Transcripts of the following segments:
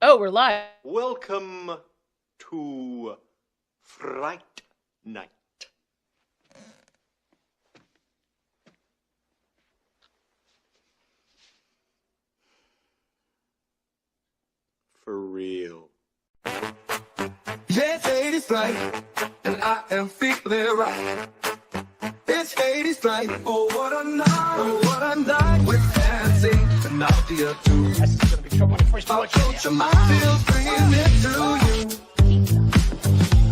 Oh, we're live. Welcome to Fright Night. For real. Yes, 80s Fright, and I am feeling right. It's 80s Fright, oh what a night, oh what a night. With FanZcene and Nadia too. That's gonna be trouble when I first Pop watch it. Culture Minefield, bringing it to you.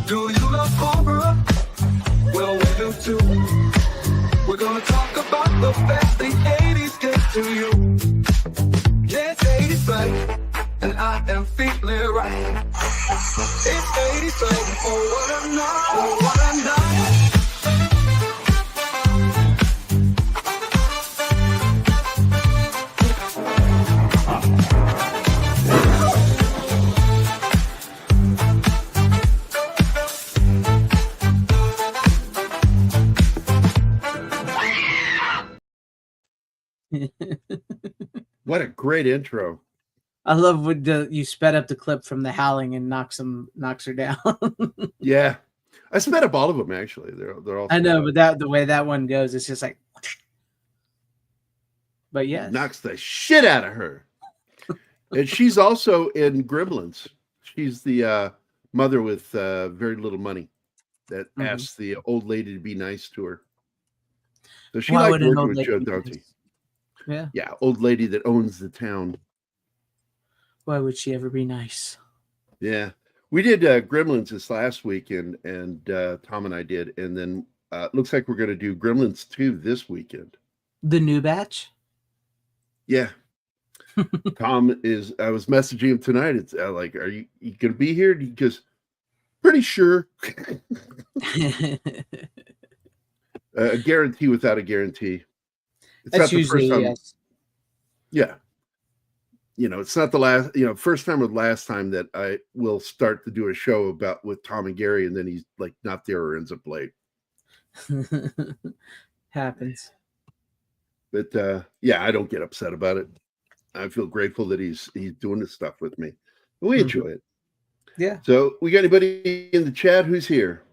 Do you love horror? Well, we do too. We're gonna talk about the best the 80s gave to you. Yes, 80s Fright, and I am feeling right. It's 80s Fright, oh what a night, oh what a night. What a great intro. I love when you sped up the clip from the howling and knocks her down. Yeah. I sped up all of them, actually. They're all. I know, but the way that one goes, it's just like. But yeah, knocks the shit out of her. And she's also in Gremlins. She's the mother with very little money that asks the old lady to be nice to her. So she liked working with Joe Dante. Yeah. Yeah, old lady that owns the town. Why would she ever be nice? Yeah. We did Gremlins this last weekend, and Tom and I did. And then it looks like we're going to do Gremlins 2 this weekend. The new batch? Yeah. Tom is, I was messaging him tonight. It's like, are you going to be here? He goes, pretty sure. A guarantee without a guarantee. It's That's not the first time. yes. Yeah. You know, it's not the last, first time or the last time that I will start to do a show with Tom and Gerry, and then he's like not there or ends up late. Happens. But yeah, I don't get upset about it. I feel grateful that he's doing this stuff with me. We enjoy it. Yeah. So we got anybody in the chat who's here?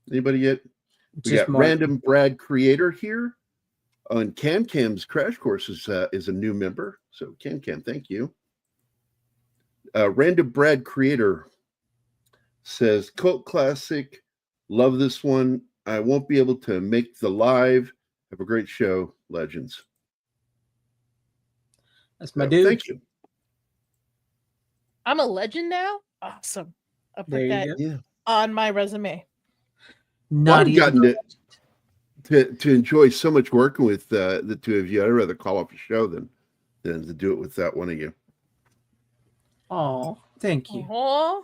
Anybody yet? We got Random Brad Creator here. On Cam's Crash Course is a new member. So Cam, thank you. Random Brad Creator says, cult classic. Love this one. I won't be able to make the live. Have a great show, legends. That's my dude. Thank you. I'm a legend now? Awesome. I'll put that on my resume. Nadia. Well, I've gotten to enjoy so much working with the two of you. I'd rather call off a show than to do it without one of you. Oh, thank you. Aww.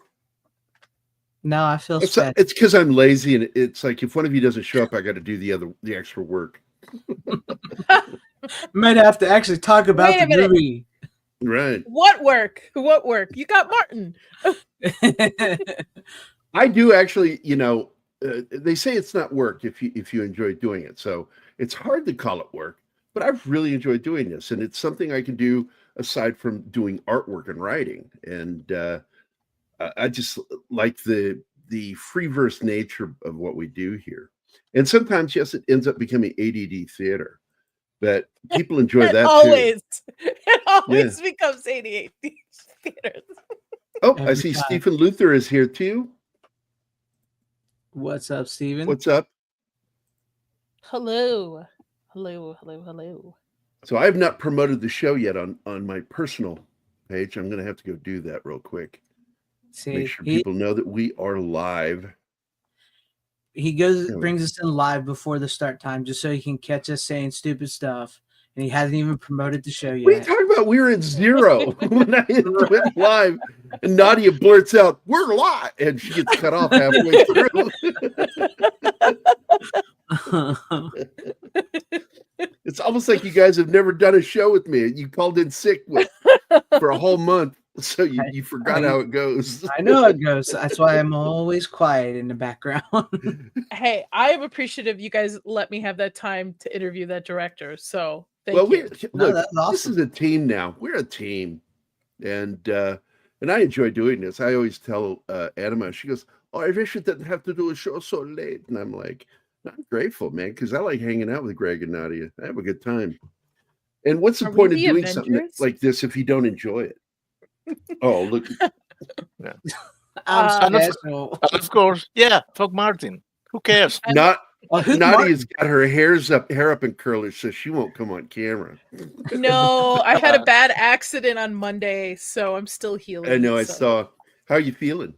No, I feel sad. It's because I'm lazy, and it's like if one of you doesn't show up, I got to do the extra work. Might have to actually talk about the movie. Right. What work? You got Martin. I do actually, they say it's not work if you enjoy doing it. So it's hard to call it work, but I've really enjoyed doing this, and it's something I can do aside from doing artwork and writing. And I just like the free verse nature of what we do here. And sometimes, yes, it ends up becoming ADD theater, but people enjoy that always. too. It always becomes ADD theater. Oh, I see Stephen Luther is here too. What's up, Steven? What's up? Hello. So I have not promoted the show yet on my personal page. I'm going to have to go do that real quick. Make sure people know that we are live. He brings us in live before the start time just so he can catch us saying stupid stuff. And he hasn't even promoted the show yet. What are you talking about? We were at 0 when I went live, and Nadia blurts out, "We're live," and she gets cut off halfway through. It's almost like you guys have never done a show with me. You called in sick for a whole month, so you forgot how it goes. I know it goes. That's why I'm always quiet in the background. Hey, I am appreciative you guys let me have that time to interview that director. So thank you. Look, awesome. This is a team now. We're a team. And And I enjoy doing this. I always tell Anima, she goes, "Oh, I wish it didn't have to do a show so late." And I'm like, I'm grateful, man, because I like hanging out with Greg and Nadia. I have a good time. And what's the Are we point of the doing something Avengers? like this if you don't enjoy it? Oh, look. I'm Uh, special. And of course, yeah, fuck Martin. Who cares? Not Who's Nadia's got her hair up in curlers, so she won't come on camera. No, I had a bad accident on Monday, so I'm still healing. I know. I so saw. How are you feeling?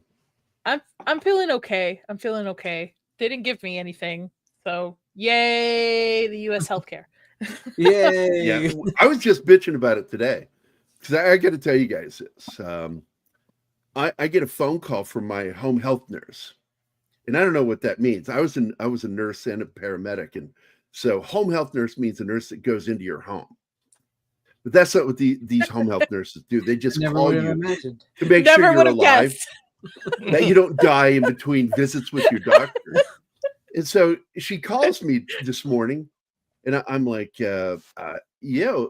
I'm feeling okay. I'm feeling okay. They didn't give me anything, so yay, the U.S. healthcare. Yay. Yeah, I was just bitching about it today because I got to tell you guys this. I get a phone call from my home health nurse, and I don't know what that means. I was a nurse and a paramedic, and so home health nurse means a nurse that goes into your home. But that's not what these home health nurses do. They just Never call would have you imagined. to make Never sure you're would have alive, guessed. that you don't die in between visits with your doctor. And so she calls me this morning, and I'm like, yeah,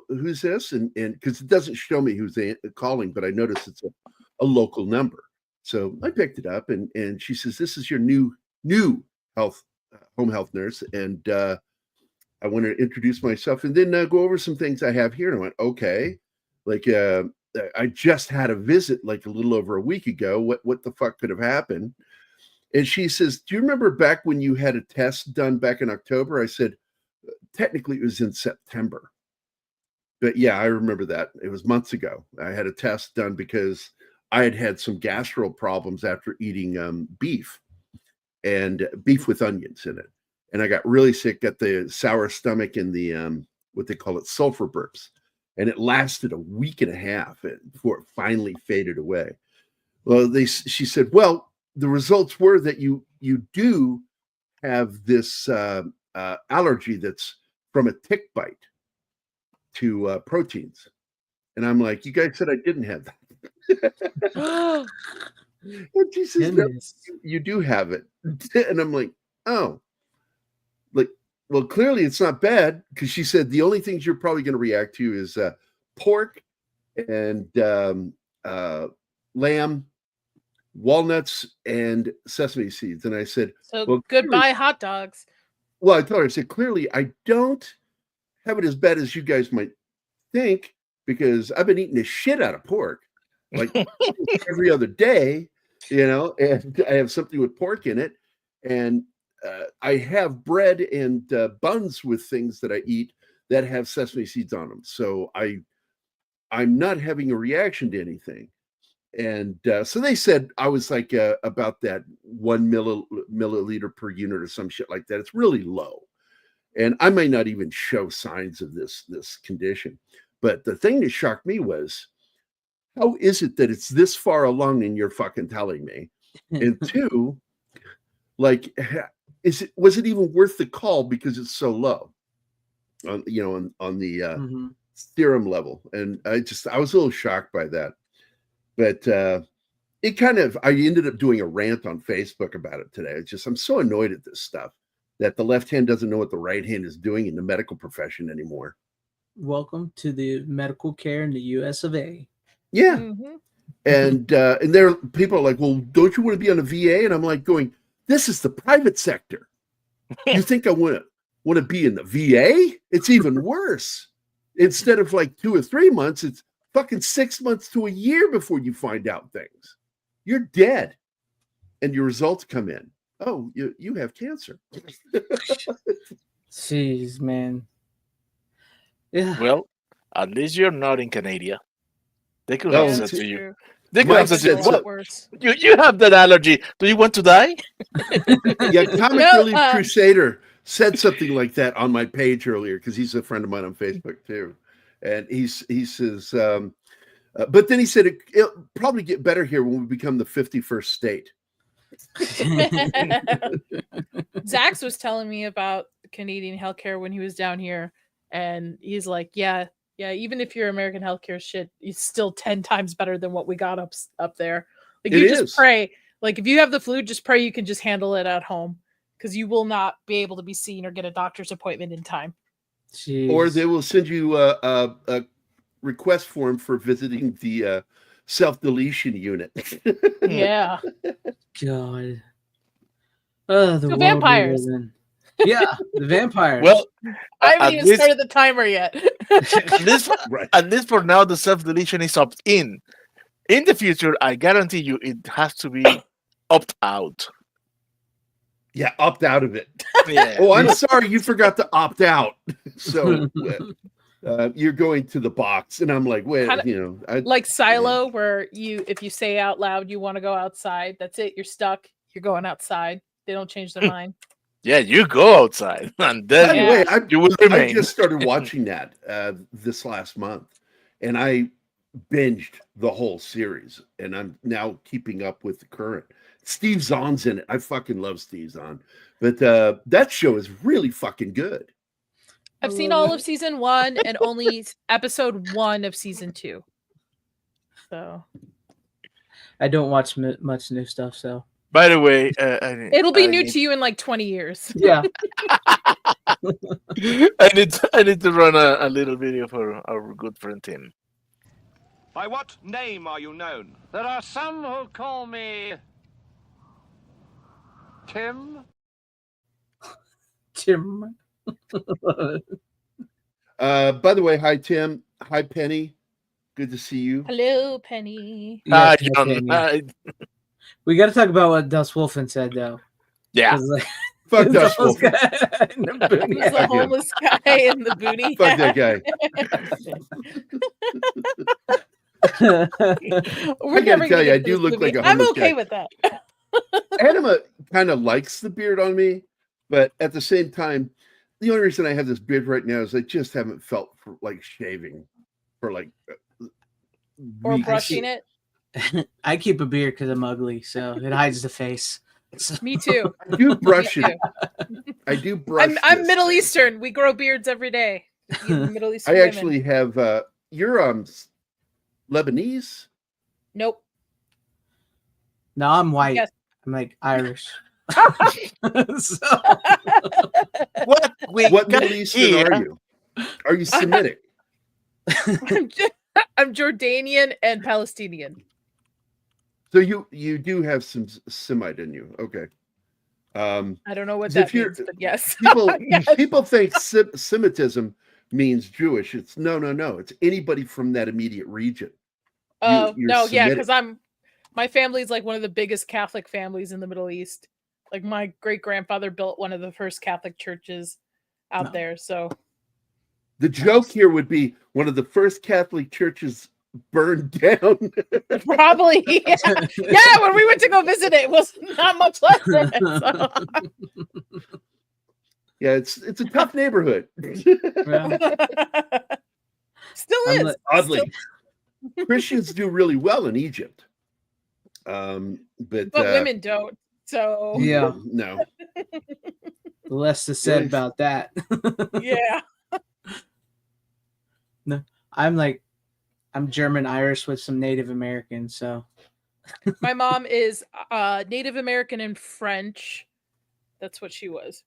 who's this? And because it doesn't show me who's calling, but I notice it's a local number. So I picked it up, and she says, "This is your new home health nurse, and I want to introduce myself and then go over some things I have here." And I went, okay, like I just had a visit like a little over a week ago. What the fuck could have happened? And she says, "Do you remember back when you had a test done back in October?" I said, "Technically, it was in September. But yeah, I remember that. It was months ago. I had a test done because I had some gastro problems after eating beef with onions in it. And I got really sick, got the sour stomach and the what they call it, sulfur burps. And it lasted a week and a half before it finally faded away. Well, she said, well, the results were that you do have this allergy that's from a tick bite to proteins. And I'm like, you guys said I didn't have that. And she says, no, you do have it. And I'm like, oh, like, well, clearly it's not bad, because she said the only things you're probably going to react to is pork and lamb, walnuts, and sesame seeds. And I said, So well, goodbye hot dogs. Well, I told her, I said, clearly I don't have it as bad as you guys might think, because I've been eating the shit out of pork like every other day, and I have something with pork in it. And I have bread and buns with things that I eat that have sesame seeds on them. So I'm not having a reaction to anything. And so they said I was like about that 1 milliliter per unit or some shit like that. It's really low. And I may not even show signs of this condition. But the thing that shocked me was, how is it that it's this far along and you're fucking telling me? And two, like, was it even worth the call because it's so low on the serum level? And I was a little shocked by that. But I ended up doing a rant on Facebook about it today. I'm so annoyed at this stuff that the left hand doesn't know what the right hand is doing in the medical profession anymore. Welcome to the medical care in the US of A. Yeah. Mm-hmm. And there are people are like, well, don't you want to be on a VA? And I'm like going, this is the private sector. You think I want to be in the VA? It's even worse. Instead of like 2 or 3 months, it's fucking 6 months to a year before you find out things. You're dead. And your results come in. Oh, you have cancer. Jeez, man. Yeah. Well, at least you're not in Canada. They could No, have that's said to you. true. They could Mike have said to said you, so. "Well, Worse. you have that allergy. Do you want to die?" Yeah, Comic No, Relief Crusader said something like that on my page earlier, because he's a friend of mine on Facebook too. And he says, but then he said it'll probably get better here when we become the 51st state. Zax was telling me about Canadian healthcare when he was down here, and he's like, yeah, even if your American healthcare shit, it's still 10 times better than what we got up there. Like, It you is. just pray. Like, if you have the flu, just pray you can just handle it at home, because you will not be able to be seen or get a doctor's appointment in time. Jeez. Or they will send you a request form for visiting the self-deletion unit. Yeah. God. Oh, the So world vampires. we live in. Yeah, the vampires. Well, I haven't at even least, started the timer yet. at least, Right. at least for now, the self-deletion is opt-in. In the future, I guarantee you, it has to be opt-out. Yeah, opt out of it. Yeah. Oh, I'm sorry, you forgot to opt out. So you're going to the box, and I'm like, well, Kinda like Silo, where if you say out loud you want to go outside, that's it. You're stuck. You're going outside. They don't change their mind. Yeah, you go outside, and By then the way, you will I remain. just started watching that this last month, and I binged the whole series, and I'm now keeping up with the current. Steve Zahn's in it. I fucking love Steve Zahn, but that show is really fucking good. I've seen all of season 1 and only episode 1 of season 2. So I don't watch much new stuff, so. By the way, it'll be new to you in like 20 years. Yeah. I need to run a little video for our good friend Tim. By what name are you known? There are some who call me Tim. Tim. By the way, hi Tim, hi Penny, good to see you. Hello, Penny. Yeah, John, we got to talk about what Dust Wolfen said, though. yeah. 'Cause, like, Fuck the Dust homeless Wolfen. guy in the booty. Who's the homeless guy in the booty? Fuck that guy. We're I gotta never tell gonna you, I get do this look movie. like a I'm homeless okay guy. with that. Anima kind of likes the beard on me, but at the same time, the only reason I have this beard right now is I just haven't felt for like shaving for like Or weeks. brushing it. I keep a beard because I'm ugly, so it hides the face. So- Me too. I do brush Me it. I do brush. I'm this Middle thing. Eastern. We grow beards every day. Middle Eastern I women. actually have. You're Lebanese. Nope. No, I'm white. Yes. I'm like Irish. So, What Middle Eastern here. are you? Are you Semitic? I'm Jordanian and Palestinian. So you do have some Semite in you. Okay. I don't know what If that you're- means, but yes. Yes. People think Semitism means Jewish. It's no. It's anybody from that immediate region. Oh you're no, yeah, Semitic. because my family's like one of the biggest Catholic families in the Middle East. Like my great grandfather built one of the first Catholic churches out there. So The joke here would be one of the first Catholic churches burned down. probably, yeah. When we went to go visit it was not much less than it. So. Yeah, it's a tough neighborhood. yeah. Still I'm is. like- Oddly, Christians do really well in Egypt, but Women don't. So Yeah. no. The less is said Really? about that. yeah. No, I'm German Irish with some Native American, so My mom is Native American and French. That's what she was.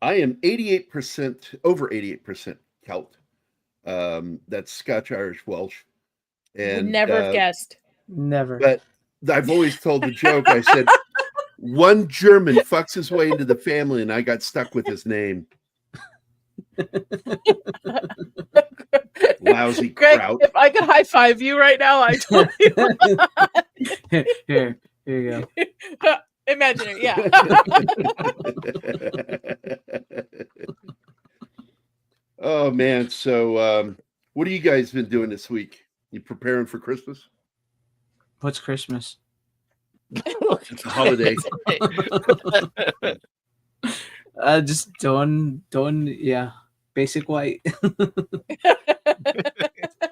I am 88%, over 88% Celt. That's Scotch, Irish, Welsh. And Would never have guessed. never. But I've always told the joke. I said, one German fucks his way into the family, and I got stuck with his name. Lousy Greg, kraut. if I could high five you right now, I totally would. Here you go. Imaginary, yeah. Oh man, so what have you guys been doing this week? You preparing for Christmas? What's Christmas? It's a holiday. Just doing yeah, basic white.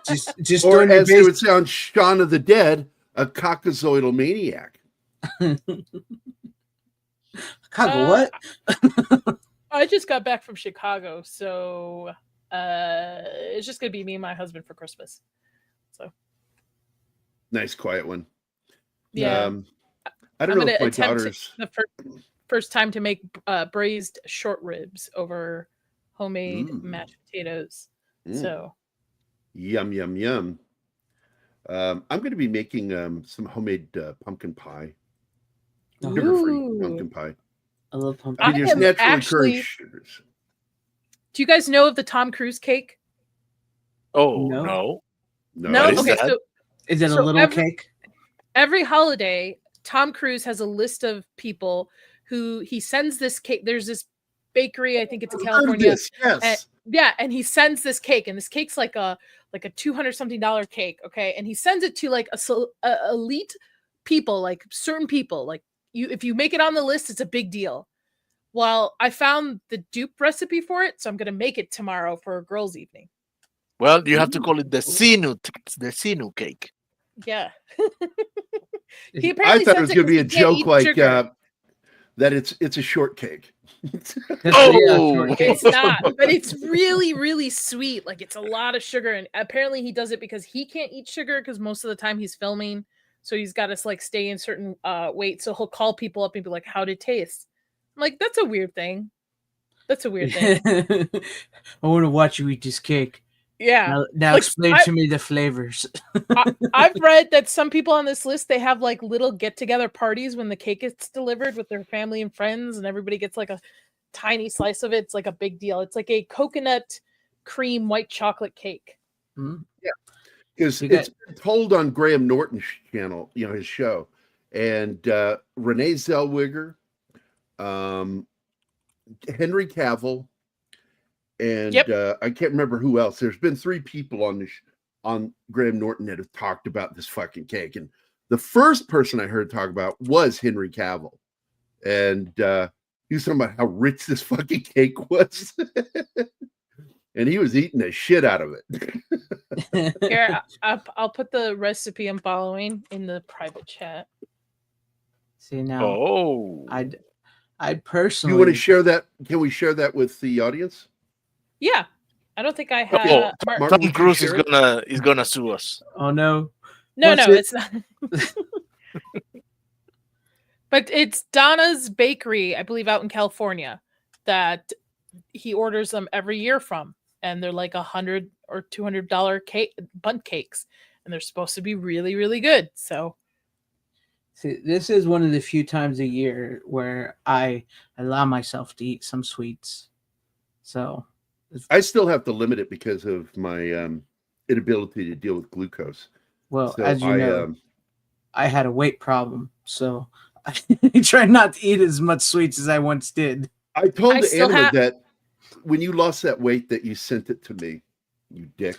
just Or doing your as it basic. would sound, Shaun of the Dead, a cockazoidal maniac. What? I just got back from Chicago, so it's just gonna be me and my husband for Christmas. So Nice, quiet one. yeah, I don't I'm know gonna if my attempt daughter's. the first time to make braised short ribs over homemade mashed potatoes. Mm. So Yum, yum, yum. I'm going to be making some homemade pumpkin pie, sugar-free Ooh. pumpkin pie. I love pumpkin. I mean, I there's am naturally occurring actually- sugars. Do you guys know of the Tom Cruise cake? Oh No. no. No. What is Okay, that? so Is it a So little cake? every holiday, Tom Cruise has a list of people who he sends this cake. There's this bakery, I think it's in I've heard California. this, yes. Yeah, and he sends this cake, and this cake's like a $200 something cake, okay? And he sends it to like a elite people, like certain people. Like if you make it on the list, it's a big deal. Well, I found the dupe recipe for it, so I'm gonna make it tomorrow for a girls' evening. Well, you have to call it the Sinu cake. Yeah. Is He it- apparently I thought it sends was going to be a because he can't joke eat like sugar. that it's a shortcake. Oh! It's not, but it's really, really sweet. Like it's a lot of sugar, and apparently he does it because he can't eat sugar because most of the time he's filming, so he's got to like stay in certain weight. So he'll call people up and be like, "How'd it taste?" I'm like, "That's a weird thing. That's a weird thing." I want to watch you eat this cake. Yeah. Now Like, explain to me the flavors. I've read that some people on this list, they have like little get-together parties when the cake gets delivered with their family and friends, and everybody gets like a tiny slice of it. It's like a big deal. It's like a coconut cream white chocolate cake. Because You got- it's been told on Graham Norton's channel, his show, and Renee Zellweger, Henry Cavill, and Yep. I can't remember who else. There's been 3 people on Graham Norton that have talked about this fucking cake, and the first person I heard talk about was Henry Cavill, and he was talking about how rich this fucking cake was, and he was eating the shit out of it. Here, I'll put the recipe I'm following in the private chat. See now, Oh. I Do personally you want to share that? Can we share that with the audience? Yeah, I don't think I have. Oh, Martin, Tom would you Cruise is share it? gonna sue us. Oh no. No, What's no, it? it's not. But it's Donna's Bakery, I believe, out in California, that he orders them every year from, and they're like $100 or $200 cake bundt cakes, and they're supposed to be really, really good. So See, this is one of the few times a year where I allow myself to eat some sweets. So I still have to limit it because of my inability to deal with glucose. well, So as you I, know, I had a weight problem, so I try not to eat as much sweets as I once did. I told I the still Anima have- that when you lost that weight that you sent it to me, you dick.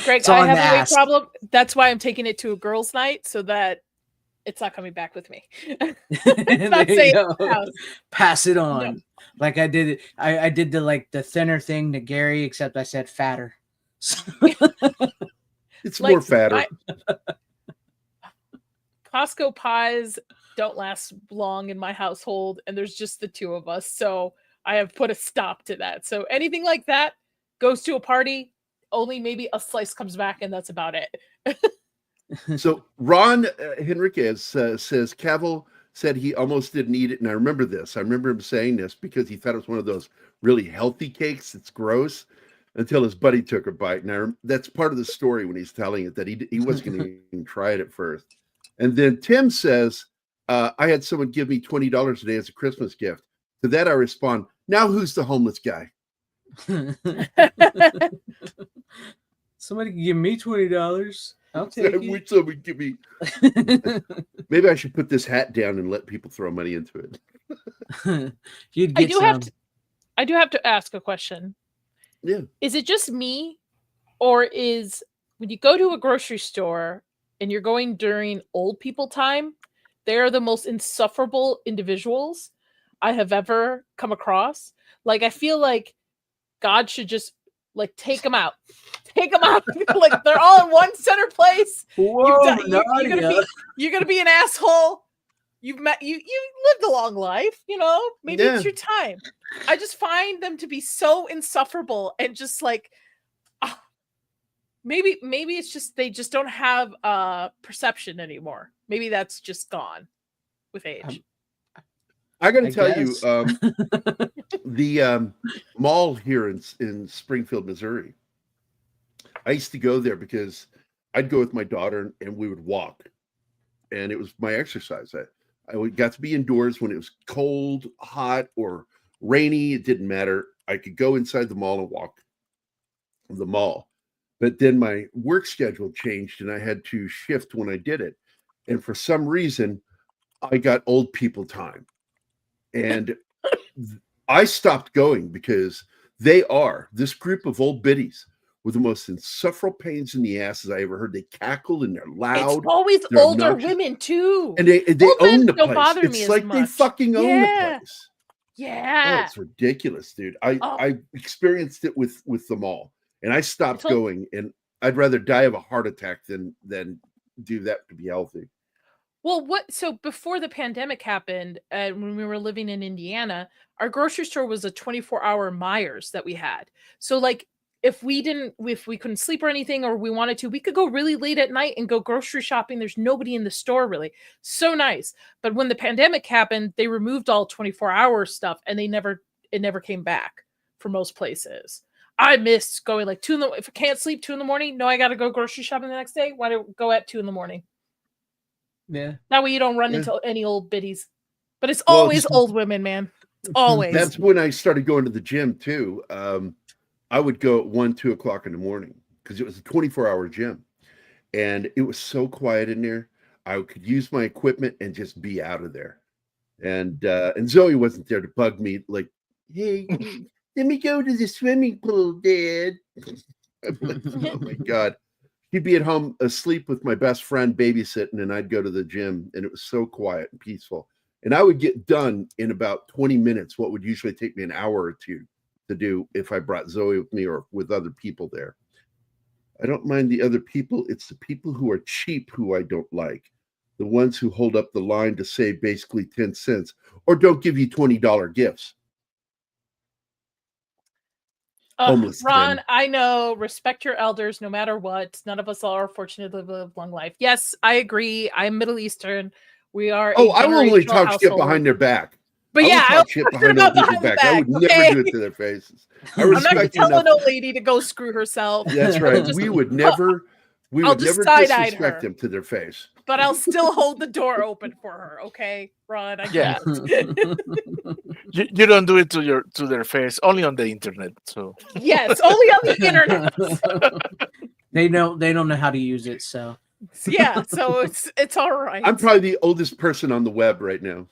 Greg, It's all I in have the a weight ass. problem. That's why I'm taking it to a girls' night so that it's not coming back with me. It's not There you saying go. in the house. Pass it on. Like I did it. I did the thinner thing to Gerry, except I said fatter. It's Like, more fatter. Costco pies don't last long in my household, and there's just the 2 of us. So I have put a stop to that. So anything like that goes to a party, only maybe a slice comes back, and that's about it. So Ron Henriksen says Cavill said he almost didn't eat it, and I remember this. I remember him saying this because he thought it was one of those really healthy cakes. It's gross until his buddy took a bite, and that's part of the story when he's telling it that he wasn't going to even try it at first. And then Tim says, I had someone give me $20 today as a Christmas gift. To that I respond, now who's the homeless guy? Somebody can give me $20. I'll I take it. wish someone would give me. Maybe I should put this hat down and let people throw money into it. You'd I get do some. have to ask a question. Yeah. Is it just me, or is when you go to a grocery store and you're going during old people time, they are the most insufferable individuals I have ever come across. Like I feel like God should just like take them out. Take them out. Like they're all in one center place. Whoa, You're gonna be an asshole. You lived a long life, maybe it's your time. I just find them to be so insufferable and just like maybe it's just they just don't have perception anymore. Maybe that's just gone with age. I got to I tell you, guess. the mall here in Springfield, Missouri, I used to go there because I'd go with my daughter and we would walk, and it was my exercise. I got to be indoors when it was cold, hot, or rainy. It didn't matter. I could go inside the mall and walk the mall. But then my work schedule changed and I had to shift when I did it. And for some reason, I got old people time. And I stopped going because this group of old biddies were the most insufferable pains in the asses I ever heard. They cackle and they're loud. It's always they're older obnoxious. women too. And they Old men own the don't place. bother me It's as like they much. fucking own Yeah. the place. Oh, Yeah. it's ridiculous, dude. I experienced it with the mall, and I stopped going. And I'd rather die of a heart attack than do that to be healthy. Well, so before the pandemic happened, when we were living in Indiana, our grocery store was a 24-hour Myers that we had. So like if we couldn't sleep or anything, or we wanted to, we could go really late at night and go grocery shopping. There's nobody in the store really. So nice. But when the pandemic happened, they removed all 24-hour stuff and it never came back for most places. I missed going like if I can't sleep 2 a.m, no, I got to go grocery shopping the next day. Why do I go at 2 a.m? Yeah. That way you don't run into any old biddies. But it's always old women, man. It's always. That's when I started going to the gym too. I would go at 1, 2 o'clock in the morning because it was a 24-hour gym. And it was so quiet in there. I could use my equipment and just be out of there. And Zoe wasn't there to bug me like, hey, let me go to the swimming pool, Dad. I'm like, oh my God. She'd be at home asleep with my best friend babysitting, and I'd go to the gym, and it was so quiet and peaceful. And I would get done in about 20 minutes, what would usually take me an hour or two to do if I brought Zoe with me or with other people there. I don't mind the other people. It's the people who are cheap who I don't like. The ones who hold up the line to save basically 10 cents or don't give you $20 gifts. Ron, Tim. I know, respect your elders no matter what. None of us are fortunate to live a long life. Yes, I agree. I'm Middle Eastern. We are. I will only talk shit behind their back. But I talk shit behind other people's back. I would never do it to their faces. I'm not going to tell an old lady to go screw herself. That's right. We would never disrespect them to their face. But I'll still hold the door open for her. Okay, Ron. You don't do it to their face. Only on the internet. So yes, only on the internet. They don't know how to use it. So yeah, so it's all right. I'm probably the oldest person on the web right now.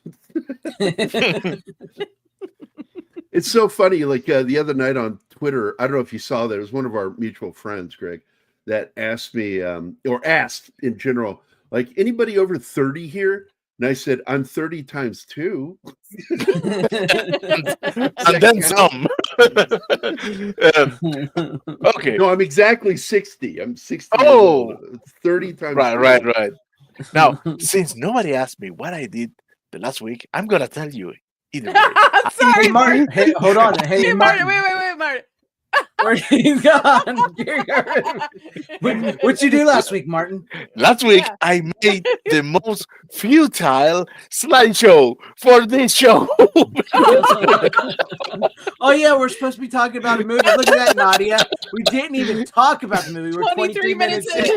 It's so funny. Like the other night on Twitter, I don't know if you saw that. It was one of our mutual friends, Greg, that asked me, or asked in general, like, anybody over 30 here? And I said, I'm 30 times 2. And then some. Okay. No, I'm exactly 60. I'm 60. Oh, 30 times. Right. Now, since nobody asked me what I did the last week, I'm going to tell you either way. Sorry, Martin. Hey, hold on. Hey, Martin. Wait, Martin. Where's he gone? What'd you do last week, Martin? Last week, I made the most futile slideshow for this show. Oh, yeah, we're supposed to be talking about a movie. Look at that, Nadia. We didn't even talk about the movie. We're 23 minutes in.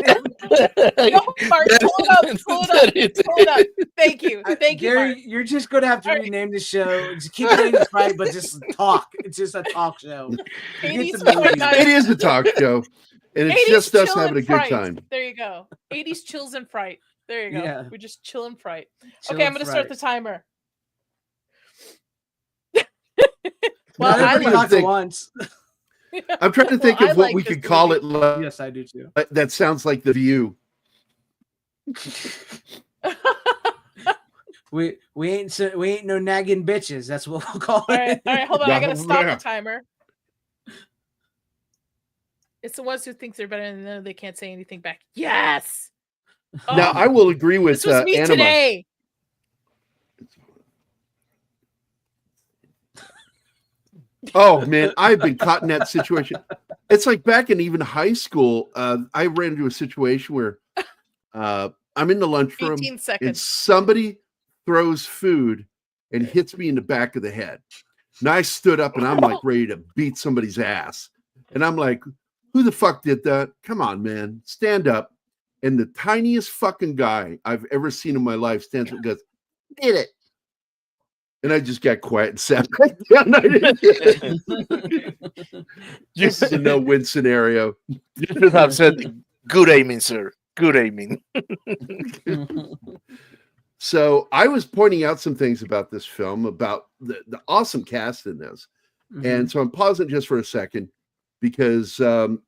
No, Martin, pull it up. Thank you, Gerry, Martin. you're just going to have to rename the show. Just keep it 80s Fright, but just talk. It's just a talk show. It is a talk show, and it's just us having a good time. There you go. 80s chills and fright. There you go. Yeah. We just chill and fright. Chill okay, I'm and going to fright. start the timer. Well, I talked once. I'm trying to think of what we could call it. Yes, I do too. That sounds like The View. We ain't no nagging bitches. That's what we'll call it. All right, hold on. I gotta stop the timer. It's the ones who think they're better and then they can't say anything back. Yes. Now I will agree with this was me Anima. today. Oh man, I've been caught in that situation. It's like back in even high school, I ran into a situation where I'm in the lunchroom 18 and seconds. somebody throws food and hits me in the back of the head. And I stood up and I'm like ready to beat somebody's ass. And I'm like, Who the fuck did that? Come on, man. Stand up. And the tiniest fucking guy I've ever seen in my life stands up and goes, did it. And I just got quiet and sat back down. I didn't do it. This is a no-win scenario. You should have said, good aiming, sir. Good aiming. So I was pointing out some things about this film, about the awesome cast in this. And so I'm pausing just for a second because Tim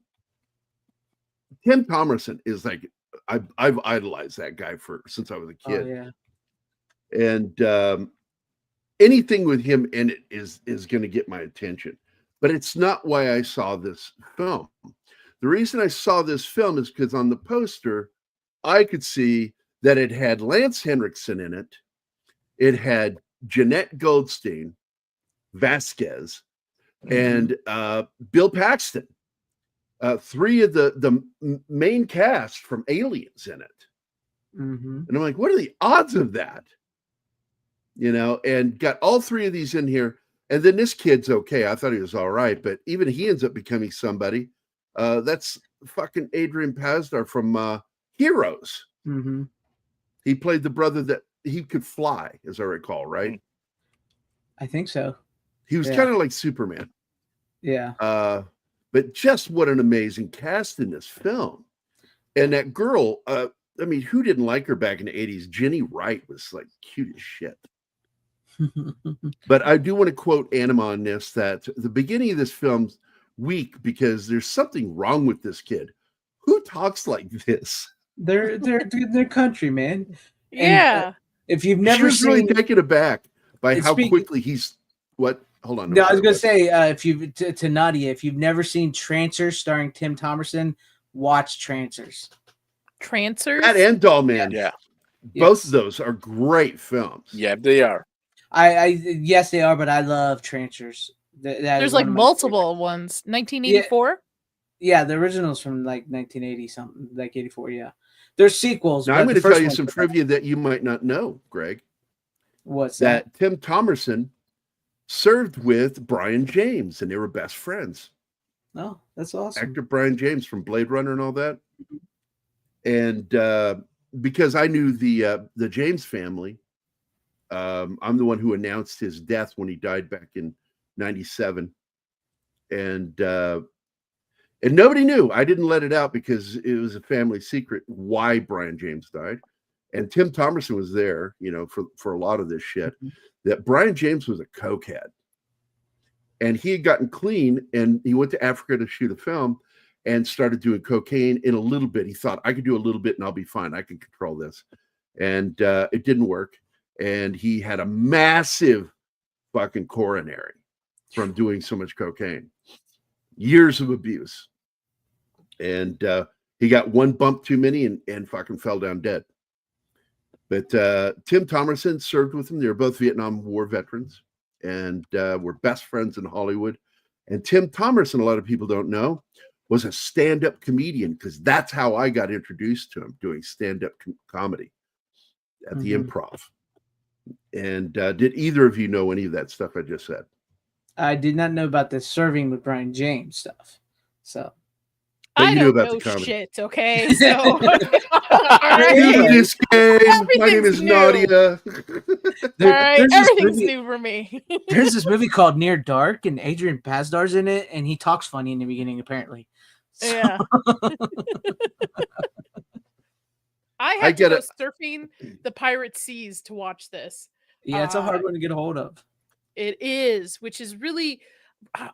Thomerson is like, I've idolized that guy since I was a kid. Oh, yeah. And anything with him in it is going to get my attention. But it's not why I saw this film. The reason I saw this film is because on the poster, I could see that it had Lance Henriksen in it. It had Jeanette Goldstein, Vasquez, and Bill Paxton. Three of the main cast from Aliens in it. And I'm like, what are the odds of that? You know, and got all three of these in here. And then this kid's okay. I thought he was all right, but even he ends up becoming somebody. That's fucking Adrian Pasdar from Heroes. He played the brother that he could fly, as I recall, right? I think so. He was kind of like Superman. Yeah. But just what an amazing cast in this film. And that girl, I mean, who didn't like her back in the 80s? Jenny Wright was like cute as shit. But I do want to quote Anima on this, that the beginning of this film's weak because there's something wrong with this kid. Who talks like this? They're country, man. Yeah. And, if you've never She was seen, really taken aback by how speak- quickly he's what? Hold on. no, I was gonna say if you to Nadia, if you've never seen Trancers starring Tim Thomerson, watch Trancers. Trancers? That and Doll Man. Yeah. Both of those are great films. Yeah, they are. I yes, they are, but I love Trancers. That There's is like one of my multiple ones. 1984? Yeah, the original's from like 1980 something, like 84. Yeah, there's sequels. Now but I'm going the to tell first you one's some the best. trivia that you might not know, Greg. What's That Tim Thomerson served with Brian James, and they were best friends. Oh, that's awesome. Actor Brian James from Blade Runner and all that. And because I knew the James family, I'm the one who announced his death when he died back in '97, and nobody knew. I didn't let it out because it was a family secret why Brian James died. And Tim Thomerson was there, you know, for a lot of this shit. That Brian James was a cokehead, and he had gotten clean, and he went to Africa to shoot a film, and started doing cocaine in a little bit. He thought, I could do a little bit, and I'll be fine. I can control this, and it didn't work. And he had a massive fucking coronary from doing so much cocaine. Years of abuse, and he got one bump too many, and fucking fell down dead. But Tim Thomerson served with him. They were both Vietnam War veterans and were best friends in Hollywood. And Tim Thomerson, a lot of people don't know, was a stand-up comedian, because that's how I got introduced to him, doing stand-up comedy at the Improv. And did either of you know any of that stuff I just said? I did not know about the serving with Brian James stuff. So But I you knew don't about the know comedy. shit, okay? So, all New right. this game. My name Everything's is new. Nadia. All right, there's this everything's movie- new for me. There's this movie called Near Dark, and Adrian Pasdar's in it, and he talks funny in the beginning, apparently. So- Yeah. I had to get go it. surfing the pirate seas to watch this. Yeah, it's a hard one to get a hold of. It is, which is really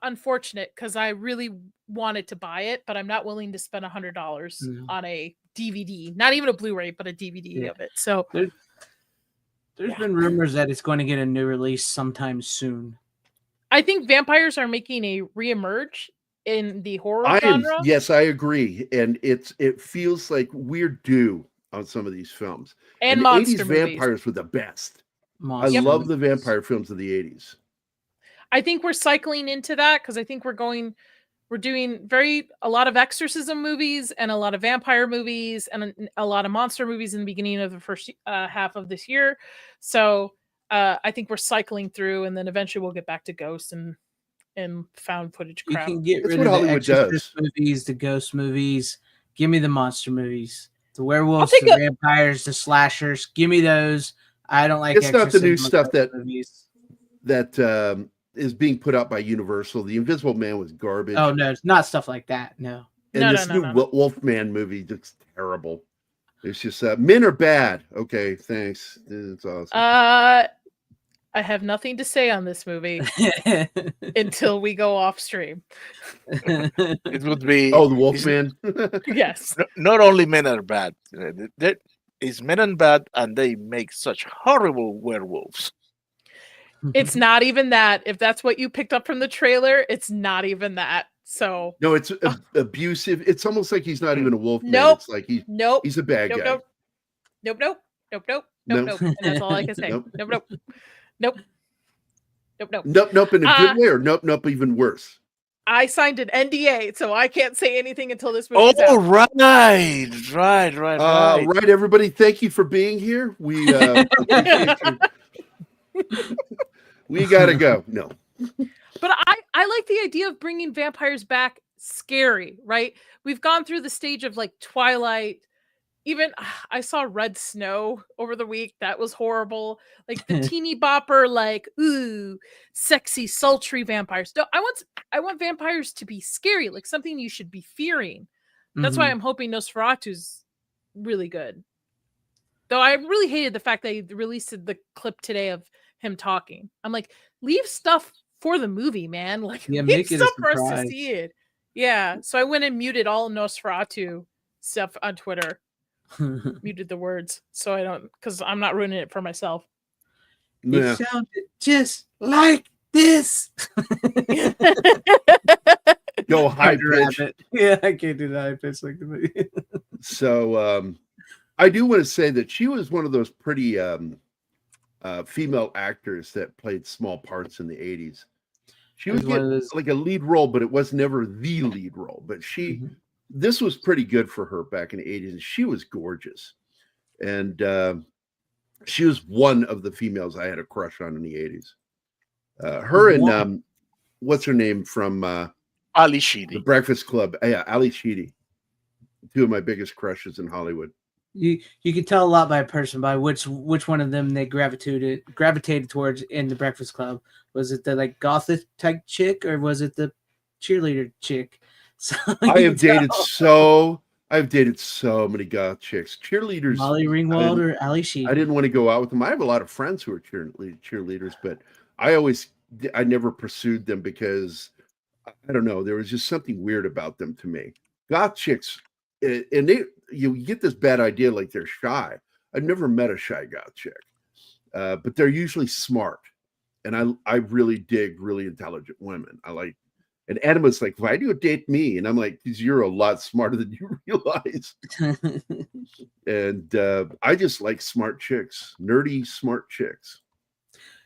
unfortunate because I really wanted to buy it, but I'm not willing to spend $100 Mhm. on a DVD, not even a Blu-ray, but a DVD Yeah. of it. So There's been rumors that it's going to get a new release sometime soon. I think vampires are making a reemerge in the horror I genre. I agree, and it feels like we're due on some of these films. And the monster 80s movies. vampires were the best. Monster I love the movies. vampire films of the 80s. I think we're cycling into that because I think we're doing a lot of exorcism movies and a lot of vampire movies and a lot of monster movies in the beginning of the first half of this year. So I think we're cycling through, and then eventually we'll get back to ghosts and and found footage You crap. can get It's rid what of the Hollywood Exorcist does. movies, the ghost movies. Give me the monster movies, the werewolves, take the a- vampires, the slashers. Give me those. I don't like. It's not the new exorcism stuff ghost that- movies. That is being put out by Universal. The Invisible Man was garbage. Oh no, it's not stuff like that. No. And No, this no, new no, no. Wolfman movie looks terrible. It's just men are bad. Okay, thanks. It's awesome. I have nothing to say on this movie until we go off stream. It would be Oh, the Wolfman. Yes. not only men are bad. There is men and bad, and they make such horrible werewolves. It's not even that. If that's what you picked up from the trailer, it's not even that. So No, it's abusive. It's almost like he's not even a Wolfman. Nope. It's like nope. he's a bad Nope. guy. Nope. Nope. Nope. Nope. Nope. Nope. Nope. And that's all I can say. Nope. Nope. Nope. Nope. Nope. Nope. Nope, nope in a good way, or nope, nope even worse. I signed an NDA, so I can't say anything until this Oh, movie's out. right. Right, everybody. Thank you for being here. We appreciate you. We gotta go. No. But I like the idea of bringing vampires back scary, right? We've gone through the stage of like Twilight. Even I saw Red Snow over the week. That was horrible. Like the teeny bopper, like, ooh, sexy, sultry vampires. No, I want vampires to be scary, like something you should be fearing. That's why I'm hoping Nosferatu's really good. Though I really hated the fact that they released the clip today of him talking. I'm like, leave stuff for the movie, man. Like, Yeah, leave make it a stuff for us to surprise. see it. Yeah. So I went and muted all Nosferatu stuff on Twitter. Muted the words so I don't, because I'm not ruining it for myself. Yeah. It sounded just like this. Go high Hard to pitch. rap it. Yeah, I can't do that high pitch like the So I do want to say that she was one of those pretty female actors that played small parts in the 80s. She would It was one get of those- like a lead role, but it was never the lead role. But this was pretty good for her back in the 80s. And she was gorgeous. And she was one of the females I had a crush on in the 80s. Her and what's her name from Ali The Sheedy. Breakfast Club? Yeah, Ali Sheedy. Two of my biggest crushes in Hollywood. You can tell a lot by a person by which one of them they gravitated towards in the Breakfast Club. Was it the like gothic type chick or was it the cheerleader chick? So I have dated so many goth chicks, cheerleaders. Molly Ringwald or Ali Sheedy. I didn't want to go out with them. I have a lot of friends who are cheerleaders, but I never pursued them because I don't know. There was just something weird about them to me. Goth chicks, and you get this bad idea like they're shy. I've never met a shy goth chick, but they're usually smart, and I really dig really intelligent women. And Adam was like, "Why do you date me?" And I'm like, "Because you're a lot smarter than you realize." And I just like smart chicks, nerdy smart chicks.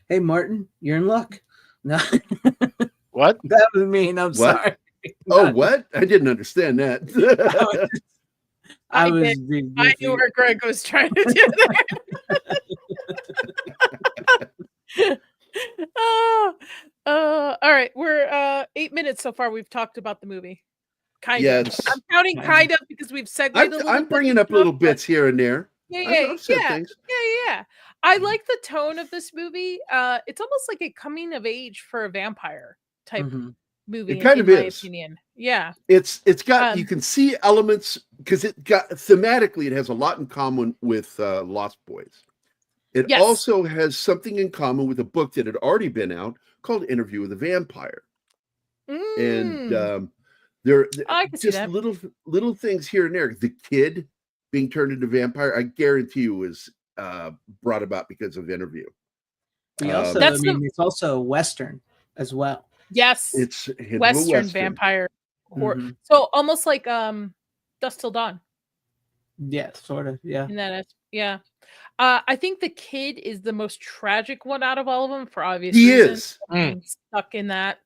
Hey Martin, you're in luck. No, What? that was mean. I'm What? sorry. Oh, what? I didn't understand that. I I was did. being I goofy. knew where Greg was trying to do that. All right, we're 8 minutes so far. We've talked about the movie. Kind Yes. of. I'm counting kind of because we've segued a little I'm bit bringing up into little it, but- bits here and there. Yeah. I've said things. Yeah. I like the tone of this movie. It's almost like a coming of age for a vampire type movie. It kind in of my is. opinion. Yeah. It's got you can see elements because it got thematically it has a lot in common with Lost Boys. It Yes. also has something in common with a book that had already been out called Interview with a Vampire. And there I can see just that. little things here and there. The kid being turned into a vampire, I guarantee you, was brought about because of Interview. He also, That's it's also a Western as well. Yes. It's a hint of a Western vampire horror. Mhm. So almost like Dusk Till Dawn. Yeah, sort of. Yeah. In that, yeah. I think the kid is the most tragic one out of all of them for obvious He reasons. is. Being stuck in that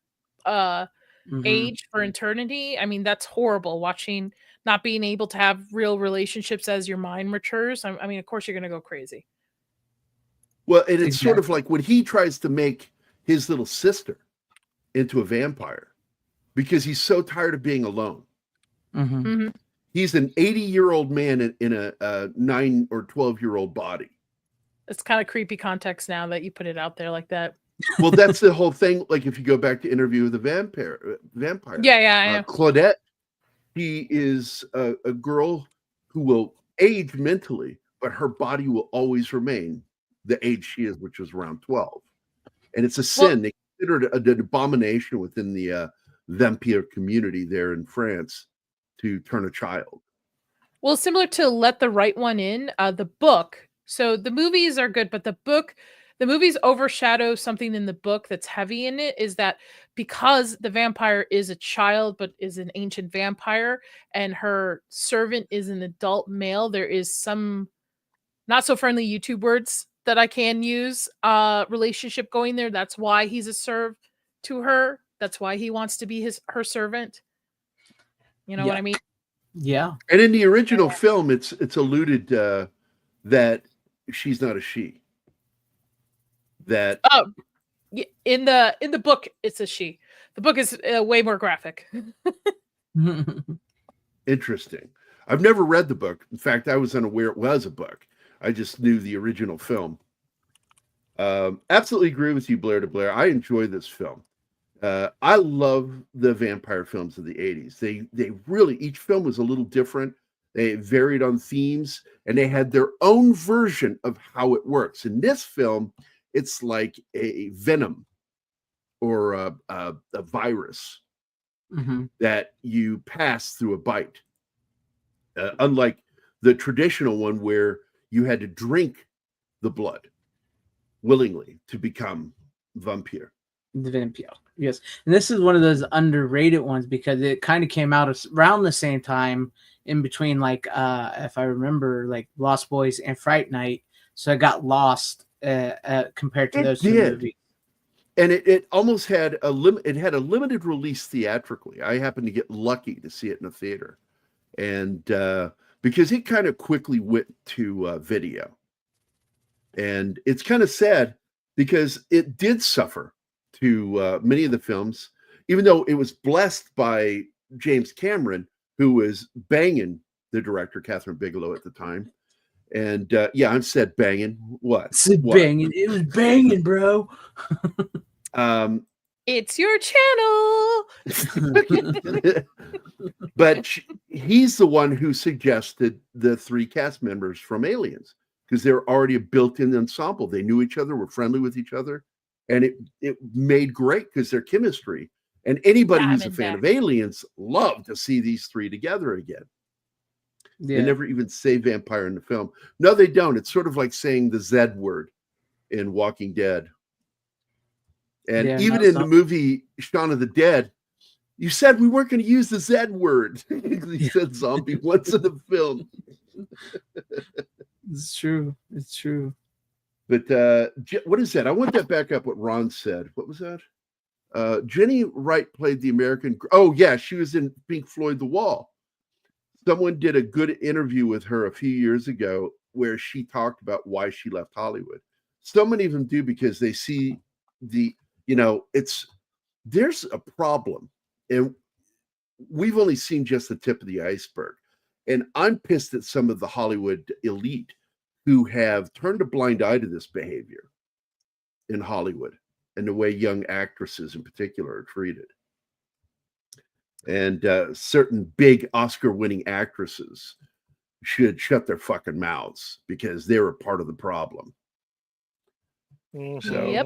age for eternity. I mean, that's horrible. Watching not being able to have real relationships as your mind matures. I mean, of course, you're gonna go crazy. Well, and it's sort of like when he tries to make his little sister into a vampire because he's so tired of being alone. Mhm. Mhm. He's an 80-year-old man in a 9 or 12-year-old body. It's kind of creepy context now that you put it out there like that. Well, that's the whole thing. Like if you go back to Interview with the Vampire, Yeah, I know. Claudette, he is a girl who will age mentally, but her body will always remain the age she is, which was around 12. And it's a sin. They consider it an abomination within the vampire community there in France to turn a child. Well, similar to Let the Right One In, the book. So the movies are good, but the movies overshadow something in the book that's heavy in it, is that because the vampire is a child but is an ancient vampire and her servant is an adult male, there is some not so friendly YouTube words that I can use relationship going there. That's why he's a serve to her. That's why he wants to be her servant. You know what I mean? Yeah. And in the original film, it's alluded that she's not a she. That in the book it's a she. The book is way more graphic. Interesting. I've never read the book. In fact, I was unaware it was a book. I just knew the original film. Absolutely agree with you, Blair to Blair. I enjoy this film. I love the vampire films of the 80s. They really, each film was a little different. They varied on themes, and they had their own version of how it works. In this film, it's like a venom or a virus that you pass through a bite. Unlike the traditional one where you had to drink the blood willingly to become vampire. The vampire, yes. And this is one of those underrated ones because it kind of came out around the same time in between, like if I remember, like Lost Boys and Fright Night. So I got lost compared to those two movies. And it almost had a limited release theatrically. I happened to get lucky to see it in a theater, and because it kind of quickly went to video, and it's kind of sad because it did suffer to many of the films, even though it was blessed by James Cameron, who was banging the director Kathryn Bigelow at the time. And I said banging. What? Banging. It was banging, bro. It's your channel. But he's the one who suggested the 3 cast members from Aliens because they're already a built-in ensemble. They knew each other, were friendly with each other, and it made great because their chemistry. And anybody who's a fan of Aliens loved to see these 3 together again. They never even say vampire in the film. No, they don't. It's sort of like saying the Z word in Walking Dead. And even in the movie Shaun of the Dead, you said we weren't going to use the Z word. He said zombie once in the film. It's true. It's true. But what is that? I want that back up what Ron said. What was that? Jenny Wright played the American. Oh, yeah. She was in Pink Floyd The Wall. Someone did a good interview with her a few years ago where she talked about why she left Hollywood. So many of them do because they see there's a problem, and we've only seen just the tip of the iceberg. And I'm pissed at some of the Hollywood elite who have turned a blind eye to this behavior in Hollywood and the way young actresses in particular are treated. And certain big Oscar-winning actresses should shut their fucking mouths because they're a part of the problem. So, yeah.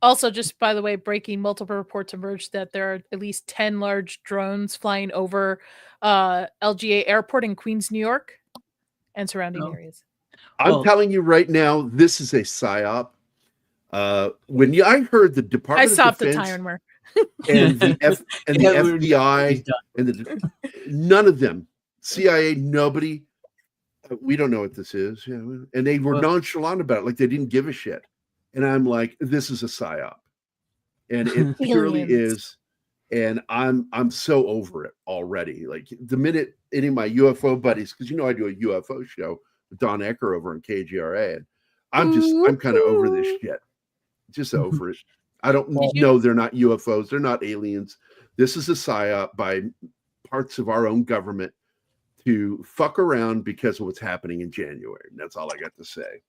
Also, just by the way, breaking, multiple reports emerged that there are at least 10 large drones flying over LGA Airport in Queens, New York, and surrounding areas. I'm telling you right now, this is a psyop. When I heard the Department I stopped of the Defense timer. and the FBI and none of them, CIA, nobody, we don't know what this is. Yeah, and they were nonchalant about it, like they didn't give a shit. And I'm like, this is a psyop, and it purely is. And I'm so over it already. Like the minute any of my UFO buddies, because I do a UFO show with Don Ecker over on KGRA, and I'm kind of over this shit. Just over it. I don't know. They're not UFOs. They're not aliens. This is a psyop by parts of our own government to fuck around because of what's happening in January. And that's all I got to say.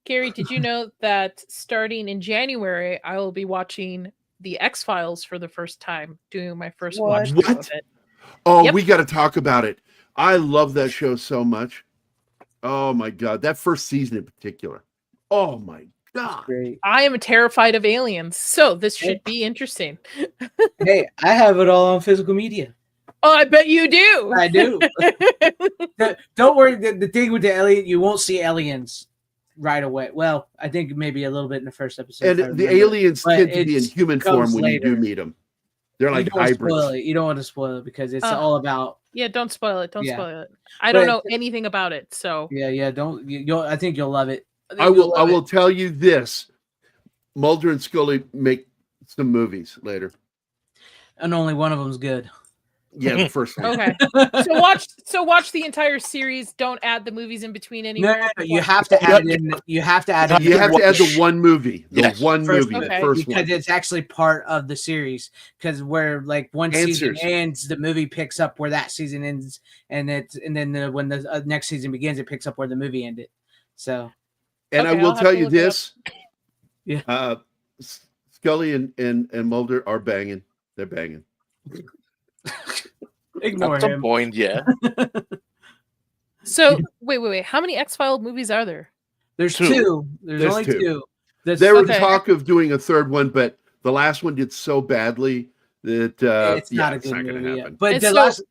Gerry, did you know that starting in January, I will be watching the X-Files for the first time, doing my first watch through of it. Oh, Yep. we got to talk about it. I love that show so much. Oh my God. That first season in particular. Oh my God. Great. I am terrified of aliens, so this should be interesting. Hey, I have it all on physical media. Oh, I bet you do. I do. Don't worry. The thing with the alien, you won't see aliens right away. Well, I think maybe a little bit in the first episode. And the aliens But tend to be in it human comes form when later. you do meet them. They're like you don't hybrids. spoil it. You don't want to spoil it because it's all about. Yeah, don't spoil it. Don't Yeah. spoil it. I don't But- know anything about it, so Yeah. Don't. You'll. I think you'll love it. I will tell you this. Mulder and Scully make some movies later. And only one of them's good. Yeah, the first one. okay. So watch the entire series. Don't add the movies in between anymore. No, you have to add it in. You have to add it. You have to add the one movie. The Yes. one First movie, one. the Okay. first because one. it's actually part of the series. Because where like one season Answers. ends, the movie picks up where that season ends, and then when the next season begins, it picks up where the movie ended. So And Okay, I will I'll have tell to you look it up. this. Yeah. Scully and Mulder are banging. They're banging. ignore At some him. point, yeah. So wait. How many X-File movies are there? There's Two. two. There's There's only two. two. There's- There was Okay. talk of doing a third one, but the last one did so badly that it's not a good gonna movie. Yeah. happen. But And the so- last.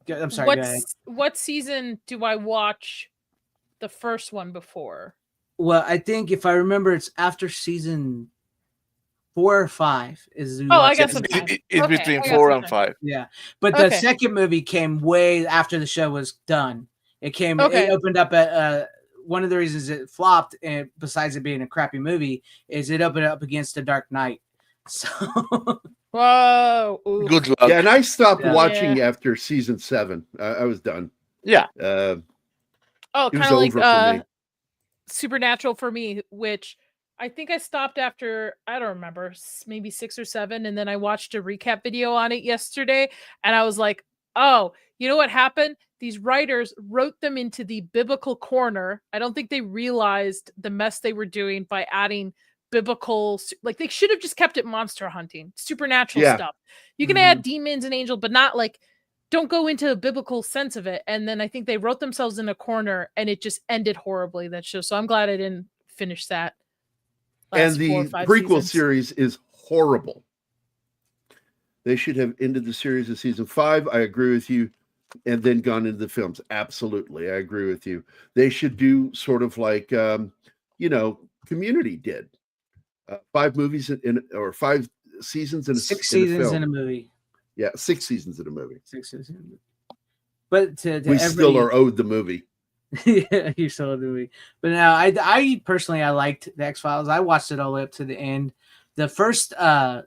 I'm sorry. Go ahead. What season do I watch the first one before? Well, I think if I remember, it's after season 4 or 5. Is Oh, I watch got it. some time. It's Okay, between I got 4 some and time. 5. Yeah, but the Okay. second movie came way after the show was done. It came. Okay. It opened up at one of the reasons it flopped, and besides it being a crappy movie, is it opened up against The Dark Knight. So Whoa. Ooh. Good luck. Yeah, and I stopped Yeah. watching after season 7. I was done. Yeah. Oh, It was kind of like over for me. Supernatural for me, which I think I stopped after, I don't remember, maybe 6 or 7, and then I watched a recap video on it yesterday, and I was like, oh, you know what happened? These writers wrote them into the biblical corner. I don't think they realized the mess they were doing by adding biblical, like they should have just kept it monster hunting, supernatural Yeah. stuff. You can add demons and angels, but not like, don't go into a biblical sense of it. And then I think they wrote themselves in a corner and it just ended horribly, that show. So I'm glad I didn't finish that. And last the 4 or 5 prequel seasons. series is horrible. They should have ended the series of season 5. I agree with you. And then gone into the films. Absolutely. I agree with you. They should do sort of like, Community did. 5 movies or 5 seasons in a 6 in a seasons film. in a movie. Yeah, 6 seasons in a movie. 6 seasons. But to We still are owed the movie. yeah, you saw the movie. But now, I personally, I liked the X-Files. I watched it all the way up to the end. The first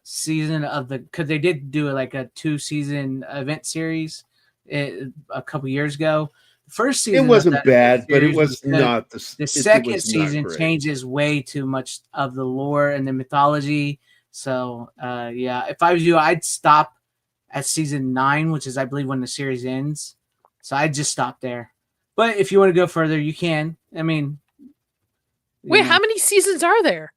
season of because they did do like a 2-season event series a couple years ago. The first season It wasn't of that bad, but it series was good. not The second was not season great. changes way too much of the lore and the mythology. So, yeah, if I was you, I'd stop at season 9, which is, I believe, when the series ends. So I'd just stop there. But if you want to go further, you can. I mean, Wait, how many seasons are there?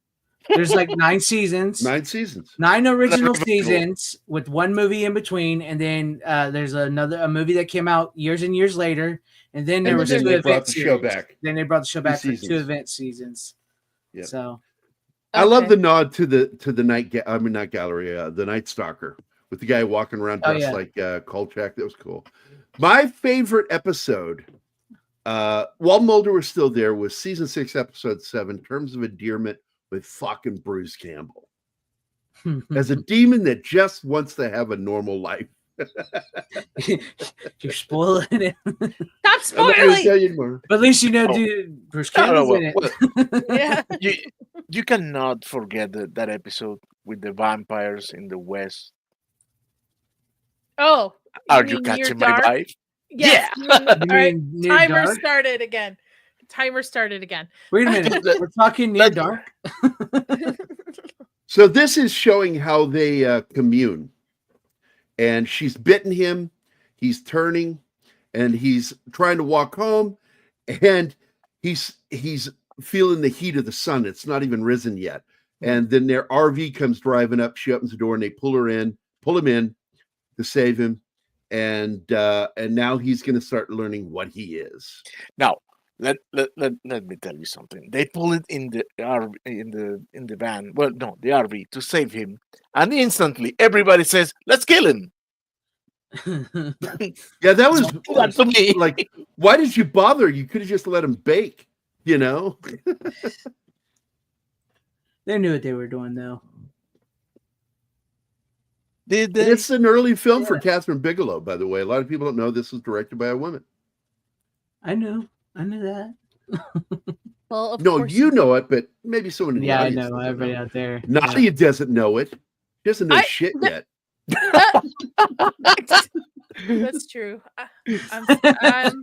there's like 9 seasons. 9 seasons. 9 original That's cool. seasons with 1 movie in between, and then there's a movie that came out years and years later, and then there And was then 2 they brought event the show series. back. Then they brought the show back for 2 seasons. event seasons. Yeah. So I love Okay. the nod to the night. Not gallery. The Night Stalker with the guy walking around Oh, dressed yeah. like Kolchak. That was cool. My favorite episode, while Mulder was still there, was season 6, episode 7. Terms of Endearment with fucking Bruce Campbell as a demon that just wants to have a normal life. you're spoiling it. Stop I'm not gonna spoiling. tell you more. But at least you know, Oh. dude, Bruce No, Campbell's no, in it. well, Yeah. you cannot forget that episode with the vampires in the West. Oh, Are mean you Near catching my Dark? vibe? Yes. You All right. mean Near Timer Dark? started again. Timer started again. Wait a minute. We're talking Near Dark. So this is showing how they commune. And she's bitten him. He's turning, and he's trying to walk home, and he's feeling the heat of the sun. It's not even risen yet. And then their RV comes driving up. She opens the door, and they pull him in to save him. And now he's going to start learning what he is. Now, let me tell you something. They pull it in the RV, in the van. Well, no, the RV to save him, and instantly everybody says, "Let's kill him." Yeah, that was That to me. like, why did you bother? You could have just let him bake, you know? They knew what they were doing, though. Did they? It's an early film for Kathryn Bigelow, by the way. A lot of people don't know this was directed by a woman. I knew that. Well, of No, course you know it, but maybe someone in the Yeah, I audience know. doesn't Everybody know. out there. Nadia doesn't know it. She doesn't know shit yet. That's true. I'm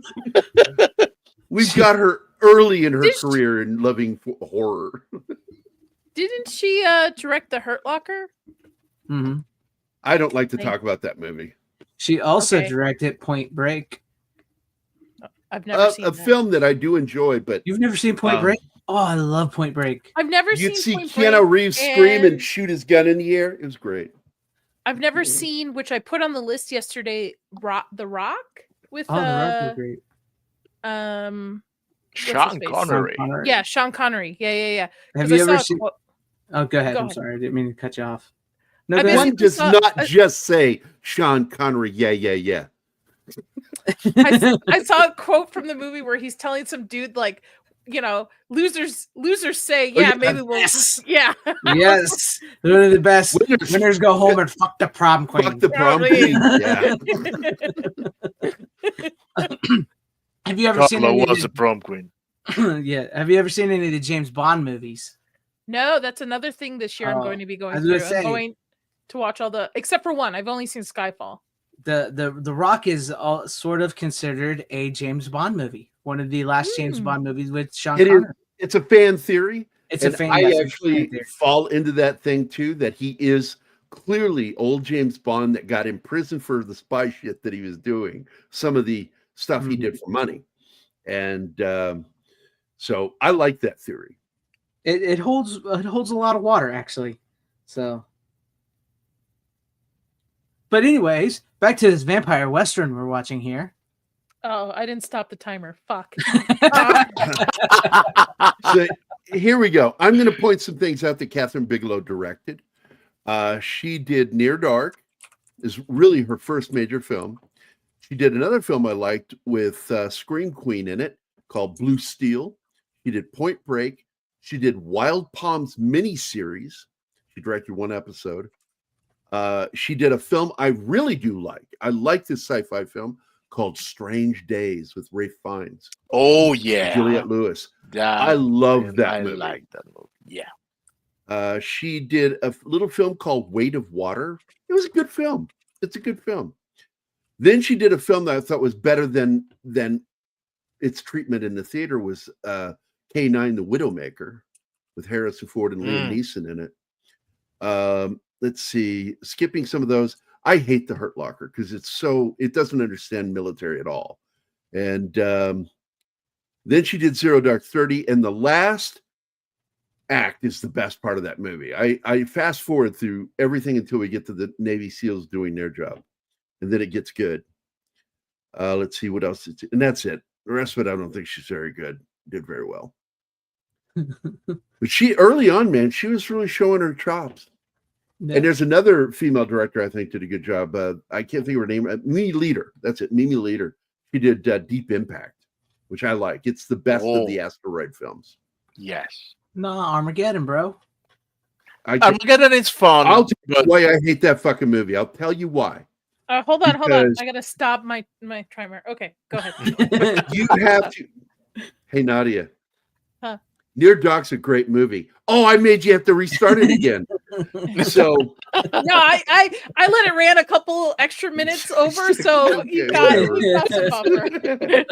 We've got her early in her Did she- career in loving horror. Didn't she direct The Hurt Locker? Hmm. I don't like to Thank- talk about that movie. She also Okay. directed Point Break. I've never seen A that. film that I do enjoy, but You've never seen Point Um, Break? Oh, I love Point Break. I've never you'd see seen Point Keanu Break, Reeves scream and and shoot his gun in the air. It was great. I've never seen, which I put on the list yesterday, The Rock with Oh, the Rock was great. Sean face? Connery. Sean Connery. Yeah, Sean Connery. Yeah. Have 'Cause you I saw ever a seen? quote- Oh, go ahead. Go I'm ahead. sorry. I didn't mean to cut you off. No, I go basically ahead. One does saw- not just say Sean Connery, yeah. I saw a quote from the movie where he's telling some dude like, losers say, Oh, yeah, yeah. maybe we'll, Yes. yeah. Yes, one of the best. Winners- Winners go home and fuck the prom queen. Fuck the prom Yeah, queen. Yeah. Have you ever seen Carla any was the of prom queen. the, yeah? Have you ever seen any of the James Bond movies? No, that's another thing this year I'm Oh, going to be I going was through. gonna say- I'm going to watch except for one. I've only seen Skyfall. The Rock is all sort of considered a James Bond movie. One of the last James Bond movies with Sean It is. Connery. It's a fan theory. It's And a fan. I yes, it's a actually fan theory. fall into that thing too, that he is clearly old James Bond that got in prison for the spy shit that he was doing, some of the stuff he did for money. And so I like that theory. It holds a lot of water actually. So, but anyways, back to this vampire western we're watching here. Oh, I didn't stop the timer. Fuck. So here we go. I'm going to point some things out that Kathryn Bigelow directed. She did Near Dark, is really her first major film. She did another film I liked with Scream Queen in it called Blue Steel. She did Point Break. She did Wild Palms miniseries. She directed one episode. She did a film I really do like. I like this sci-fi film called Strange Days with Ralph Fiennes, Oh yeah, Juliette Lewis. That- I love that I movie. like that movie. Yeah. She did a little film called Weight of Water. It was a good film. It's a good film. Then she did a film that I thought was better than its treatment in the theater was K9 the Widowmaker with Harrison Ford and Liam Neeson in it. Let's see, skipping some of those. I hate The Hurt Locker because it doesn't understand military at all. And then she did Zero Dark 30, and the last act is the best part of that movie. I fast forward through everything until we get to the Navy SEALs doing their job, and then it gets good. Let's see what else. And that's it. The rest of it, I don't think she's very good. Did very well. But she, early on, man, she was really showing her chops. Yeah. And there's another female director I think did a good job. I can't think of her name. Mimi Leader. That's it. Mimi Leader. She did Deep Impact, which I like. It's the best of the asteroid films. Yes. No, Armageddon, bro. Armageddon is fun. I'll tell you why I hate that fucking movie. I'll tell you why. Hold on. Because- I gotta stop my timer. Okay, go ahead. You have to. Hey, Nadia. Huh? Near Dark's a great movie. Oh, I made you have to restart it again. So No, I let it ran a couple extra minutes over, so you Okay, got whatever. some buffer.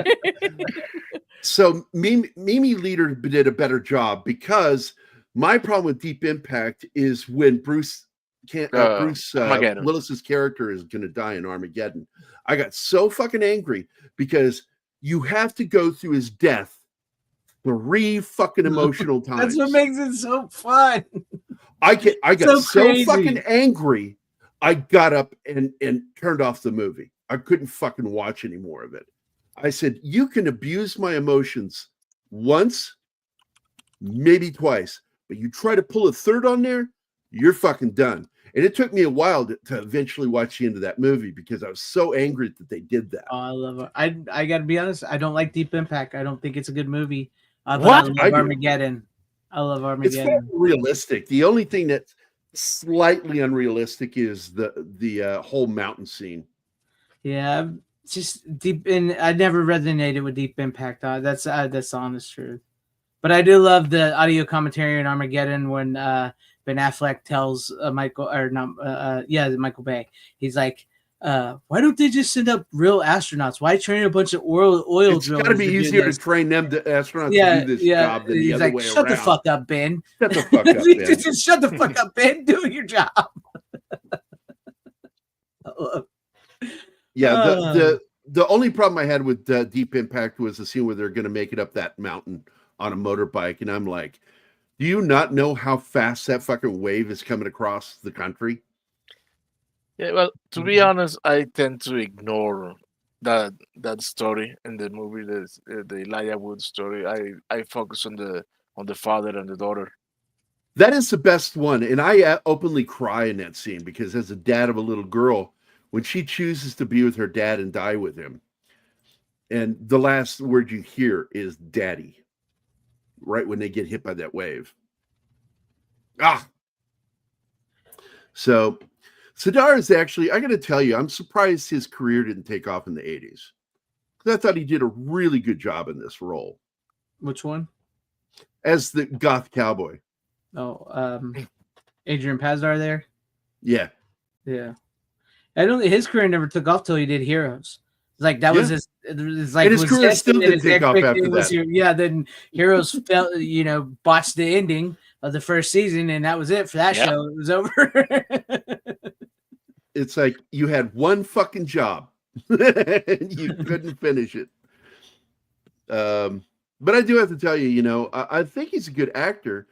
So Mimi Leader did a better job because My problem with Deep Impact is when Bruce Armageddon. Willis's character is going to die in Armageddon. I got so fucking angry because you have to go through his death 3 fucking emotional times. That's what makes it so fun. I got so crazy. fucking angry. I got up and turned off the movie. I couldn't fucking watch any more of it. I said, you can abuse my emotions once, maybe twice, but you try to pull a third on there, you're fucking done. And it took me a while to eventually watch the end of that movie because I was so angry that they did that. Oh, I love it. I got to be honest. I don't like Deep Impact. I don't think it's a good movie. But What? I I love do. Armageddon. I love It's Armageddon. very realistic. The only thing that's slightly unrealistic is the whole mountain scene. Yeah, just deep in. I never resonated with Deep Impact. That's the honest truth. But I do love the audio commentary in Armageddon when Ben Affleck tells Michael Bay. He's like, "Why don't they just send up real astronauts? Why train a bunch of oil It's drillers? got to be do easier this?" to train them astronauts Yeah, to do this yeah. job than He's the other like, way "Shut around. the fuck up, Ben. Shut the fuck up, He Ben." just shut the fuck up, Ben. Do your job." Yeah, the only problem I had with Deep Impact was the scene where they're going to make it up that mountain on a motorbike, and I'm like, do you not know how fast that fucking wave is coming across the country? Yeah, well, to be honest, I tend to ignore that story in the movie, the Elijah Wood story. I focus on the father and the daughter. That is the best one, and I openly cry in that scene because as a dad of a little girl, when she chooses to be with her dad and die with him, and the last word you hear is "daddy," right when they get hit by that wave. So Pasdar is actually, I got to tell you, I'm surprised his career didn't take off in the 80s. I thought he did a really good job in this role. Which one? As the goth cowboy. Oh, Adrian Pasdar there. Yeah. Yeah. I don't. His career never took off till he did Heroes. It's like that was his. It's like And his career still didn't take off after that. Then Heroes felt, botched the ending of the first season, and that was it for that show. It was over. It's like you had one fucking job and you couldn't finish it. But I do have to tell you, I think he's a good actor.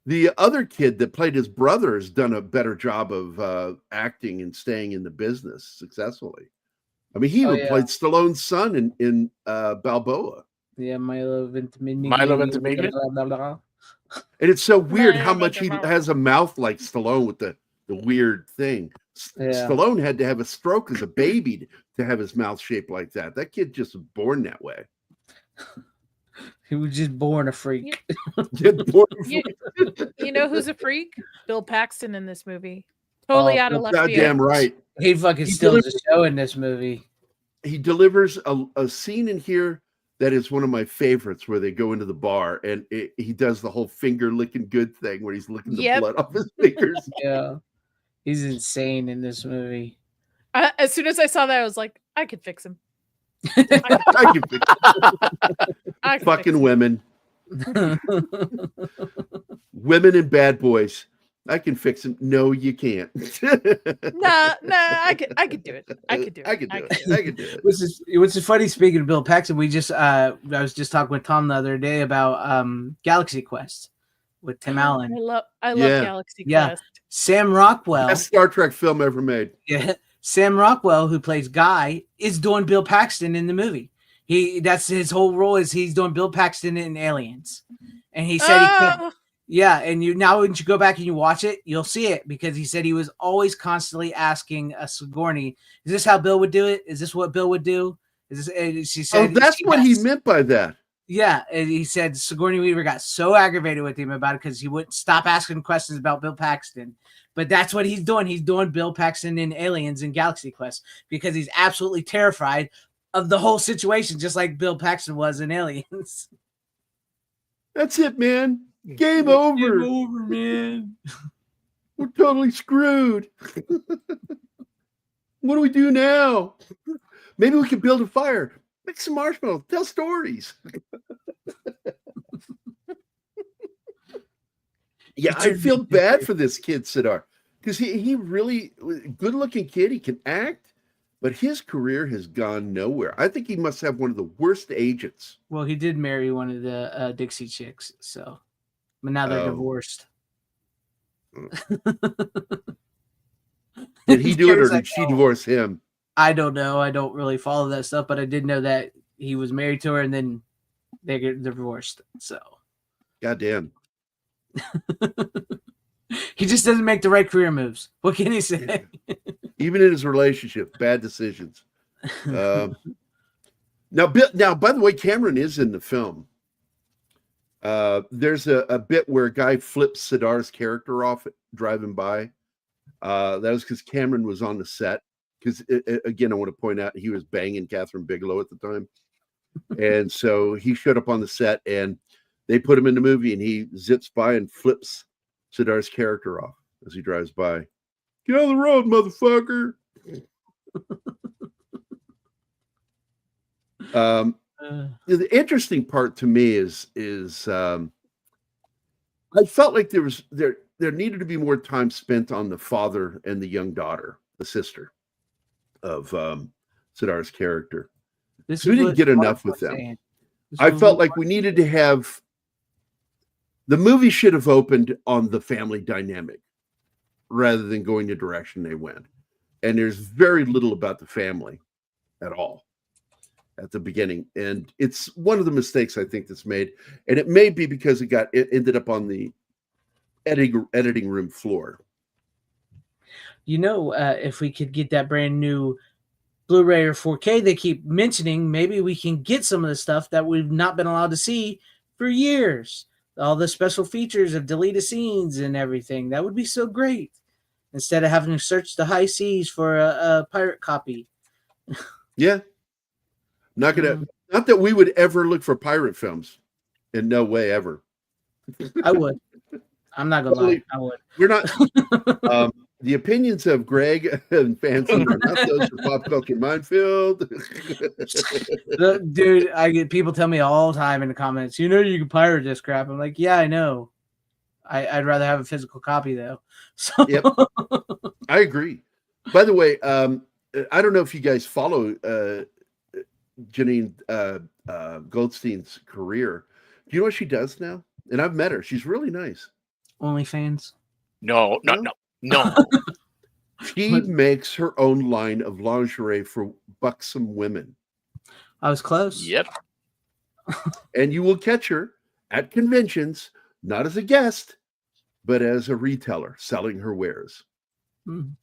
The other kid that played his brother has done a better job of acting and staying in the business successfully. I mean, he even played Stallone's son in Balboa. Yeah, Milo Ventimiglia. Milo Ventimiglia. And it's so weird how much he has a mouth like Stallone with the weird thing. Stallone had to have a stroke as a baby to have his mouth shaped like that. That kid just was born that way. He was just born a freak. You know who's a freak? Bill Paxton in this movie. Totally out of left field. Goddamn right. He fucking steals the show in this movie. He delivers a scene in here that is one of my favorites where they go into the bar and he does the whole finger licking good thing where he's licking the blood off his fingers. Yeah. He's insane in this movie. As soon as I saw that, I was like, I could fix him. I can fix it. Fucking women. Women and bad boys. I can fix them. No, you can't. Nah, I could do it. I could do it. Which is funny, speaking of Bill Paxton, I was just talking with Tom the other day about Galaxy Quest with Tim Allen. I love Galaxy Quest. Sam Rockwell. Best Star Trek film ever made. Yeah. Sam Rockwell, who plays Guy, is doing Bill Paxton in the movie. That's his whole role, is he's doing Bill Paxton in Aliens. And he said he can't. Yeah, and now when you go back and you watch it, you'll see it, because he said he was always constantly asking Sigourney, "Is this how Bill would do it? Is this what Bill would do?" She said, that's what he meant by that. Yeah, and he said Sigourney Weaver got so aggravated with him about it because he wouldn't stop asking questions about Bill Paxton. But that's what he's doing. He's doing Bill Paxton in Aliens and Galaxy Quest because he's absolutely terrified of the whole situation, just like Bill Paxton was in Aliens. That's it, man. Game over. Game over, man. We're totally screwed. What do we do now? Maybe we can build a fire, make some marshmallows, tell stories. Yeah, I feel bad for this kid, Sidar, because he really good looking kid. He can act, but his career has gone nowhere. I think he must have one of the worst agents. Well, he did marry one of the Dixie chicks, so but now they're Oh. divorced. Did he do it, or Gerry's did like, she "Oh, divorce him? I don't know. I don't really follow that stuff, but I did know that he was married to her and then they get divorced. So Goddamn. he just doesn't make the right career moves. What can he say? Even in his relationship, bad decisions. Now, by the way, Cameron is in the film. There's a bit where a guy flips Sidar's character off driving by. That was because Cameron was on the set. Because again, I want to point out he was banging Kathryn Bigelow at the time, and so he showed up on the set, and they put him in the movie, and he zips by and flips Sidar's character off as he drives by. Get on the road, motherfucker. The interesting part to me is I felt like there needed to be more time spent on the father and the young daughter, the sister of Sidar's character. We didn't get enough with them. I felt like we needed to have the movie should have opened on the family dynamic rather than going the direction they went. And there's very little about the family at all at the beginning. And it's one of the mistakes I think that's made. And it may be because it ended up on the editing room floor. You know, if we could get that brand new Blu-ray or 4K they keep mentioning, maybe we can get some of the stuff that we've not been allowed to see for years. All the special features of deleted scenes and everything. That would be so great. Instead of having to search the high seas for a pirate copy. Yeah. Not that we would ever look for pirate films. In no way ever. I would. I'm not gonna lie. I would. We're not the opinions of Greg and FanZcene are not those of Pop Culture Minefield. Dude, I get people tell me all the time in the comments, you can pirate this crap. I'm like, yeah, I know. I'd rather have a physical copy though. So Yep. I agree. By the way, I don't know if you guys follow Janine Goldstein's career. Do you know what she does now? And I've met her. She's really nice. OnlyFans? No. She makes her own line of lingerie for buxom women. I was close. Yep. And you will catch her at conventions, not as a guest, but as a retailer selling her wares. Mm.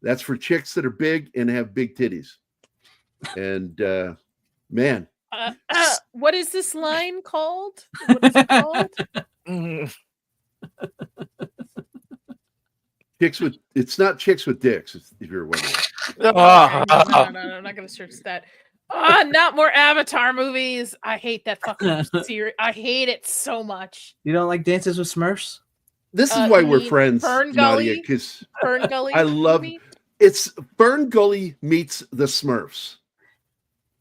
That's for chicks that are big and have big titties. And man. What is this line called? What is it called? It's not chicks with dicks, if you're wondering. No, I'm not gonna search that. Not more Avatar movies. I hate that fucking series. I hate it so much. You don't like Dances with Smurfs? This is why we're friends, Fern Nadia, Gully? because Fern Gully. I love movie? it's Fern Gully meets the Smurfs.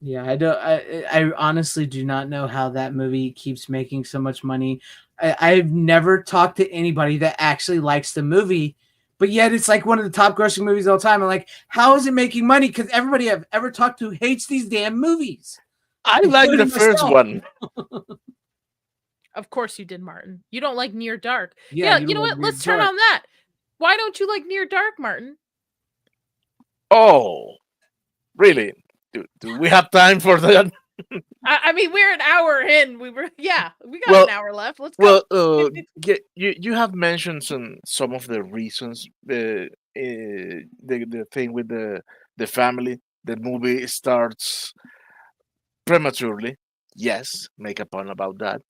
Yeah, I don't. I honestly do not know how that movie keeps making so much money. I've never talked to anybody that actually likes the movie, but yet it's like one of the top grossing movies of all time. I'm like, how is it making money? Because everybody I've ever talked to hates these damn movies. I like the first one. Of course you did, Martin. You don't like Near Dark. Yeah, Yeah, you know what? Let's turn on that. Why don't you like Near Dark, Martin? Oh, really? Do we have time for that? I mean, we're an hour in. We got an hour left. Let's go. Well, you have mentioned some of the reasons. The thing with the family. The movie starts prematurely. Yes, make a pun about that.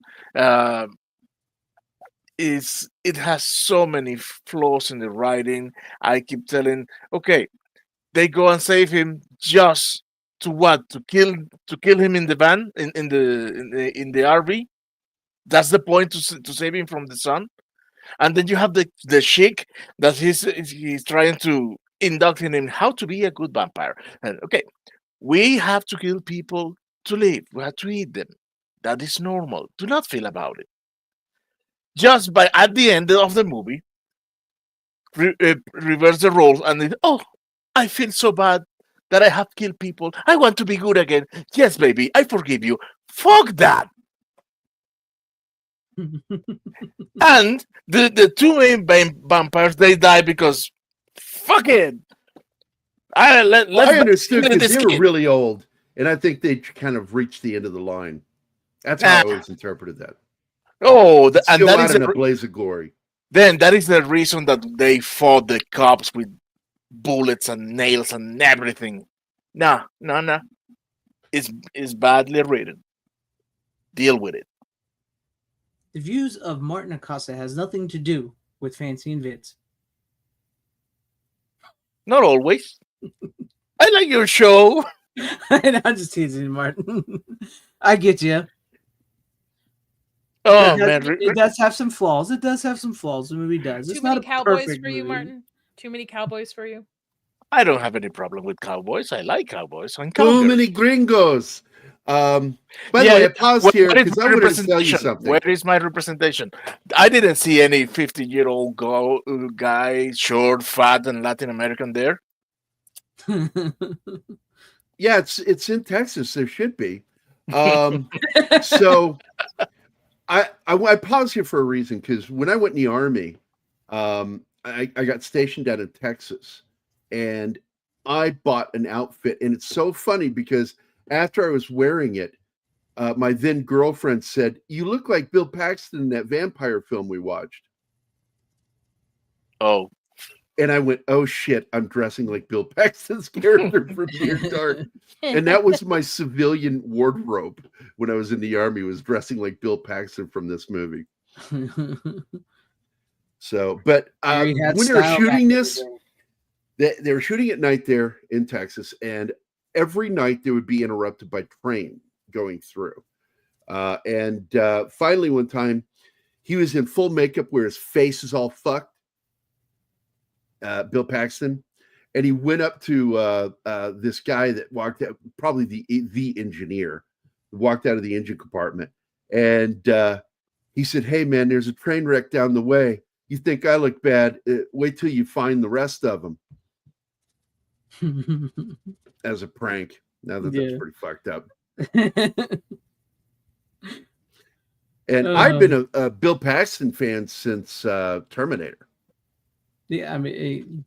It has so many flaws in the writing. I keep telling, okay, they go and save him just to what? To kill him in the van in the RV. That's the point, to save him from the sun. And then you have the chick that he's trying to induct in him how to be a good vampire. And okay, we have to kill people to live. We have to eat them. That is normal. Do not feel about it. just by at the end of the movie reverse the roles and then, oh, I feel so bad that I have killed people. I want to be good again. Yes, baby, I forgive you. Fuck that. And the two main vampires, they die because fuck it. I Let's understood kill because this they were kid. really old, and I think they kind of reached the end of the line. That's how I Nah. always interpreted that. Oh, and Still that out is in a blaze of glory. then that is the reason that they fought the cops with bullets and nails and everything. Nah. It's badly written. Deal with it. The views of Martin Acosta has nothing to do with FanZcene Vids. Not always. I like your show. And I'm just teasing you, Martin. I get you. Oh man, It does have some flaws. It does have some flaws. The movie does. Too It's many not a cowboys perfect for you, movie. Martin. Too many cowboys for you. I don't have any problem with cowboys. I like cowboys and Too cowgirls. many gringos. By the way, I paused here what is because my I wanted to tell you representation? something. Where is my representation? I didn't see any 50-year-old guy, short, fat, and Latin American there. Yeah, it's in Texas. There should be. So I paused here for a reason because when I went in the Army, I got stationed down in Texas, and I bought an outfit, and it's so funny because after I was wearing it, my then girlfriend said, "You look like Bill Paxton in that vampire film we watched." Oh, and I went, "Oh shit, I'm dressing like Bill Paxton's character from Near Dark." And that was my civilian wardrobe when I was in the Army, was dressing like Bill Paxton from this movie. So, but Gerry had when they were style shooting back in the this, they were shooting at night there in Texas, and every night they would be interrupted by train going through. And finally, one time, he was in full makeup where his face is all fucked, Bill Paxton, and he went up to this guy that walked out, probably the engineer, walked out of the engine compartment, and he said, "Hey man, there's a train wreck down the way. You think I look bad? Wait till you find the rest of them." As a prank. Now that that's pretty fucked up. And I've been a Bill Paxton fan since Terminator. Yeah, I mean,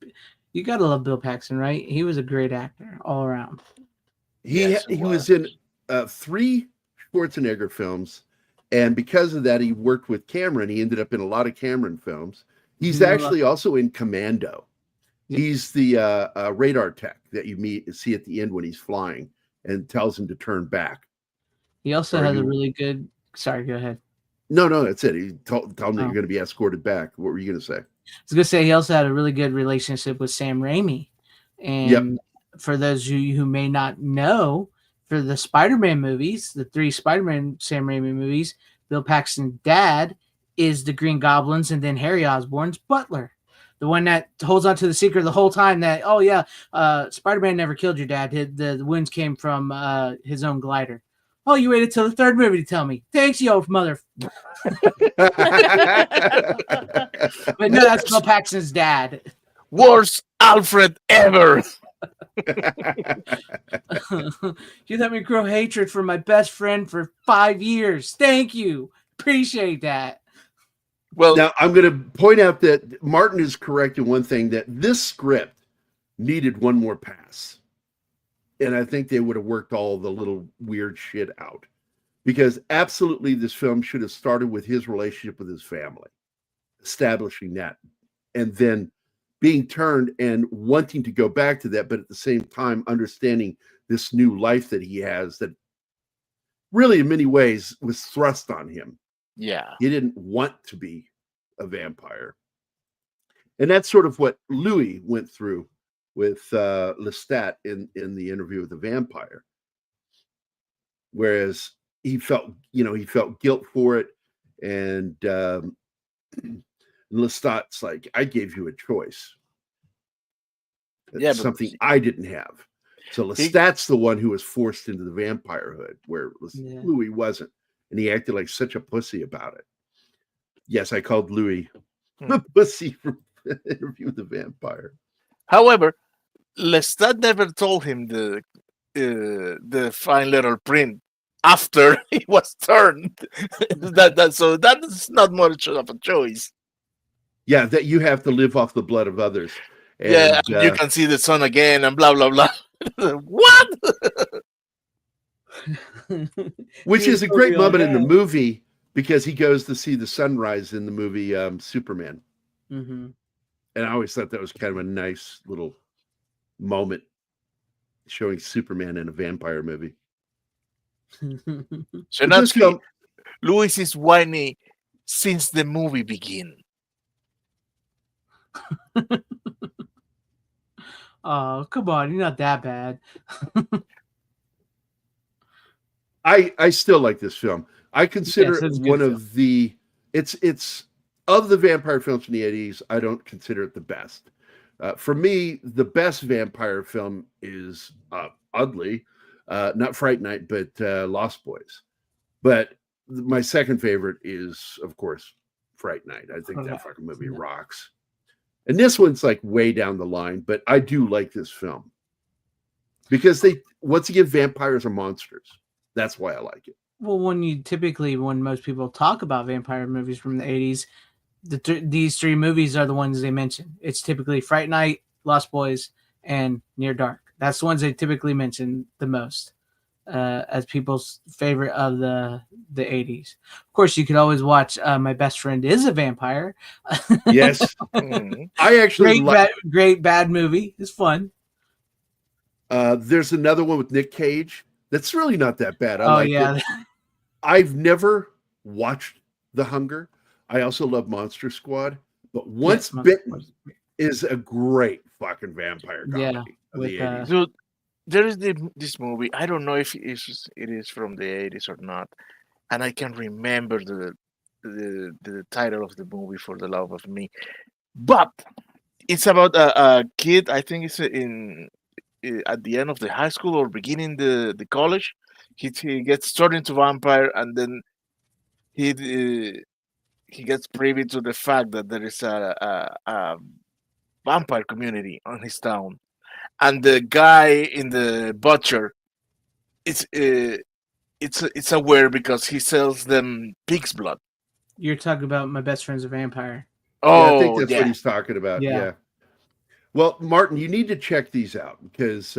you gotta love Bill Paxton, right? He was a great actor all around. He was in 3 Schwarzenegger films, and because of that, he worked with Cameron. He ended up in a lot of Cameron films. He's actually also in Commando. He's the radar tech that you see at the end when he's flying and tells him to turn back. He also has a really good. Sorry, go ahead. No, that's it. He told him that you're going to be escorted back. What were you going to say? I was going to say he also had a really good relationship with Sam Raimi. And for those of you who may not know, for the Spider-Man movies, the 3 Spider-Man Sam Raimi movies, Bill Paxton's dad is the Green Goblin's and then Harry Osborn's butler. The one that holds on to the secret the whole time that, oh yeah, Spider-Man never killed your dad. The wounds came from his own glider. Oh, you waited till the 3rd movie to tell me. Thanks, you old mother. But no, that's Bill Paxton's dad. Worst Alfred ever. You let me grow hatred for my best friend for 5 years. Thank you. Appreciate that. Well, now I'm going to point out that Martin is correct in one thing, that this script needed one more pass. And I think they would have worked all the little weird shit out, because absolutely this film should have started with his relationship with his family, establishing that, and then being turned and wanting to go back to that, but at the same time understanding this new life that he has that really in many ways was thrust on him. Yeah. He didn't want to be a vampire. And that's sort of what Louis went through with Lestat in the Interview with the Vampire. Whereas he felt guilt for it. And Lestat's like, I gave you a choice. That's something I didn't have. So Lestat's the one who was forced into the vampirehood, where Louis wasn't. And he acted like such a pussy about it. Yes, I called Louis Hmm. the pussy from Interview with the Vampire. However, Lestat never told him the fine little print after he was turned. So that's not much of a choice. Yeah, that you have to live off the blood of others. Yeah, And, and you can see the sun again and blah blah blah. What? which He is a told great me all moment in the that. movie because he goes to see the sunrise in the movie Superman. Mm-hmm. And I always thought that was kind of a nice little moment showing Superman in a vampire movie. So But this film, Louis is whiny since the movie begin. Oh, come on, you're not that bad. I still like this film. I consider Yes, it it's a good one film. of the it's of the vampire films from the 80s. I don't consider it the best. For me, the best vampire film is oddly not Fright Night, but Lost Boys. But my second favorite is, of course, Fright Night. I think that fucking movie rocks. And this one's like way down the line, but I do like this film because they once again vampires are monsters. That's why I like it. Well, when most people talk about vampire movies from the 80s, these three movies are the ones they mention. It's typically Fright Night, Lost Boys, and Near Dark. That's the ones they typically mention the most as people's favorite of the 80s. Of course, you could always watch My Best Friend is a Vampire. Yes. Mhm. I actually great bad movie. It's fun. There's another one with Nick Cage that's really not that bad. I like it. I've never watched The Hunger. I also love Monster Squad, but Once Bitten is a great fucking vampire comedy of the 80s. So there is this movie. I don't know if it is from the 80s or not, and I can remember the title of the movie for the love of me. But it's about a kid. I think it's at the end of the high school or beginning the college. He gets turned into vampire, and then he gets privy to the fact that there is a vampire community on his town, and the guy in the butcher, it's aware because he sells them pig's blood. You're talking about My Best Friend's a Vampire. I think that's what he's talking about. Yeah. Yeah. Well, Martin, you need to check these out because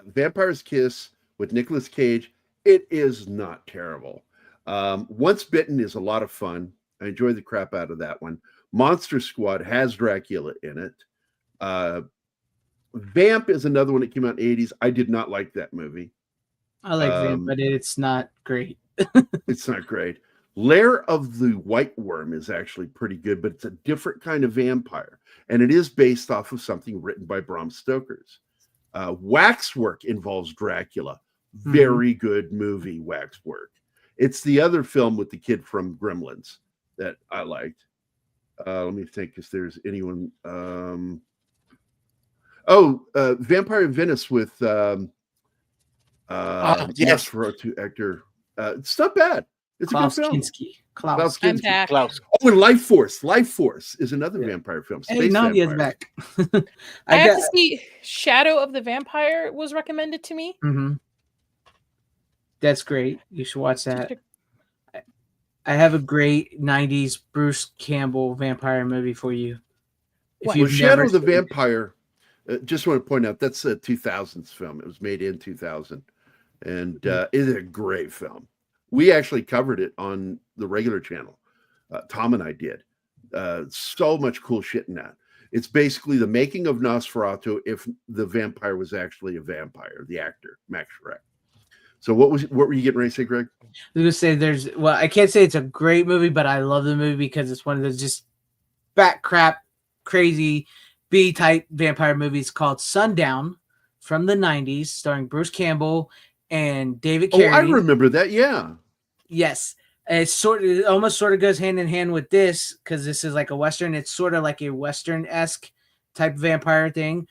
Vampire's Kiss with Nicolas Cage, it is not terrible. Once Bitten is a lot of fun. I enjoyed the crap out of that one. Monster Squad has Dracula in it. Vamp is another one that came out in the 80s. I did not like that movie. I like Vamp, but it's not great. It's not great. Lair of the White Worm is actually pretty good, but it's a different kind of vampire. And it is based off of something written by Bram Stoker's. Waxwork involves Dracula. Very good movie, Waxwork. It's the other film with the kid from Gremlins that I liked. Let me think if there's anyone. Vampire in Venice with yes, actor. It's not bad. It's Klaus a good film. Kinski. Klaus I'm Kinski. back. Klaus. Oh, and Life Force. Life Force is another vampire film. Hey, Space Nadia's vampire. back. I have to see Shadow of the Vampire was recommended to me. Mm-hmm. That's great. You should watch that. I have a great 90s Bruce Campbell vampire movie for you. Well, Shadow of the Vampire, just want to point out, that's a 2000s film. It was made in 2000. And it is a great film. We actually covered it on the regular channel. Tom and I did. So much cool shit in that. It's basically the making of Nosferatu if the vampire was actually a vampire, the actor, Max Schreck. So what were you getting ready to say, Greg? I was going to say I can't say it's a great movie, but I love the movie because it's one of those just bat crap, crazy B-type vampire movies called Sundown from the 90s, starring Bruce Campbell and David Carey. Oh, I remember that, yeah. Yes. It almost sort of goes hand in hand with this because this is like a Western. It's sort of like a Western-esque type of vampire thing.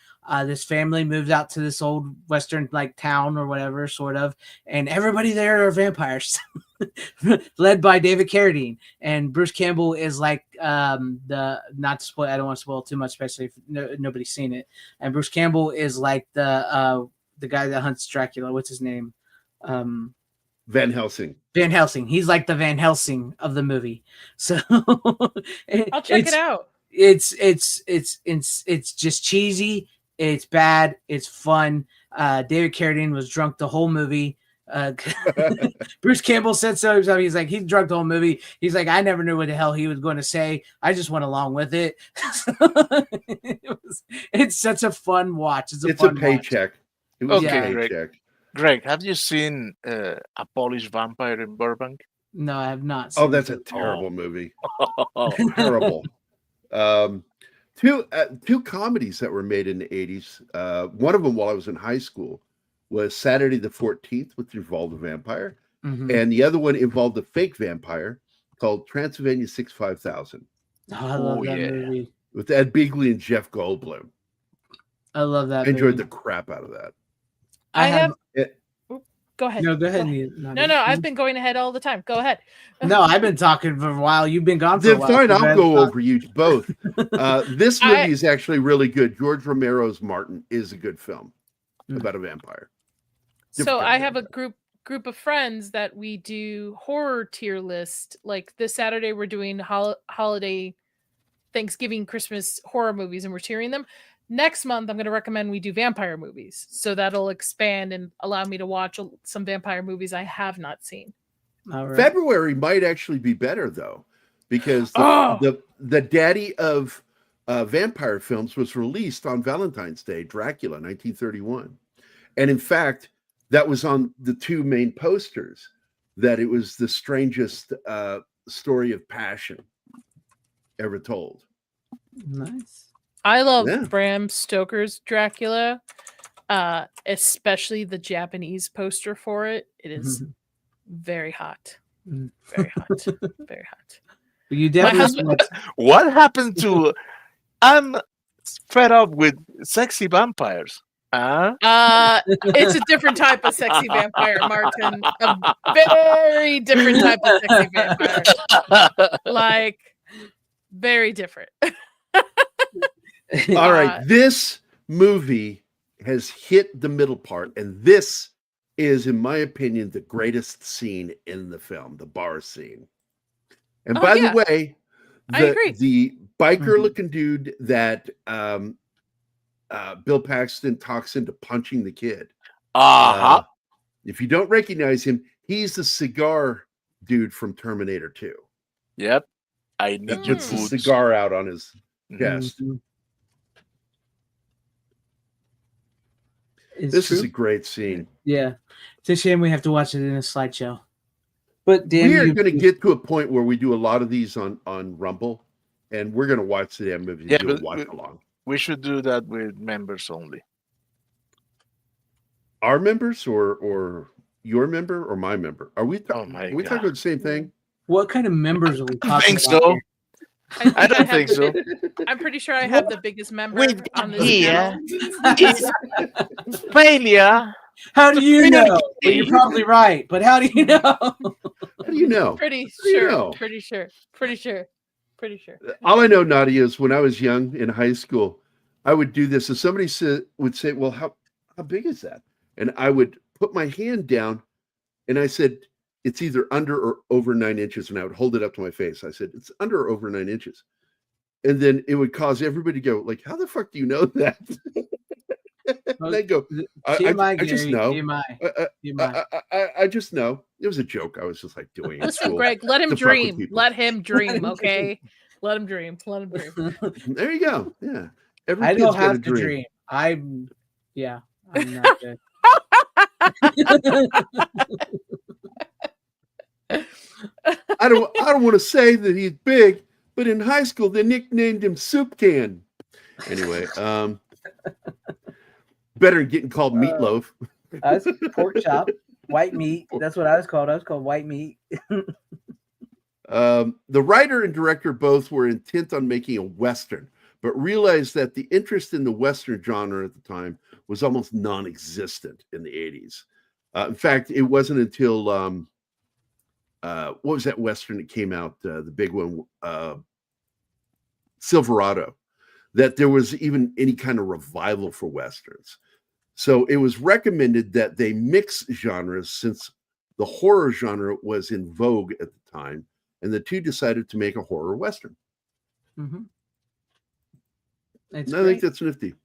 This family moves out to this old western like town or whatever, sort of, and everybody there are vampires, led by David Carradine. And Bruce Campbell is like the not to spoil. I don't want to spoil too much, especially if nobody's seen it. And Bruce Campbell is like the guy that hunts Dracula. What's his name? Van Helsing. Van Helsing. He's like the Van Helsing of the movie. So I'll check it out. It's just cheesy. It's bad. It's fun. David Carradine was drunk the whole movie. Bruce Campbell said so himself. He's like, he's drunk the whole movie. He's like, I never knew what the hell he was going to say. I just went along with it. It's such a fun watch. It's a paycheck. It was Okay, a Greg. paycheck. Greg, have you seen A Polish Vampire in Burbank? No, I have not. Oh, that's a terrible movie. Terrible. Two comedies that were made in the 80s. One of them, while I was in high school, was Saturday the 14th, which involved a vampire. Mm-hmm. And the other one involved a fake vampire called Transylvania 65000. Oh, I love that movie. With Ed Begley and Jeff Goldblum. I love that I enjoyed movie. the crap out of that. I have. Go ahead. No, go ahead. No, I've been going ahead all the time. Go ahead. No, I've been talking for a while. You've been gone for a while. Fine, I'll go over you both. This movie is actually really good. George Romero's Martin is a good film about a vampire. So I have a group of friends that we do horror tier list. Like this Saturday, we're doing holiday, Thanksgiving, Christmas horror movies, and we're tiering them. Next month, I'm going to recommend we do vampire movies. So that'll expand and allow me to watch some vampire movies I have not seen. All right. February might actually be better, though, because the daddy of vampire films was released on Valentine's Day, Dracula, 1931. And in fact, that was on the two main posters, that it was the strangest story of passion ever told. Nice. I love Bram Stoker's Dracula, especially the Japanese poster for it. It is very hot. Very hot. Very hot. You definitely. What happened to? I'm fed up with sexy vampires. It's a different type of sexy vampire, Martin. A very different type of sexy vampire. Like, very different. All right, this movie has hit the middle part, and this is, in my opinion, the greatest scene in the film, the bar scene. And by the way, the biker-looking dude that Bill Paxton talks into punching the kid. If you don't recognize him, he's the cigar dude from Terminator 2. Yep. I need your puts the cigar out on his chest. This is a great scene. Yeah. It's a shame we have to watch it in a slideshow. But we are going to get to a point where we do a lot of these on Rumble, and we're going to watch the damn movie. Yeah, but watch along. We should do that with members only. Our members, or your member, or my member? Are we? Talking about the same thing? What kind of members are we talking I think about? So. I don't think so. I'm pretty sure I have the biggest member on this here channel. is failure. How do you know? Well, you're probably right, but how do you know? How do you know? Pretty sure. All I know, Nadia, is when I was young in high school, I would do this, and somebody would say, "Well, how big is that?" And I would put my hand down, and I said, "It's either under or over 9 inches," and I would hold it up to my face. I said, "It's under or over 9 inches," and then it would cause everybody to go, "Like, how the fuck do you know that?" And they go, I just know. I just know. It was a joke. I was just like doing it. Listen, Greg, let him dream. Let him dream, okay? Let him dream. Let him dream. There you go. Yeah. I don't have to dream. I'm not good. I don't want to say that he's big, but in high school they nicknamed him Soup Can. Anyway, better than getting called Meatloaf. I was pork chop, white meat. That's what I was called. I was called white meat. The writer and director both were intent on making a Western, but realized that the interest in the Western genre at the time was almost non-existent in the 80s. In fact, it wasn't until what was that Western that came out, the big one, Silverado, that there was even any kind of revival for Westerns. So it was recommended that they mix genres since the horror genre was in vogue at the time, and the two decided to make a horror Western. Mm-hmm. I think that's nifty.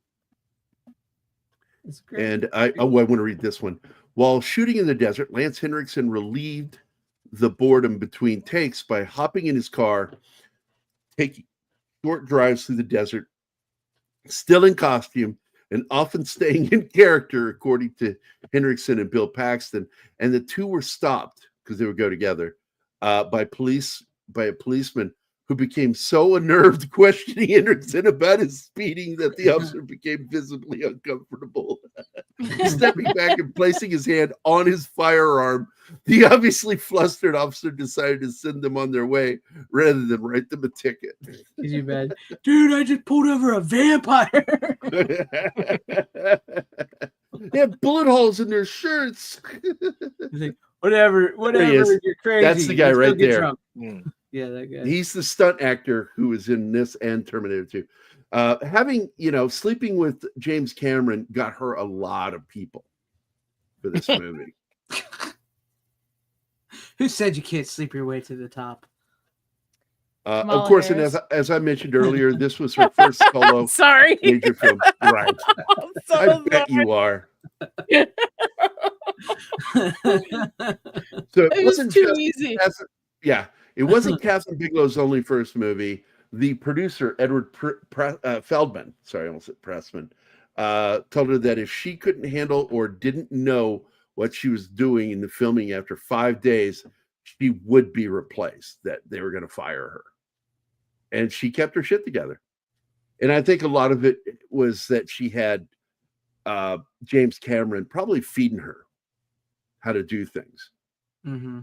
It's great. And I want to read this one. While shooting in the desert, Lance Henriksen relieved the boredom between takes by hopping in his car, taking short drives through the desert, still in costume, and often staying in character, according to Henriksen and Bill Paxton. And the two were stopped, because they would go together, by a policeman who became so unnerved questioning Henriksen about his speeding that the officer became visibly uncomfortable. Stepping back and placing his hand on his firearm, the obviously flustered officer decided to send them on their way rather than write them a ticket. Is you bad? Dude, I just pulled over a vampire. They have bullet holes in their shirts. Like, whatever, you're crazy. That's the guy right there. Yeah, that guy. He's the stunt actor who was in this and Terminator 2. Having, sleeping with James Cameron got her a lot of people for this movie. Who said you can't sleep your way to the top? Of course, and as I mentioned earlier, this was her first solo Sorry. major film. Right. I bet you are. So It was too easy. It wasn't Kathryn Bigelow's only first movie. The producer, Edward Feldman, sorry, I almost said Pressman, told her that if she couldn't handle or didn't know what she was doing in the filming after 5 days, she would be replaced, that they were going to fire her. And she kept her shit together. And I think a lot of it was that she had James Cameron probably feeding her how to do things. Mm-hmm.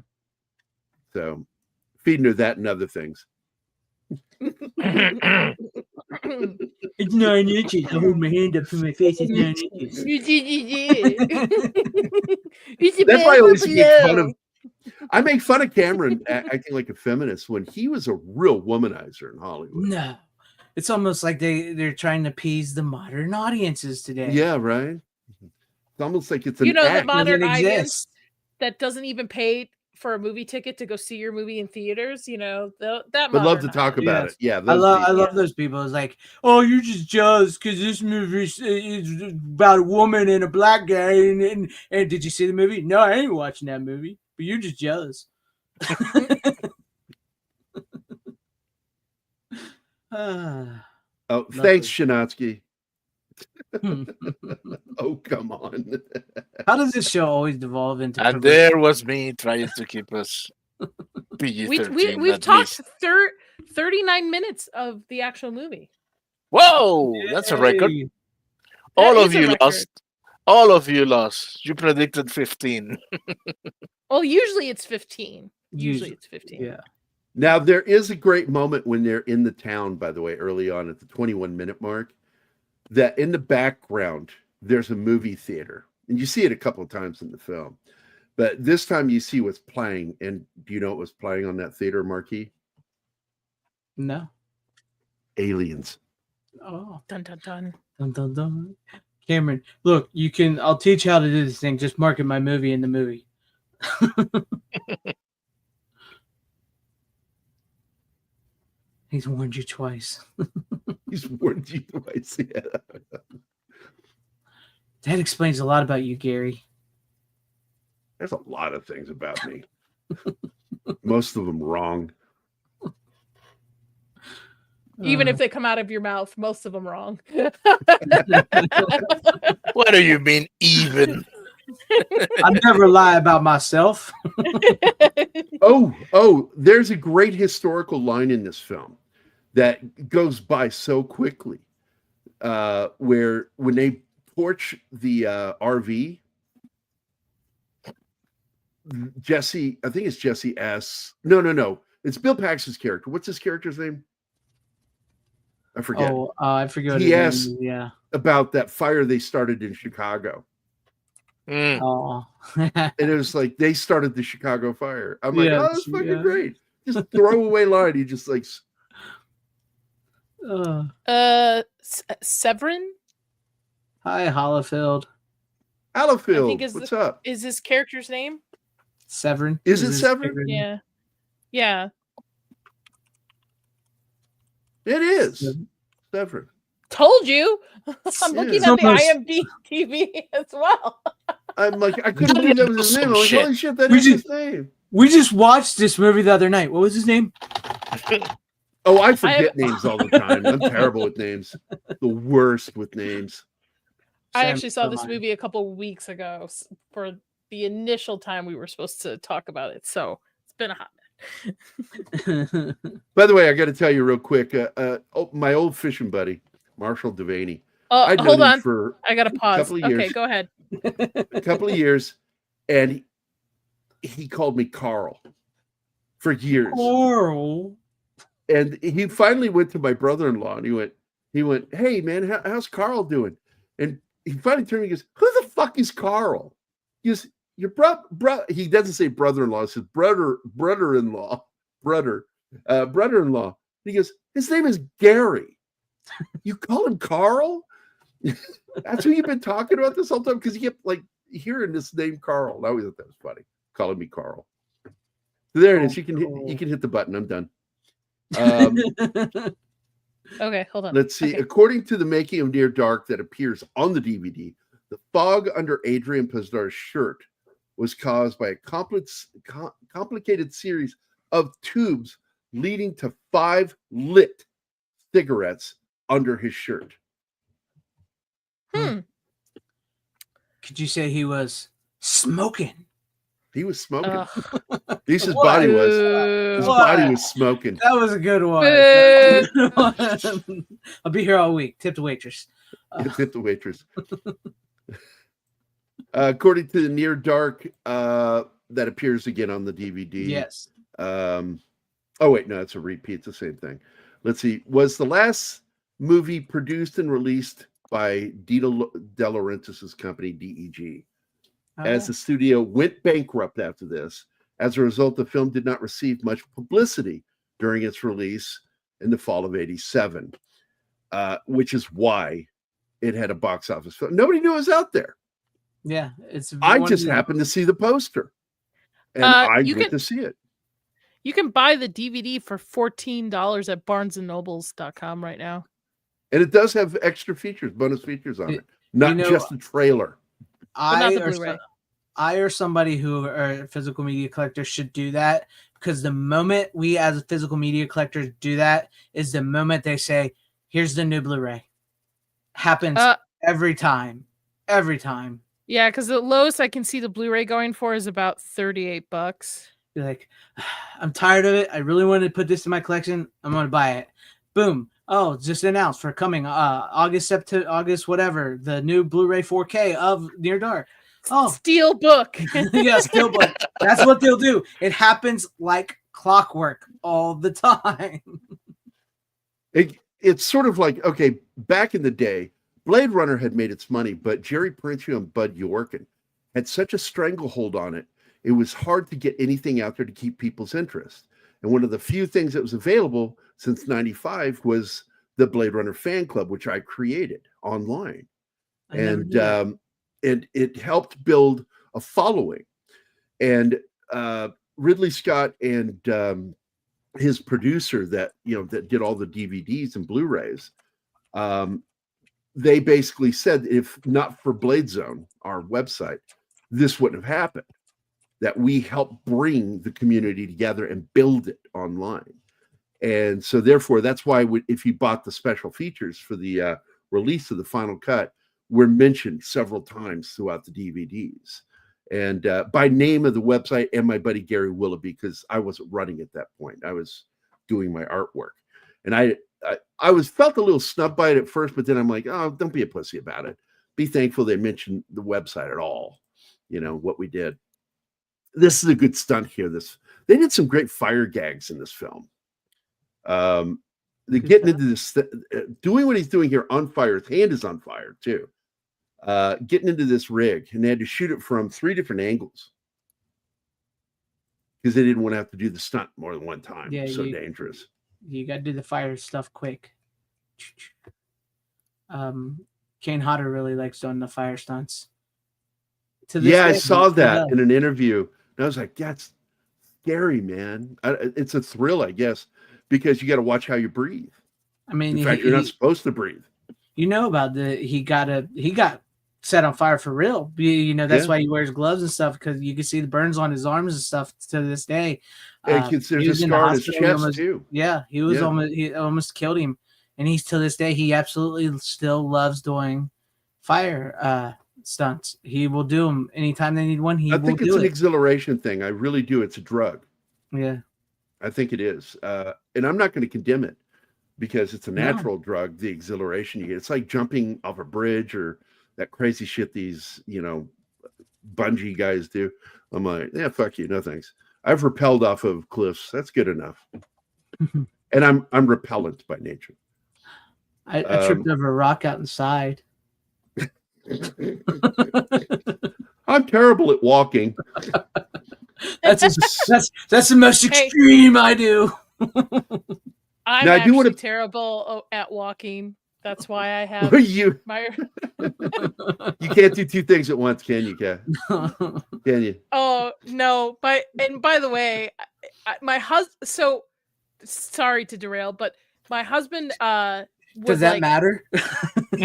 So feeding her that and other things. It's 9 inches. I hold my hand up to my face. It's 9 inches. That's why I always make fun of. I make fun of Cameron acting like a feminist when he was a real womanizer in Hollywood. No, it's almost like they're trying to appease the modern audiences today. Yeah, right. It's almost like it's an the act. modern audience that doesn't even pay for a movie ticket to go see your movie in theaters. That would love to talk about it. Yeah, I love those people. It's like, oh, you're just jealous because this movie is about a woman and a black guy. And did you see the movie? No, I ain't watching that movie. But you're just jealous. Thanks, Shinatsky. Oh, come on. How does this show always devolve into? And there was me trying to keep us PG-13. We've talked 39 minutes of the actual movie. Whoa, that's a record. All of you lost. All of you lost. You predicted 15. Well, usually it's 15. Usually it's 15. Yeah. Now, there is a great moment when they're in the town, by the way, early on at the 21-minute mark, that in the background, there's a movie theater. And you see it a couple of times in the film. But this time you see what's playing. And do you know what was playing on that theater marquee? No. Aliens. Oh. Dun, dun, dun. Dun, dun, dun. Cameron, look, I'll teach you how to do this thing. Just market my movie in the movie. He's warned you twice. He's warned you twice. Yeah. That explains a lot about you, Gerry. There's a lot of things about me. Most of them wrong. Even if they come out of your mouth, most of them wrong. What do you mean, even? I never lie about myself. Oh, there's a great historical line in this film that goes by so quickly, where when they torch the RV, Jesse, I think it's Jesse asks, no, it's Bill Paxton's character. What's his character's name? I forget. I forget what He his name asked is. Yeah. about that fire they started in Chicago. Mm. Oh. And it was like they started the Chicago fire. I'm like, Yeah, oh, that's fucking yeah. great. Just throwaway line. He just like, Severin, Hi, Hollifield. I Allowfield, think what's up? is his character's name. Severin. Is it his Severin? favorite name. Yeah, yeah. It is Severin. Told you. I'm Yeah. looking It's at the almost- IMDb as well. I'm like, I couldn't believe that was his name. I'm like, Shit. holy shit, that We is just- his name. We just watched this movie the other night. What was his name? Oh, I forget names all the time. I'm terrible with names. The worst with names. I Sam actually saw this Permine. movie a couple weeks ago for the initial time we were supposed to talk about it. So it's been a hot minute. By the way, I got to tell you real quick. My old fishing buddy, Marshall Devaney. I'd known Hold him on. for I gotta pause. couple of Okay, years. go ahead. a couple of years, and he called me Carl for years. Coral. And he finally went to my brother-in-law, and he went, "Hey man, how's Carl doing?" And he finally turned to me and goes, "Who the fuck is Carl?" He goes, "Your brother." He doesn't say brother-in-law; he says brother-in-law. He goes, "His name is Gerry. You call him Carl?" That's who you've been talking about this whole time, because he kept like hearing this name Carl. And I always thought that was funny, calling me Carl. So there it is. You can hit the button. I'm done. Okay, hold on. Let's see. Okay. According to the making of Near Dark that appears on the DVD, the fog under Adrian Pasdar's shirt was caused by a complicated series of tubes leading to 5 lit cigarettes under his shirt. Hmm. Could you say he was smoking? He was smoking. Ugh. At least his body was. His Boo. body was smoking. That was a good one. Boo. I'll be here all week. Tip the waitress. Hit the waitress. According to the Near Dark, that appears again on the DVD. Yes. Oh wait, no, it's a repeat. It's the same thing. Let's see. Was the last movie produced and released by De Laurentiis' company, DEG, as the studio went bankrupt after this. As a result, the film did not receive much publicity during its release in the fall of '87, which is why it had a box office film. Nobody knew it was out there. Yeah, it's. I just happened to see the poster, and I went to see it. You can buy the DVD for $14 at barnesandnobles.com right now. And it does have extra features, bonus features on it, not just a trailer. not the Blu-ray. I or somebody who are a physical media collector should do that, because the moment we as physical media collectors do that is the moment they say, "Here's the new Blu-ray." Happens every time. Every time. Yeah, because the lowest I can see the Blu-ray going for is about $38. You're like, I'm tired of it. I really wanted to put this in my collection. I'm going to buy it. Boom. Oh, just announced for coming August, whatever, the new Blu-ray 4K of Near Dark. Oh, Steel book. Yeah, steel book. That's what they'll do. It happens like clockwork all the time. It's sort of like, okay, back in the day, Blade Runner had made its money, but Jerry Parenteau and Bud Yorkin had such a stranglehold on it. It was hard to get anything out there to keep people's interest. And one of the few things that was available since '95 was the Blade Runner fan club, which I created online. And it helped build a following. And Ridley Scott and his producer that did all the DVDs and Blu-rays, they basically said, if not for Blade Zone, our website, this wouldn't have happened. That we helped bring the community together and build it online. And so therefore, that's why if you bought the special features for the release of the final cut, we're mentioned several times throughout the DVDs. And by name of the website and my buddy Gary Willoughby, because I wasn't running at that point. I was doing my artwork. And I felt a little snubbed by it at first, but then I'm like, oh, don't be a pussy about it. Be thankful they mentioned the website at all, what we did. This is a good stunt here. They did some great fire gags in this film. The getting into this, doing what he's doing here on fire. His hand is on fire too. Getting into this rig, and they had to shoot it from 3 different angles because they didn't want to have to do the stunt more than one time. Yeah, So dangerous. You got to do the fire stuff quick. Kane Hodder really likes doing the fire stunts. I saw that in an interview, and I was like, "That's scary, man." It's a thrill, I guess, because you got to watch how you breathe. I mean, in fact, you're not supposed to breathe. You know about he got set on fire for real. That's why he wears gloves and stuff, because you can see the burns on his arms and stuff to this day. And there's a scar on his chest too. Yeah, he almost killed him, and he's to this day he absolutely still loves doing fire stunts. He will do them anytime they need one. I think it's an exhilaration thing. I really do. It's a drug. Yeah, I think it is, and I'm not going to condemn it because it's a natural drug. The exhilaration you get, it's like jumping off a bridge or that crazy shit these bungee guys do. I'm like, yeah, fuck you, no thanks. I've rappelled off of cliffs. That's good enough. And I'm repellent by nature. I tripped over a rock out inside. I'm terrible at walking. That's the most extreme I do. I'm actually terrible at walking. That's why I have you can't do 2 things at once, can you, Kat? Can you? Oh no, by the way, my husband. So sorry to derail, but my husband. Does that matter?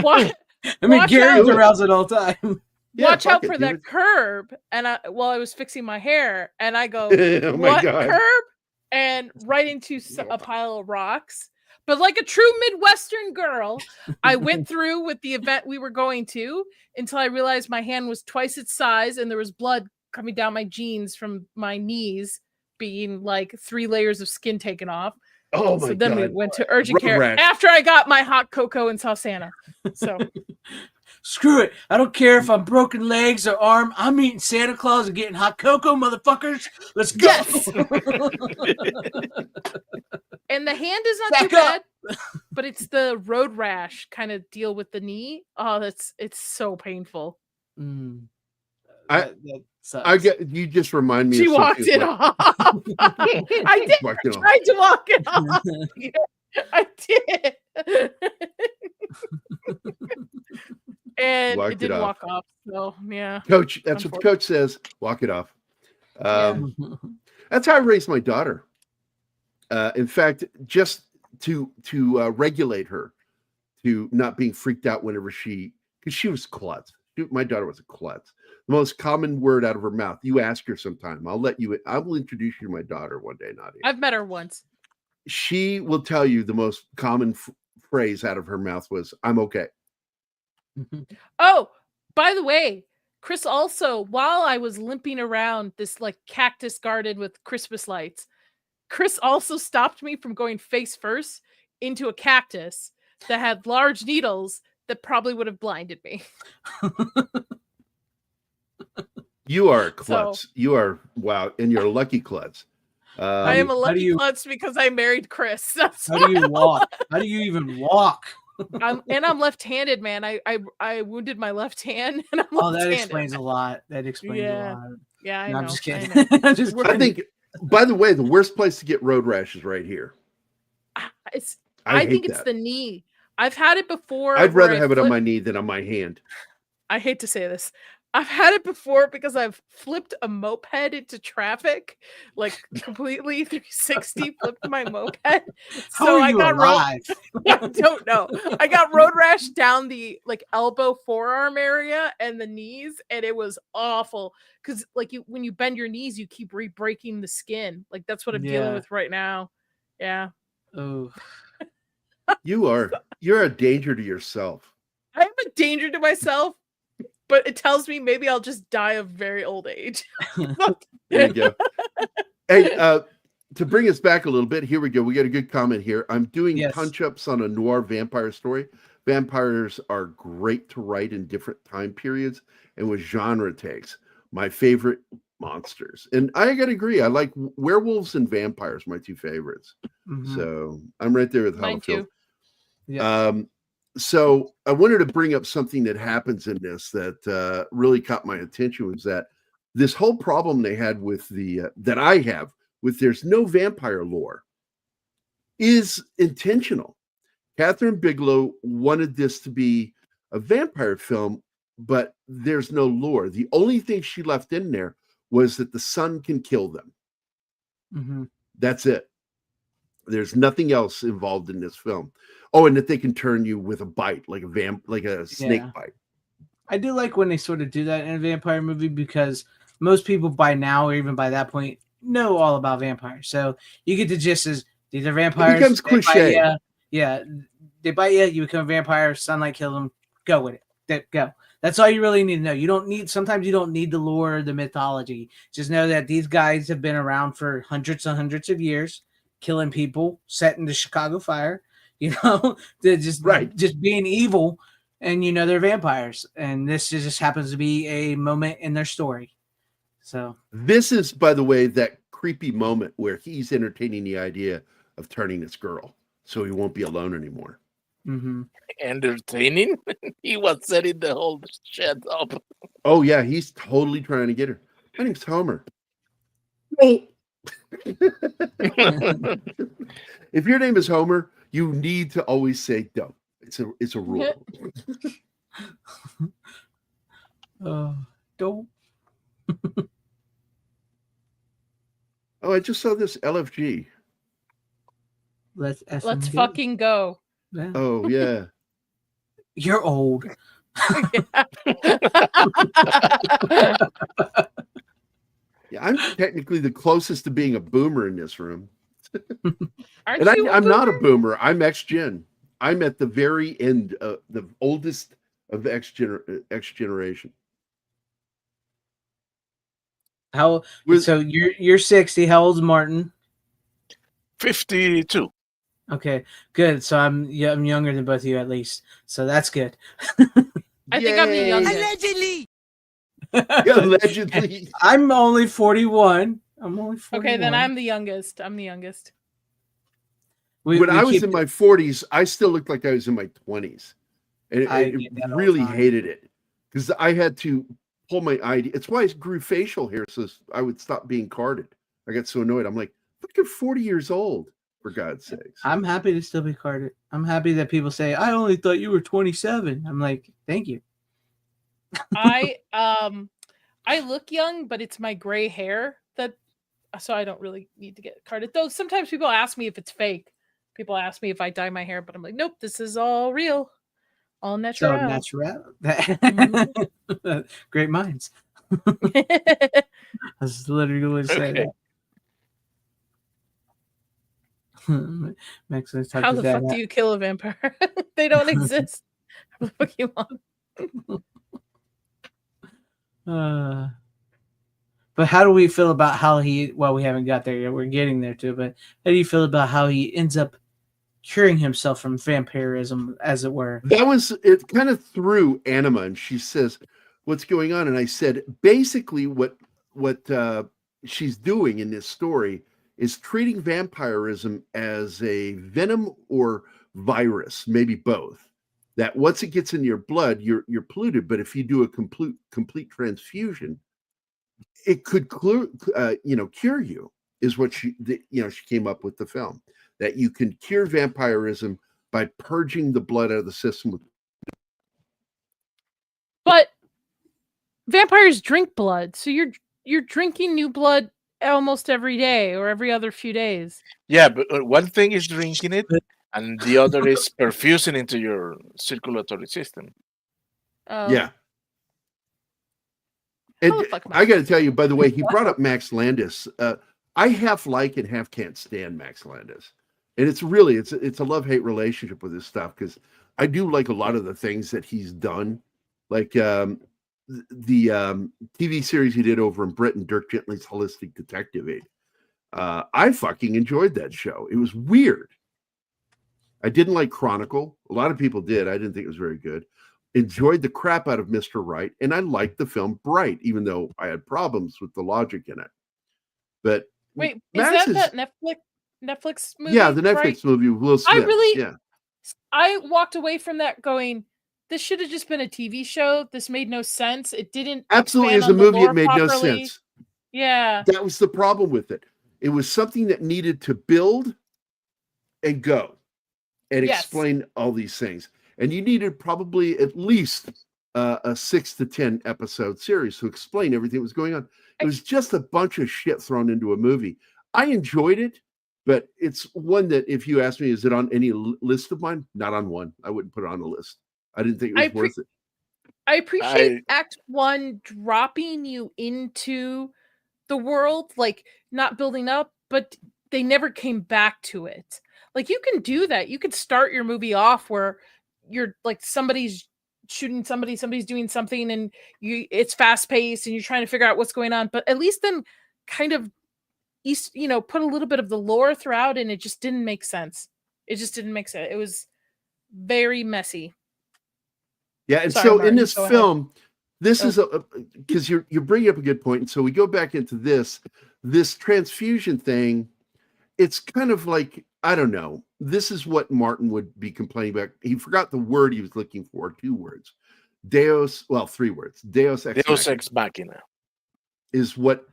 What? I mean, Gerry derails it all the time. Watch out for that curb. And while I was fixing my hair, and I go, oh my what God. curb? And right into a pile of rocks. But like a true Midwestern girl, I went through with the event we were going to until I realized my hand was twice its size and there was blood coming down my jeans from my knees, being like 3 layers of skin taken off. Oh my So then God. we went to urgent care rash. after I got my hot cocoa and saw Santa. So screw it. I don't care if I'm broken legs or arm. I'm eating Santa Claus and getting hot cocoa, motherfuckers. Let's go. Yes. And the hand is not too bad, but it's the road rash kind of deal with the knee. Oh, it's so painful. I get you. Just remind me. She of walked it off. I did. I tried to walk it off. I did. And it didn't walk off. So yeah, Coach. That's what the coach says. Walk it off. That's how I raised my daughter. In fact, just to regulate her to not being freaked out whenever because she was klutz. My daughter was a klutz. The most common word out of her mouth. You ask her sometime. I will introduce you to my daughter one day, Nadia. I've met her once. She will tell you the most common phrase out of her mouth was, "I'm okay." Oh, by the way, Chris also, while I was limping around this like cactus garden with Christmas lights, Chris also stopped me from going face first into a cactus that had large needles that probably would have blinded me. You are a klutz. You are, wow, and you're a lucky klutz. I am a lucky klutz because I married Chris. How do you walk? How do you even walk? I'm left-handed, man. I wounded my left hand, and I'm that explains a lot. That explains a lot. Yeah, I know. I'm just kidding. I think, by the way, the worst place to get road rash is right here. I think it's the knee. I've had it before. I'd rather have it on my knee than on my hand. I hate to say this. I've had it before because I've flipped a moped into traffic, like completely 360 flipped my moped. So I got alive? I don't know. I got road rash down the like elbow forearm area and the knees, and it was awful because like when you bend your knees, you keep re-breaking the skin. Like that's what I'm dealing with right now. Yeah. Oh. You're a danger to yourself. I'm a danger to myself, but it tells me maybe I'll just die of very old age. There you go. Hey, to bring us back a little bit, here we go. We got a good comment here. I'm doing punch-ups on a noir vampire story. Vampires are great to write in different time periods and with genre takes. My favorite monsters. And I gotta agree, I like werewolves and vampires, my two favorites. Mhm. So I'm right there with Mine Hollifield. too. Yeah. So I wanted to bring up something that happens in this that really caught my attention, was that this whole problem they had with the that I have with there's no vampire lore is intentional. Kathryn Bigelow wanted this to be a vampire film, but there's no lore. The only thing she left in there was that the sun can kill them. Mhm. That's it. There's nothing else involved in this film. Oh, and that they can turn you with a bite, like a snake Yeah. bite. I do like when they sort of do that in a vampire movie, because most people by now, or even by that point, know all about vampires. So you get the gist is these are vampires. It becomes they bite cliche. ya. Yeah, they bite you, you become a vampire, sunlight kills them, go with it. Go. That's all you really need to know. You don't need, sometimes you don't need the lore or the mythology. Just know that these guys have been around for hundreds and hundreds of years, killing people, setting the Chicago fire, they're just being evil, and they're vampires. And this just happens to be a moment in their story. So this is, by the way, that creepy moment where he's entertaining the idea of turning this girl so he won't be alone anymore. Mm-hmm. Entertaining? He was setting the whole shit up. Oh yeah, he's totally trying to get her. My name's Homer. Hey. If your name is Homer, you need to always say don't. It's a rule. Don't. Oh, I just saw this LFG. Let's fucking go. Yeah. Oh yeah. You're old. Yeah, I'm technically the closest to being a boomer in this room. Aren't And you a I'm not a boomer? boomer. I'm X-Gen. I'm at the very end, the oldest of the X generation. So you're 60. How old's Martin? 52. Okay, good. So I'm younger than both of you at least. So that's good. I think I'm the Yay. youngest. Allegedly. Allegedly. I'm only 41. I'm only 41. Okay, then I'm the youngest. I'm the youngest. When I was in my 40s, I still looked like I was in my 20s. And I really hated it because I had to pull my ID. It's why I grew facial hair so I would stop being carded. I got so annoyed. I'm like, look at 40 years old, for God's sakes. I'm happy to still be carded. I'm happy that people say, I only thought you were 27. I'm like, thank you. I look young, but it's my gray hair so I don't really need to get carded. Though sometimes people ask me if it's fake. People ask me if I dye my hair, but I'm like, nope, this is all real. All natural. So natural. Great minds. That's literally going to say that. Max, how the fuck do you kill a vampire? They don't exist. Pokemon. But how do we feel about how we haven't got there yet. We're getting there too. But how do you feel about how he ends up curing himself from vampirism, as it were? It kind of threw Anima, and she says, what's going on? And I said, basically what she's doing in this story is treating vampirism as a venom or virus, maybe both. That once it gets in your blood, you're polluted. But if you do a complete transfusion, it could cure you. Is what she came up with the film, that you can cure vampirism by purging the blood out of the system. But vampires drink blood, so you're drinking new blood almost every day or every other few days. Yeah, but one thing is drinking it, and the other is perfusing into your circulatory system. Yeah. And I got to tell you, by the way, he brought up Max Landis. I half like and half can't stand Max Landis, and it's a love-hate relationship with this stuff, because I do like a lot of the things that he's done, like the TV series he did over in Britain, Dirk Gently's Holistic Detective Aid. I fucking enjoyed that show. It was weird. I didn't like Chronicle. A lot of people did. I didn't think it was very good. enjoyed the crap out of Mr. Wright, and I liked the film Bright, even though I had problems with the logic in it. But Wait, is Max that Netflix movie? Yeah, the Netflix right? movie with Will Smith. I walked away from that going, this should have just been a TV show. This made no sense. It didn't. Absolutely, expand as a on the movie, it lore made no properly. sense. Yeah. That was the problem with it. It was something that needed to build and go and explain all these things. And you needed probably at least a 6 to 10 episode series to explain everything that was going on. It was just a bunch of shit thrown into a movie. I enjoyed it, but it's one that if you ask me, is it on any list of mine? Not on one. I wouldn't put it on a list. I didn't think it was worth it. I appreciate Act 1 dropping you into the world, like not building up, but they never came back to it. Like you can do that. You could start your movie off where you're like somebody's shooting somebody's doing something and it's fast paced and you're trying to figure out what's going on, but at least then kind of put a little bit of the lore throughout, and it just didn't make sense. It just didn't make sense. It was very messy. Yeah, and Sorry, so Martin, in this go film, ahead. this is because you're bringing up a good point, and so we go back into this transfusion thing. It's kind of like, I don't know. This is what Martin would be complaining about. He forgot the word he was looking for. 2 words. 3 words. Deus ex machina is what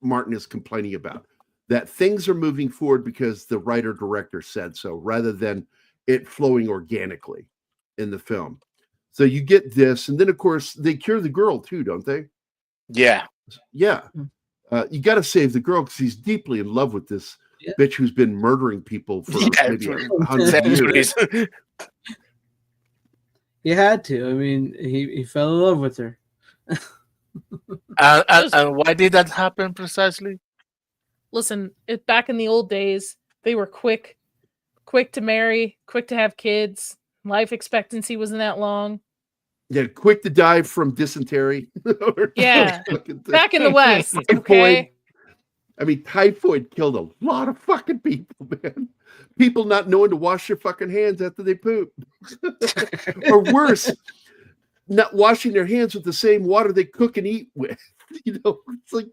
Martin is complaining about. That things are moving forward because the writer-director said so, rather than it flowing organically in the film. So you get this, and then of course they cure the girl too, don't they? Yeah. Yeah. You got to save the girl because he's deeply in love with this bitch who's been murdering people for maybe 100 years. He had to. I mean, he fell in love with her. And why did that happen precisely? Listen, back in the old days, they were quick to marry, quick to have kids. Life expectancy wasn't that long. Yeah, quick to die from dysentery. Yeah, back in the West. Okay. I mean, typhoid killed a lot of fucking people, man. People not knowing to wash their fucking hands after they poop. Or worse, not washing their hands with the same water they cook and eat with. It's like,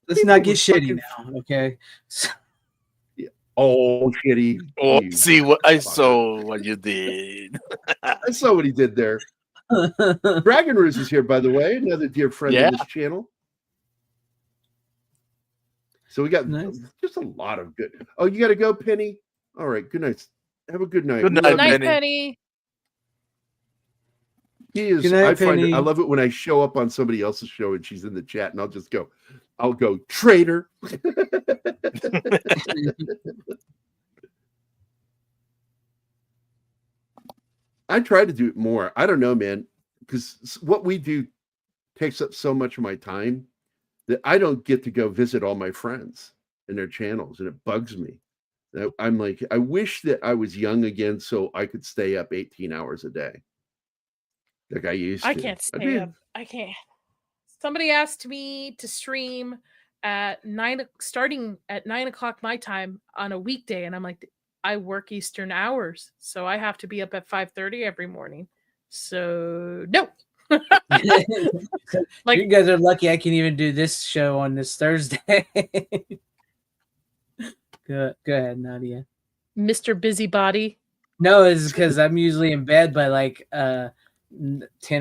let's not get shitty now, okay? Oh, shitty. Oh, see what I saw what you did. I saw what he did there. Dragon Ruse is here, by the way, another dear friend of this channel. So we got just a lot of good. Oh, you got to go, Penny? All right, good night. Have a good night. Good night, Penny. He is. I love it when I show up on somebody else's show and she's in the chat, and I'll go traitor. I try to do it more. I don't know, man, because what we do takes up so much of my time that I don't get to go visit all my friends and their channels, and it bugs me. I'm like, I wish that I was young again so I could stay up 18 hours a day like I used to. I can't stay up. I can't. Somebody asked me to stream at starting at 9 o'clock my time on a weekday, and I'm like, I work Eastern hours, so I have to be up at 5:30 every morning. So no. Like, you guys are lucky I can even do this show on this Thursday. Go ahead, Nadia. Mr. Busybody. No, it's because I'm usually in bed by like 10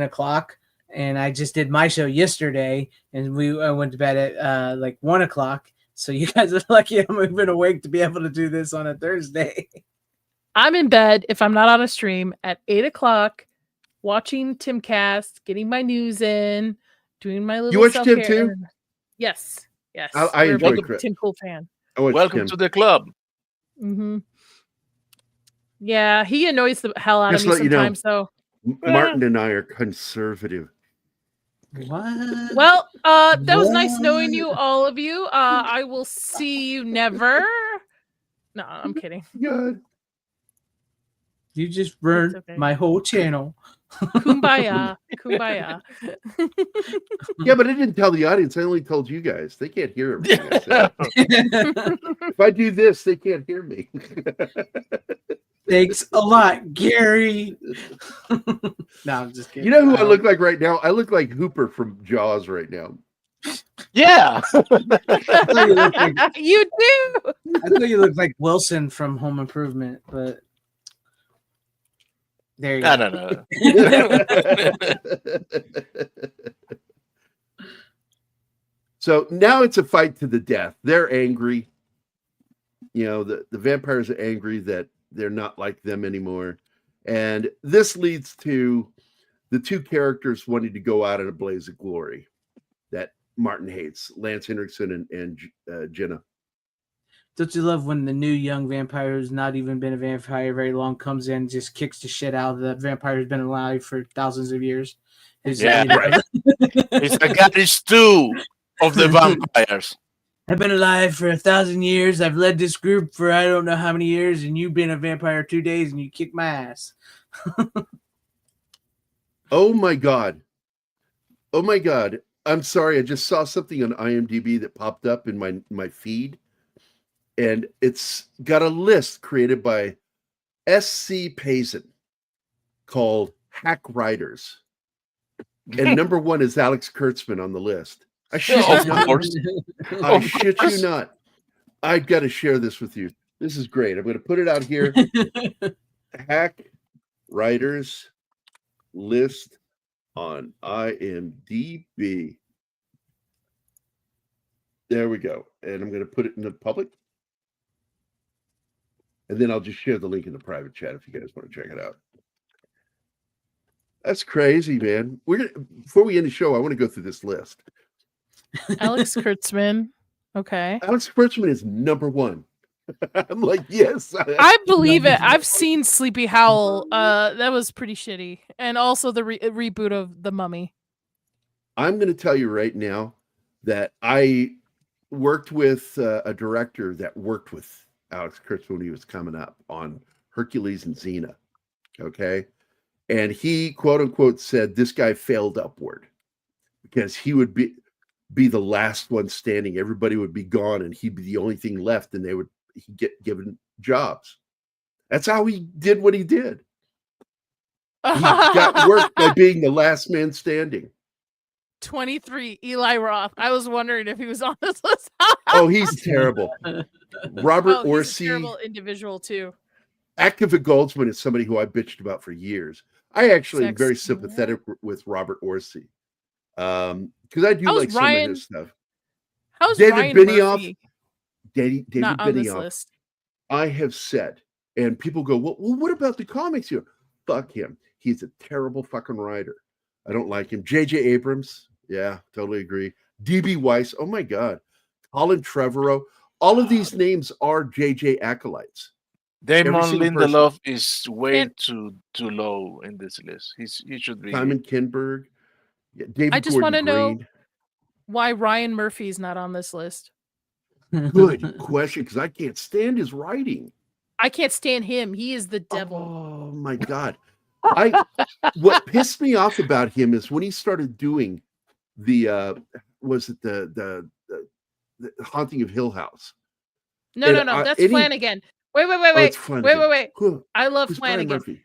o'clock, and I just did my show yesterday, and I went to bed at like 1 o'clock. So you guys are lucky I'm even awake to be able to do this on a Thursday. I'm in bed if I'm not on a stream at 8 o'clock, watching Timcast, getting my news in, doing my little. You watch Tim too? Yes. I enjoy Chris. Tim Cool fan. Welcome to the club. Mm-hmm. Yeah, he annoys the hell out of me sometimes. Martin and I are conservative. What? Well, that was nice knowing you, all of you. I will see you never. No, I'm kidding. Good. You just burned my whole channel. Kumbaya. Kumbaya. Yeah, but I didn't tell the audience. I only told you guys. They can't hear everything I say. If I do this, they can't hear me. Thanks a lot, Gerry. No, I'm just kidding. You know who I look like right now? I look like Hooper from Jaws right now. Yeah. I thought you looked like, You do. I thought you looked like Wilson from Home Improvement, but there you I go. don't know. So now it's a fight to the death. They're angry. You know, the vampires are angry that they're not like them anymore. And this leads to the two characters wanting to go out in a blaze of glory that Martin hates, Lance Henriksen and Jenna. Don't you love when the new young vampire who's not even been a vampire very long comes in and just kicks the shit out of the vampire who's been alive for thousands of years? Yeah, right. It's the goddess stew of the vampires. I've been alive for 1,000 years. I've led this group for I don't know how many years, and you've been a vampire 2 days and you kicked my ass. Oh my God. Oh my God. I'm sorry. I just saw something on IMDb that popped up in my feed. And it's got a list created by SC Payson called Hack Writers. And number one is Alex Kurtzman on the list. I shit you not. I shit you not. I've got to share this with you. This is great. I'm going to put it out here. Hack Writers list on IMDb. There we go. And I'm going to put it in the public. And then I'll just share the link in the private chat if you guys want to check it out. That's crazy, man. Before we end the show, I want to go through this list. Alex Kurtzman. Okay. Alex Kurtzman is number one. I'm like, yes. I believe it. I've seen Sleepy Howl. That was pretty shitty. And also the reboot of The Mummy. I'm going to tell you right now that I worked with a director that worked with Alex Kurtzman when he was coming up on Hercules and Xena. Okay. And he, quote unquote, said this guy failed upward because he would be the last one standing. Everybody would be gone and he'd be the only thing left and he'd get given jobs. That's how he did what he did. He got work by being the last man standing. 23, Eli Roth. I was wondering if he was on this list. Oh, he's terrible. Robert He's a Orsi. terrible individual too. Activa Goldsman is somebody who I bitched about for years. I actually am very Sex. sympathetic with Robert Orsi. Because I do How's like some Ryan- of his stuff. How's David Ryan Benioff? Murphy David not on this Benioff. list? I have said, and people go, well, what about the comics here? Fuck him. He's a terrible fucking writer. I don't like him. J.J. Abrams. Yeah, totally agree. D.B. Weiss. Oh my God. Colin Trevorrow. All of these names are J.J. acolytes. Damon single Lindelof is way too low in this list. He should be. Simon Kinberg. Yeah, David I just Gordon want to know Green. why Ryan Murphy's not on this list. Good question, because I can't stand his writing. I can't stand him. He is the devil. Oh my God. What pissed me off about him is when he started doing the Haunting of Hill House. No, And, that's any- Flanagan. Wait. Oh, it's Flanagan. Wait. Who- I love who's Brian Flanagan. Murphy?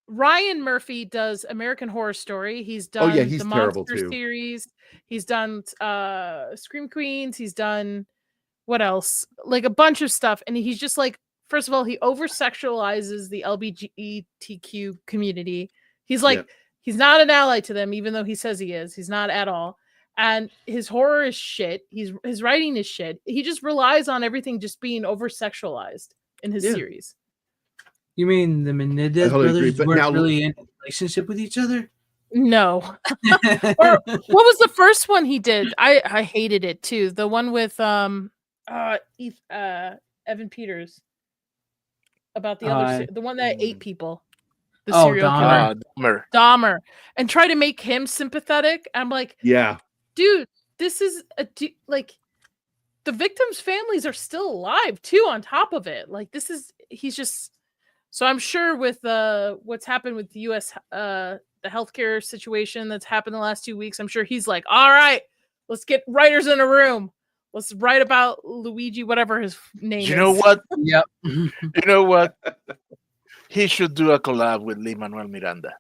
Ryan Murphy does American Horror Story. He's done yeah, he's the terrible, Monster too. series. He's done Scream Queens. He's done what else? Like a bunch of stuff. And he's just like, first of all, he over sexualizes the LGBTQ community. He's like, he's not an ally to them, even though he says he is. He's not at all. And his horror is shit. His writing is shit. He just relies on everything just being over sexualized in his series. You mean the Menendez totally agree, brothers but weren't now- really in a relationship with each other? No. Or what was the first one he did? I hated it too. The one with Evan Peters about the the one that ate people. The serial killer. Dahmer. And try to make him sympathetic. I'm like, Yeah. dude, this is like the victims' families are still alive too on top of it. Like he's just so I'm sure with what's happened with the US the healthcare situation that's happened the last 2 weeks, I'm sure he's like, all right, let's get writers in a room. Let's write about Luigi, whatever his name is. You know what? Yep. You know what? He should do a collab with Lin-Manuel Miranda.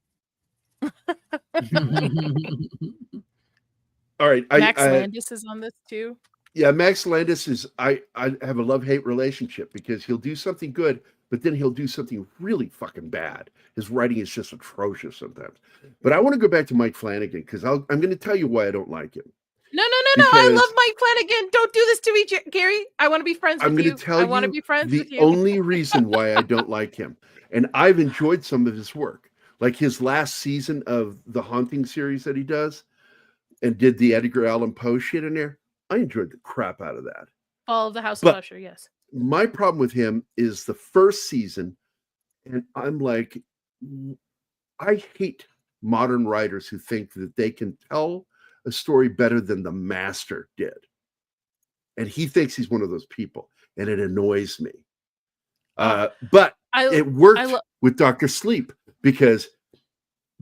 All right, Max Landis is on this too. yeah, Max Landis is I have a love-hate relationship because he'll do something good, but then he'll do something really fucking bad. His writing is just atrocious sometimes. But I want to go back to Mike Flanagan because I'm going to tell you why I don't like him. No. I Because- love Mike Flanagan. Don't do this to me, Gary. I want to be friends with I'm you. going to tell I you want to be friends the with you. only reason why I don't like him. And I've enjoyed some of his work, like his last season of the Haunting series that he does and did the Edgar Allan Poe shit in there. I enjoyed the crap out of that. Fall of the House But- of Usher, yes. My problem with him is the first season, and I'm like, I hate modern writers who think that they can tell a story better than the master did. And he thinks he's one of those people, and it annoys me. But it worked with Dr. Sleep because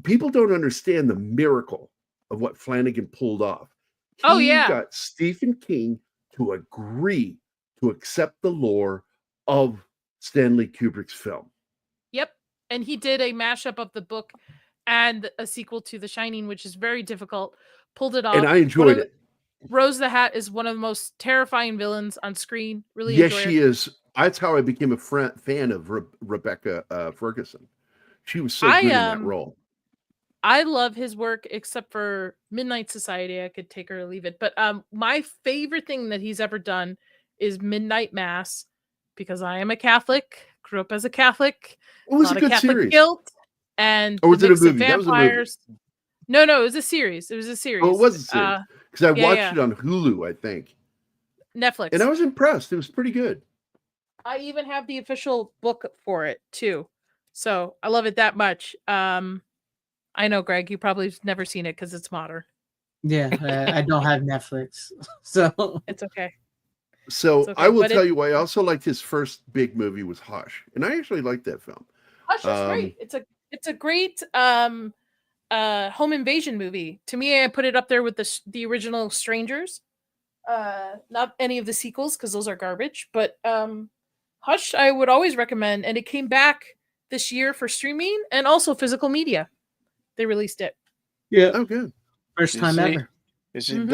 people don't understand the miracle of what Flanagan pulled off. He got Stephen King to agree to accept the lore of Stanley Kubrick's film. Yep. And he did a mashup of the book and a sequel to The Shining, which is very difficult. Pulled it off. And I enjoyed it. Rose the Hat is one of the most terrifying villains on screen. Really Yes, enjoy she her. is. That's how I became a fan of Rebecca Ferguson. She was so good in that role. I love his work, except for Midnight Society. I could take her or leave it. But my favorite thing that he's ever done is Midnight Mass, because I am a Catholic, grew up as a Catholic. It was a good Catholic series. guilt and Or was the it a mix of movie? That was a movie. vampires. No, it was a series. It was a series. Oh, it was a series. Because I yeah, watched yeah. it on Hulu, I think. Netflix. And I was impressed. It was pretty good. I even have the official book for it too. So I love it that much. I know, Greg, you probably have never seen it because it's modern. Yeah, I don't have Netflix, so It's okay. So It's okay, I will but tell you why I also liked his first big movie was Hush. And I actually liked that film. Hush is great. It's a great home invasion movie. To me, I put it up there with the original Strangers. Not any of the sequels because those are garbage, but Hush I would always recommend, and it came back this year for streaming and also physical media. They released it. yeah, Oh, good. first You time see? ever. You see, Mhm.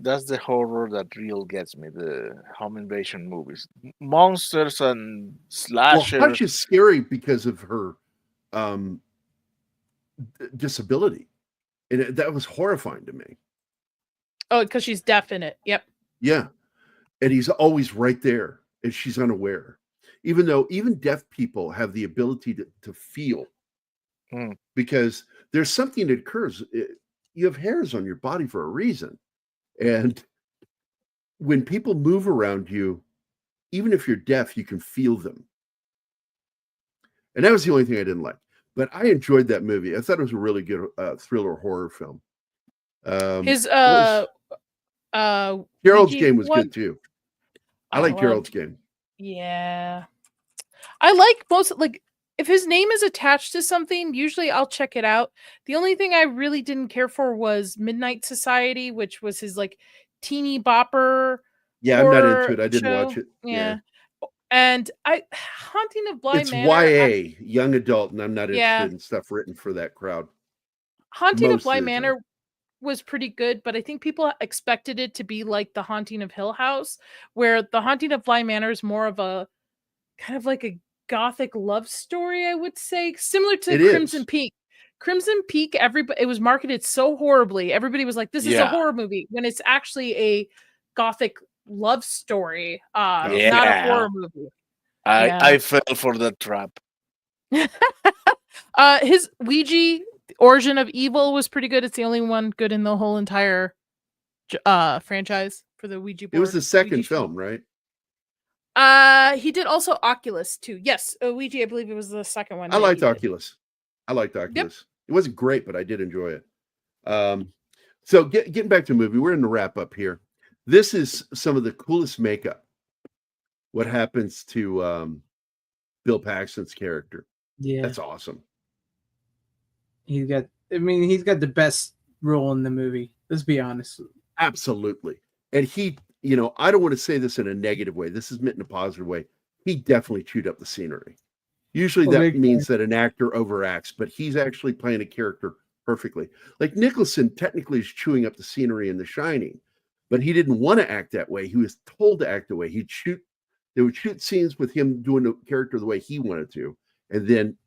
that's the horror that real gets me. The home invasion movies, monsters and Well, slashers. Hush is scary because of her disability. And that was horrifying to me. Oh, because she's deaf in it. Yep. Yeah. And he's always right there and she's unaware. Even though even deaf people have the ability to feel because there's something that occurs. You have hairs on your body for a reason. And when people move around you, even if you're deaf, you can feel them. And that was the only thing I didn't like. But I enjoyed that movie. I thought it was a really good thriller horror film. His Gerald's Ouija Game was one? good too. I like Gerald's Game. Yeah. I like most, like, if his name is attached to something, usually I'll check it out. The only thing I really didn't care for was Midnight Society, which was his like teeny bopper. Yeah, I'm not horror into it. I didn't watch show. it. Yeah. And Haunting of Bly It's Manor. YA, young adult, and I'm not Yeah. interested in stuff written for that crowd. Haunting of most Bly of the time. Manor was pretty good, but I think people expected it to be like The Haunting of Hill House, where The Haunting of Bly Manor is more of a kind of like a gothic love story, I would say, similar to It Crimson is. Peak. Crimson Peak, it was marketed so horribly. Everybody was like, "This is a Yeah. horror movie," when it's actually a gothic love story, not a Yeah. horror movie. I fell for that trap. His Ouija, The Origin of Evil, was pretty good. It's the only one good in the whole entire franchise for the Ouija board. It was the second Ouija show. film, right? He did also Oculus too. Yes, Ouija, I believe it was the second one. I that liked he did. Oculus. I liked Oculus. It wasn't great, but I did enjoy it. So getting back to the movie, we're in the wrap up here. This is some of the coolest makeup. What happens to Bill Paxton's character? Yeah, That's awesome. he's got the best role in the movie. Let's be honest. Absolutely. And he, I don't want to say this in a negative way. This is meant in a positive way. He definitely chewed up the scenery. Usually Well, that they- means that an actor overacts, but he's actually playing a character perfectly. Like Nicholson technically is chewing up the scenery in The Shining, but he didn't want to act that way. He was told to act the way. They would shoot scenes with him doing the character the way he wanted to, and then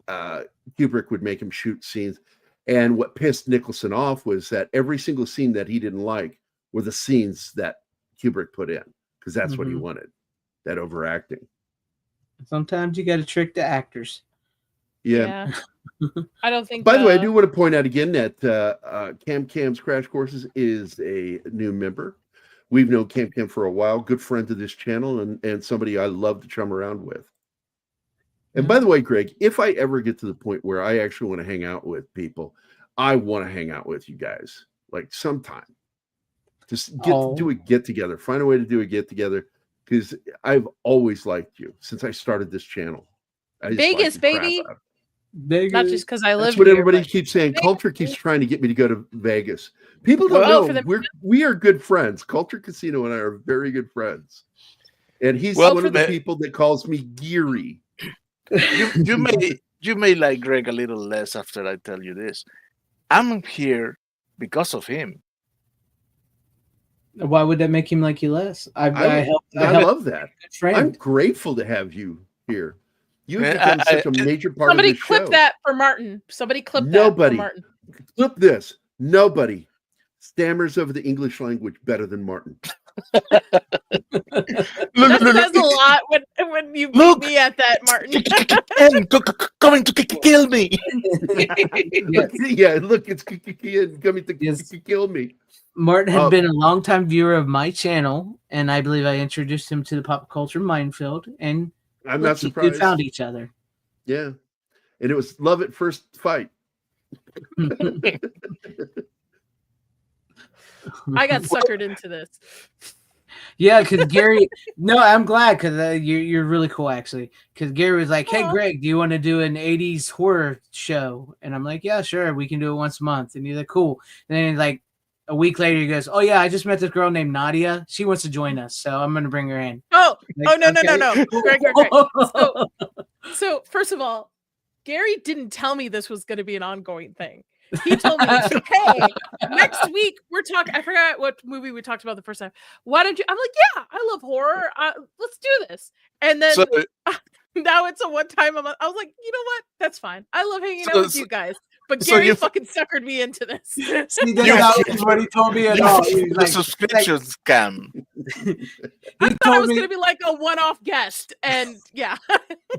Kubrick would make him shoot scenes. And what pissed Nicholson off was that every single scene that he didn't like were the scenes that Kubrick put in, because that's what he Mhm. wanted, that overacting. Sometimes you got to trick the actors. Yeah. I don't think. By the way, I do want to point out again that Cam's Crash Courses is a new member. We've known Cam for a while, good friend to this channel, and somebody I love to chum around with. And by the way, Greg, if I ever get to the point where I actually want to hang out with people, I want to hang out with you guys, like sometime. Just do a get together. Find a way to do a get together, because I've always liked you since I started this channel. I just like Vegas, the crap baby. out of it. Not just because I live That's what here, everybody but- keeps saying. Culture keeps trying to get me to go to Vegas. People don't Well, for know the- we are good friends. Culture Casino and I are very good friends. And he's Well, one of the for- people that calls me Gerry. You may like Greg a little less after I tell you this. I'm here because of him. Why would that make him like you less? I love that. Good friend. I'm grateful to have you here. You've Man, become such a major part Somebody of the clip show. that for Martin. Somebody clip Nobody. that for Martin. Clip this. Nobody stammers over the English language better than Martin. That says a lot when you meet me at that, Martin. Coming to kill me. Yeah, look, it's coming to kill me. Martin had been a longtime viewer of my channel, and I believe I introduced him to the Pop Culture Minefield, and I'm look, not you surprised. found each other. Yeah. And it was love at first fight. I got suckered into this. Yeah, because Gerry. No, I'm glad because you're really cool actually. Because Gerry was like, "Hey, Aw. Greg, do you want to do an '80s horror show?" And I'm like, "Yeah, sure. We can do it once a month." And he's like, "Cool." And then like a week later, he goes, "Oh yeah, I just met this girl named Nadia. She wants to join us, so I'm gonna bring her in." Oh, Like, no. okay. Greg. So first of all, Gerry didn't tell me this was going to be an ongoing thing. He told me, "Hey, next week we're talking." I forgot what movie we talked about the first time. Why don't you? I'm like, "Yeah, I love horror. Let's do this." And then So, now it's a one time a month. I was like, you know what? That's fine. I love hanging out with you guys. But so Gerry you- fucking suckered me into this. See, that's not what he told me at all. He was The like, subscription scam. I thought I told was me- gonna be like a one-off guest, and yeah.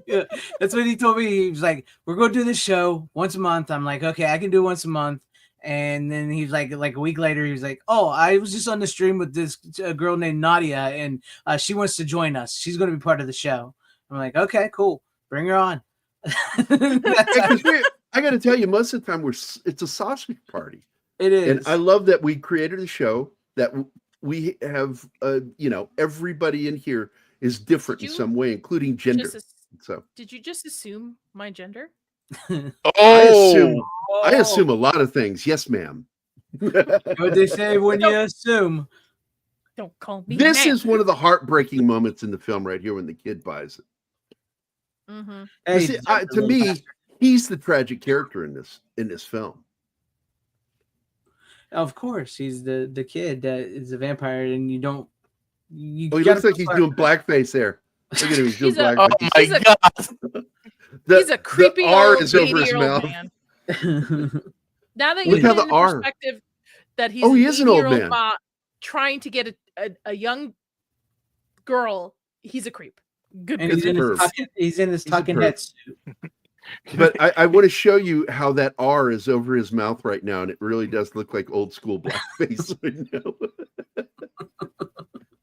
yeah, that's what he told me. He was like, "We're going to do this show once a month." I'm like, "Okay, I can do it once a month." And then he's like a week later, he was like, "Oh, I was just on the stream with this girl named Nadia, and she wants to join us. She's going to be part of the show." I'm like, "Okay, cool, bring her on." I got to tell you, most of the time it's a sausage party. It is. And I love that we created a show that we have, everybody in here is different in Did you some way, including gender. So Did you just assume my gender? Oh, I assume a lot of things. Yes, ma'am. What they say when you assume. Don't call me. This ma'am. is one of the heartbreaking moments in the film right here when the kid buys it. Mm-hmm. You Hey, see, to me, he's the tragic character in this film. of course, he's the kid that is a vampire, and you don't. You Oh, he gotta looks like feel he's sorry- doing blackface there. Look at him, he's doing He's a- oh blackface. my He's a- god! He's a creepy the R old is over his 80-year-old mouth. man. Now that Look you how put the it into R- perspective that he's Oh, he is an old 80-year-old man. trying to get a young girl, he's a creep. Good and for he's him. in his He's a talking perv. head suit. But I want to show you how that R is over his mouth right now, and it really does look like old school blackface right now.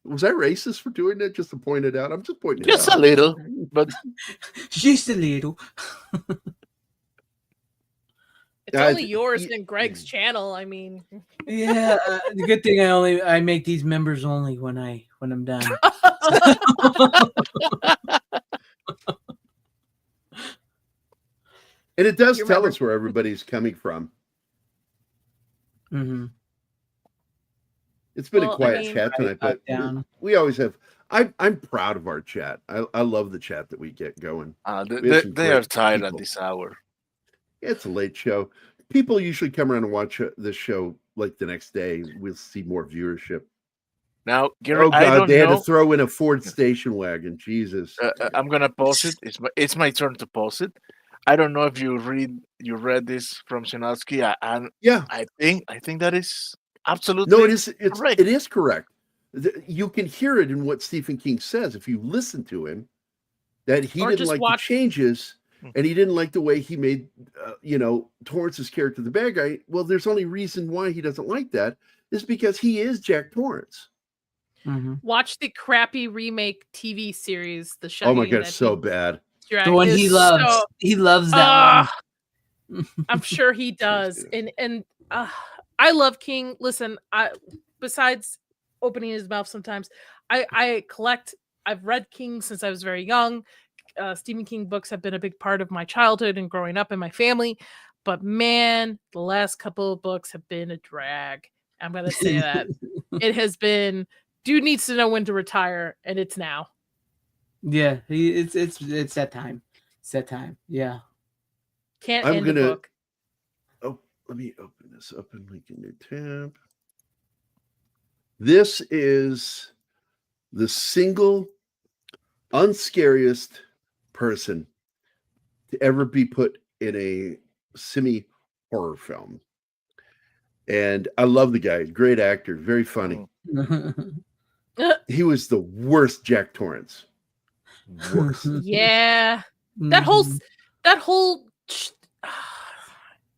Was I racist for doing that? Just to point it out? I'm just pointing it Just out. a little, but Just a little. It's Yeah, only yours and Greg's Mm. channel. I mean, Yeah, the good thing I make these members only when I'm done. And it does You tell remember- us where everybody's coming from. Mm-hmm. It's been Well, a I quiet mean- chat tonight, but Down. we always have. I'm proud of our chat. I love the chat that we get going. We have some They are great tired at people. this hour. It's a late show. People usually come around and watch this show like the next day. We'll see more viewership. Now, Gerry, Oh I God, don't they had know. to throw in a Ford station wagon. Jesus. I'm gonna pause it. It's my turn to pause it. I don't know if you read this from Sinowski, and Yeah. I think that is absolutely No, it is. correct. It is correct. You can hear it in what Stephen King says if you listen to him. That he Or didn't just like watch- the changes, and he didn't like the way he made, Torrance's character the bad guy. Well, there's only reason why he doesn't like that is because he is Jack Torrance. Mm-hmm. Watch the crappy remake TV series, The Shaggy. Oh my God, that so he bad. dragged. The one It he is loves. so- He loves that one. I'm sure he does. And I love King. Listen, besides opening his mouth sometimes, I've read King since I was very young. Stephen King books have been a big part of my childhood and growing up in my family. But man, the last couple of books have been a drag. I'm going to say that. It has been, dude needs to know when to retire, and it's now. Yeah, it's that time. It's that time. Yeah. Can't I'm end a gonna- book. Oh, let me open this up and make a new tab. This is the single unscariest person to ever be put in a semi-horror film. And I love the guy. Great actor, very funny. He was the worst Jack Torrance. Worst. Yeah. That Mm-hmm. whole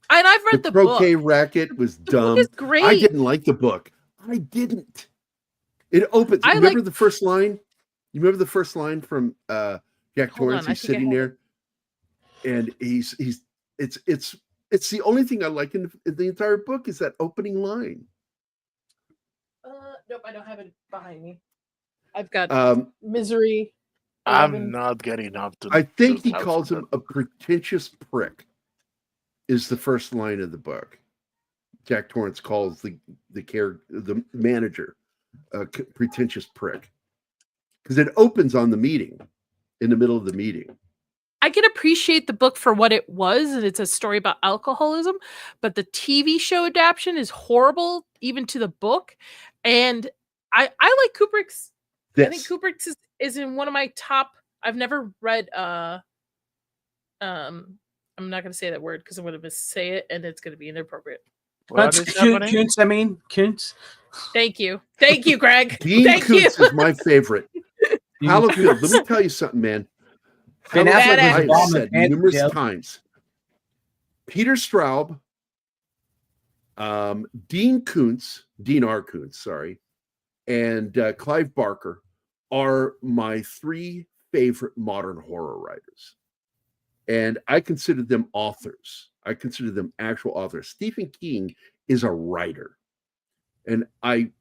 and I've read the croquet book. racket was The book dumb. is great. I didn't like the book. I didn't. It opens. I Remember like- the first line? You remember the first line from Jack Hold Torrance? on, I He's think I sitting have there, and it's the only thing I like in the entire book is that opening line. Nope, I don't have it behind me. I've got Misery. I'm 11. not getting up to. I think to he house calls for him a pretentious prick. Is the first line of the book. Jack Torrance calls the manager a pretentious prick because it opens on the meeting, in the middle of the meeting. I can appreciate the book for what it was, and it's a story about alcoholism, but the TV show adaptation is horrible, even to the book. And I like Kubrick's. I think Kubrick's is in one of my top. I've never read. I'm not going to say that word because I'm going to missay it, and it's going to be inappropriate. What is happening? Kuntz, I mean, Kuntz. Thank you, Greg. Dean Thank Koontz you. is my favorite. Hallowfield, let me tell you something, man. Ben Hallowfield, Affleck I was have said Obama, numerous Joe. times. Peter Straub, Dean R. Koontz, sorry, and Clive Barker are my three favorite modern horror writers. And I consider them authors. I consider them actual authors. Stephen King is a writer. And I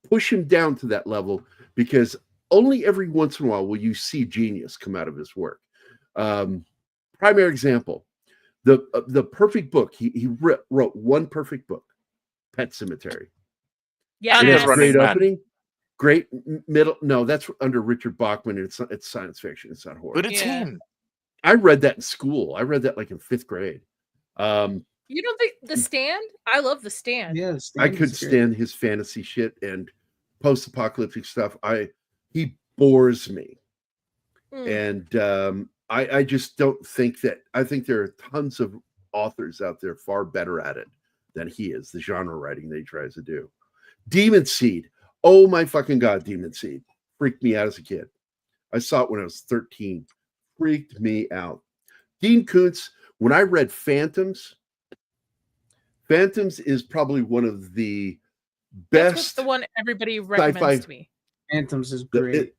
push him down to that level because only every once in a while will you see genius come out of his work. Primary example, the perfect book. He wrote one perfect book, Pet Sematary. Yeah, And It it's has Running great Man. opening, great middle. No, that's under Richard Bachman. It's science fiction. It's not horror. But it's Yeah. him. I read that in school. I read that like in 5th grade. You don't think The Stand? I love The Stand. Yes, I could stand his fantasy shit and post-apocalyptic stuff. He bores me. And I just don't think that. I think there are tons of authors out there far better at it than he is, the genre writing that he tries to do. Demon Seed. Oh my fucking God, Demon Seed. Freaked me out as a kid. I saw it when I was 13. Freaked me out. Dean Koontz, when I read Phantoms is probably one of the That's best. the one everybody recommends sci-fi- to me. Phantoms is the- great.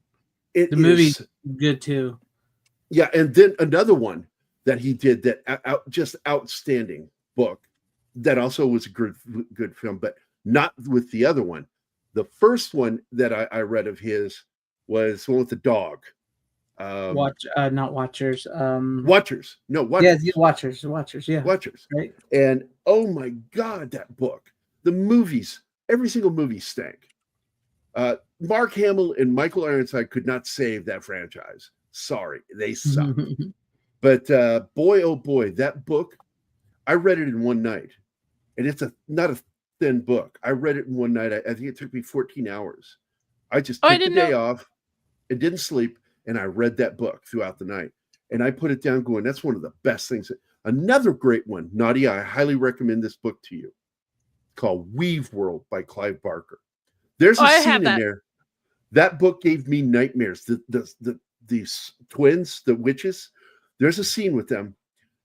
it The movie's is- good too. Yeah, and then another one that he did that just outstanding book that also was a good film, but not with the other one. The first one that I read of his was the one with the dog. Not Watchers. Watchers. No, Watchers. Yeah, Watchers. Yeah, Watchers. right. And oh my God, that book. The movies, every single movie stank. Mark Hamill and Michael Ironside could not save that franchise. Sorry, they suck. But boy, oh boy, that book, I read it in one night. And it's not a thin book. I read it in one night. I think it took me 14 hours. I just took the day off and didn't sleep, and I read that book throughout the night. And I put it down going, that's one of the best things. Another great one, Nadia, I highly recommend this book to you, called Weave World by Clive Barker. There's a scene in there. That book gave me nightmares. These twins, the witches, there's a scene with them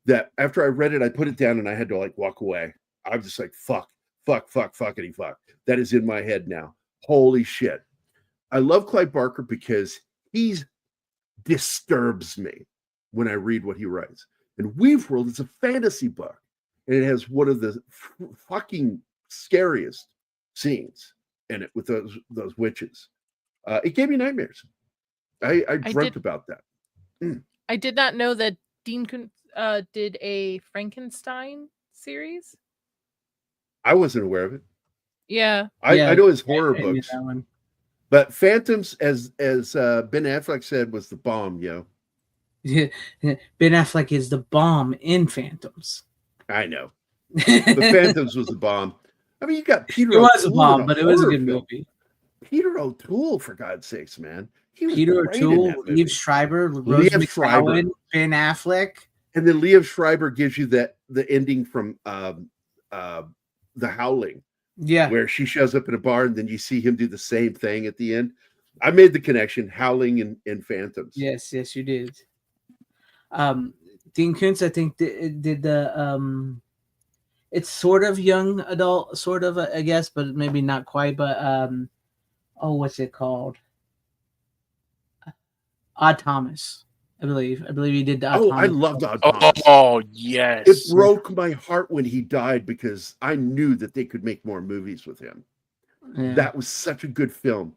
that after I read it, I put it down and I had to like walk away. I was just like, fuck. That is in my head now. Holy shit. I love Clive Barker because he disturbs me when I read what he writes. And Weave World is a fantasy book. And it has one of the fucking scariest scenes in it with those witches. It gave me nightmares. I dreamt about that. I did not know that Dean did a Frankenstein series. I wasn't aware of it. Yeah. I know his horror books. But Phantoms, as Ben Affleck said, was the bomb, yo. Yeah, Ben Affleck is the bomb in Phantoms. I know. But Phantoms was the bomb. I mean, you got Peter O'Toole. It was a bomb, but it was a good movie. Peter O'Toole, for God's sakes, man. Peter O'Toole, Liev Schreiber, Rose McGowan, Ben Affleck. And then Liev Schreiber gives you the ending from The Howling. Yeah. Where she shows up in a bar and then you see him do the same thing at the end. I made the connection, Howling and Phantoms. Yes, you did. Dean Koontz, I think, did the it's sort of young adult, sort of, I guess, but maybe not quite. But what's it called? Odd Thomas, I believe. I believe he did the Odd Thomas. I loved Odd Thomas. Oh, yes. It broke my heart when he died because I knew that they could make more movies with him. Yeah. That was such a good film.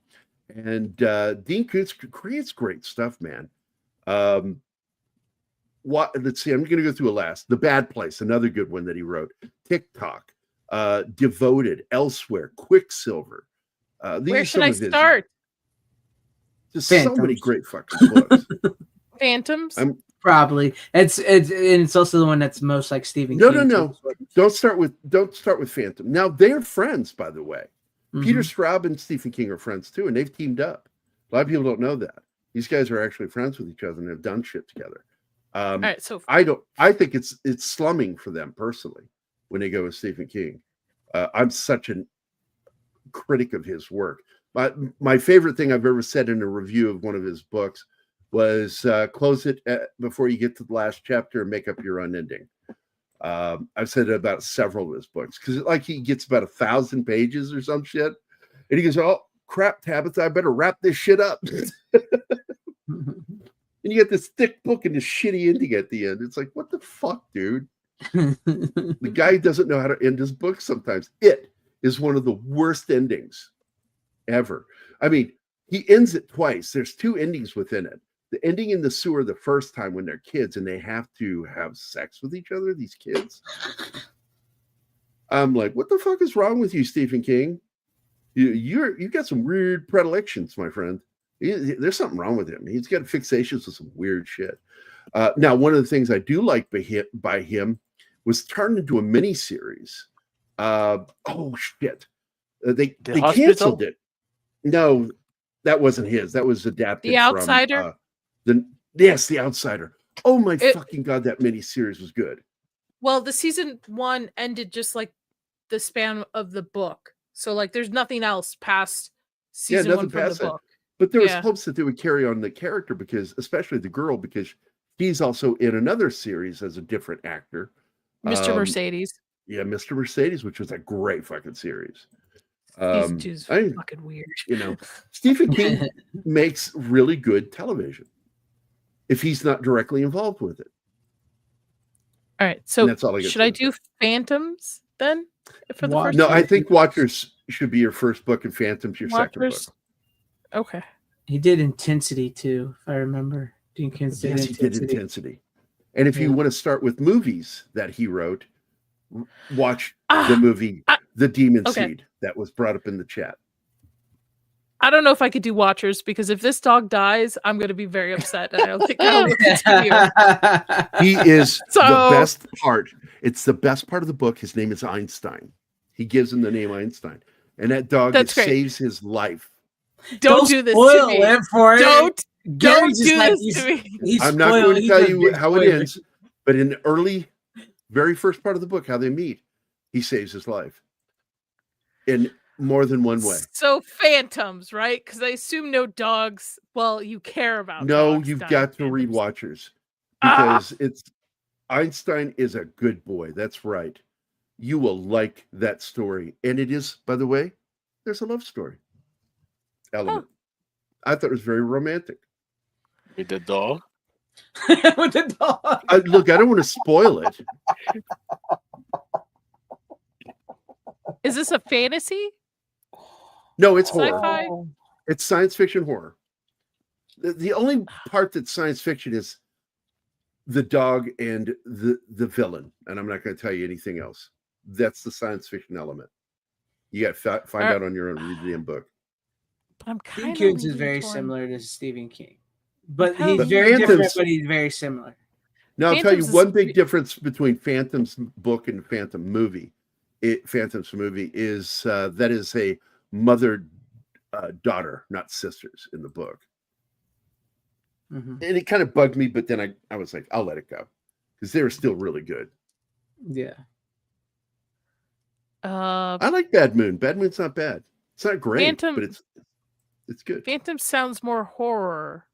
And Dean Koontz creates great stuff, man. Let's see, I'm going to go through a last. The Bad Place, another good one that he wrote. TikTok, Devoted, Elsewhere, Quicksilver. Where should I start? Just so many great fucking books. Phantoms? Probably. It's also the one that's most like Stephen King. No. Don't start with Phantom. Now they're friends, by the way. Mm-hmm. Peter Straub and Stephen King are friends too, and they've teamed up. A lot of people don't know that. These guys are actually friends with each other and have done shit together. All right, so I think it's slumming for them personally when they go with Stephen King. I'm such a critic of his work. My favorite thing I've ever said in a review of one of his books was close it before you get to the last chapter and make up your own ending. I've said it about several of his books because like he gets about 1,000 pages or some shit, and he goes, "Oh crap, Tabitha, I better wrap this shit up." And you get this thick book and this shitty ending at the end. It's like, what the fuck, dude? The guy doesn't know how to end his book sometimes. It is one of the worst endings ever. I mean, he ends it twice. There's 2 endings within it. The ending in the sewer the first time when they're kids and they have to have sex with each other, these kids. I'm like, what the fuck is wrong with you, Stephen King? You got some weird predilections, my friend. There's something wrong with him. He's got fixations with some weird shit. Now, one of the things I do like by him was turned into a mini series. Oh shit! They canceled it. No, that wasn't his. That was adapted. The Outsider. The Outsider. Oh my fucking god, that mini series was good. Well, the season 1 ended just like the span of the book, so like there's nothing else past season 1 from the book. But there was hopes that they would carry on the character because, especially the girl, because he's also in another series as a different actor. Mr. Mercedes. Yeah, Mr. Mercedes, which was a great fucking series. These dudes are fucking weird. You know, Stephen King makes really good television if he's not directly involved with it. All right, so should I do Phantoms then? For the first I think Watchers should be your first book and Phantoms your second book. Okay. He did Intensity too, if I remember. Dean Koontz did Intensity. He did Intensity. And if you want to start with movies that he wrote, watch the movie The Demon Seed that was brought up in the chat. I don't know if I could do Watchers because if this dog dies, I'm going to be very upset. And I don't think I will continue. He is So- the best part. It's the best part of the book. His name is Einstein. He gives him the name Einstein. And that dog That's great. saves his life. Don't do this to spoil me. it for it. Don't Gary's just do like, this to me. he's I'm not spoiled. going to He's tell a you big how it spoiler. ends, but in the very first part of the book, how they meet, he saves his life in more than one way. So phantoms, right? Because I assume no dogs. Well, you care about. No, dogs you've dying got to phantoms. read Watchers Ah! because it's Einstein is a good boy. That's right. You will like that story. And it is, by the way, there's a love story element. I thought it was very romantic. With the dog. With the dog. Look, I don't want to spoil it. Is this a fantasy? No, it's horror. Sci-fi? It's science fiction horror. The only part that's science fiction is the dog and the villain. And I'm not going to tell you anything else. That's the science fiction element. You got to find out on your own. Read the damn book. But I'm kind Stephen of King is very similar to Stephen King, but How he's is very different. Phantoms- But he's very similar. Now, I'll tell you Phantoms is one big re- difference between Phantom's book and Phantom movie. Phantom's movie is that is a mother daughter, not sisters, in the book. Mhm. And it kind of bugged me, but then I was like, I'll let it go because they were still really good. Yeah. I like Bad Moon. Bad Moon's not bad. It's not great, Phantom- but it's good. Phantom sounds more horror.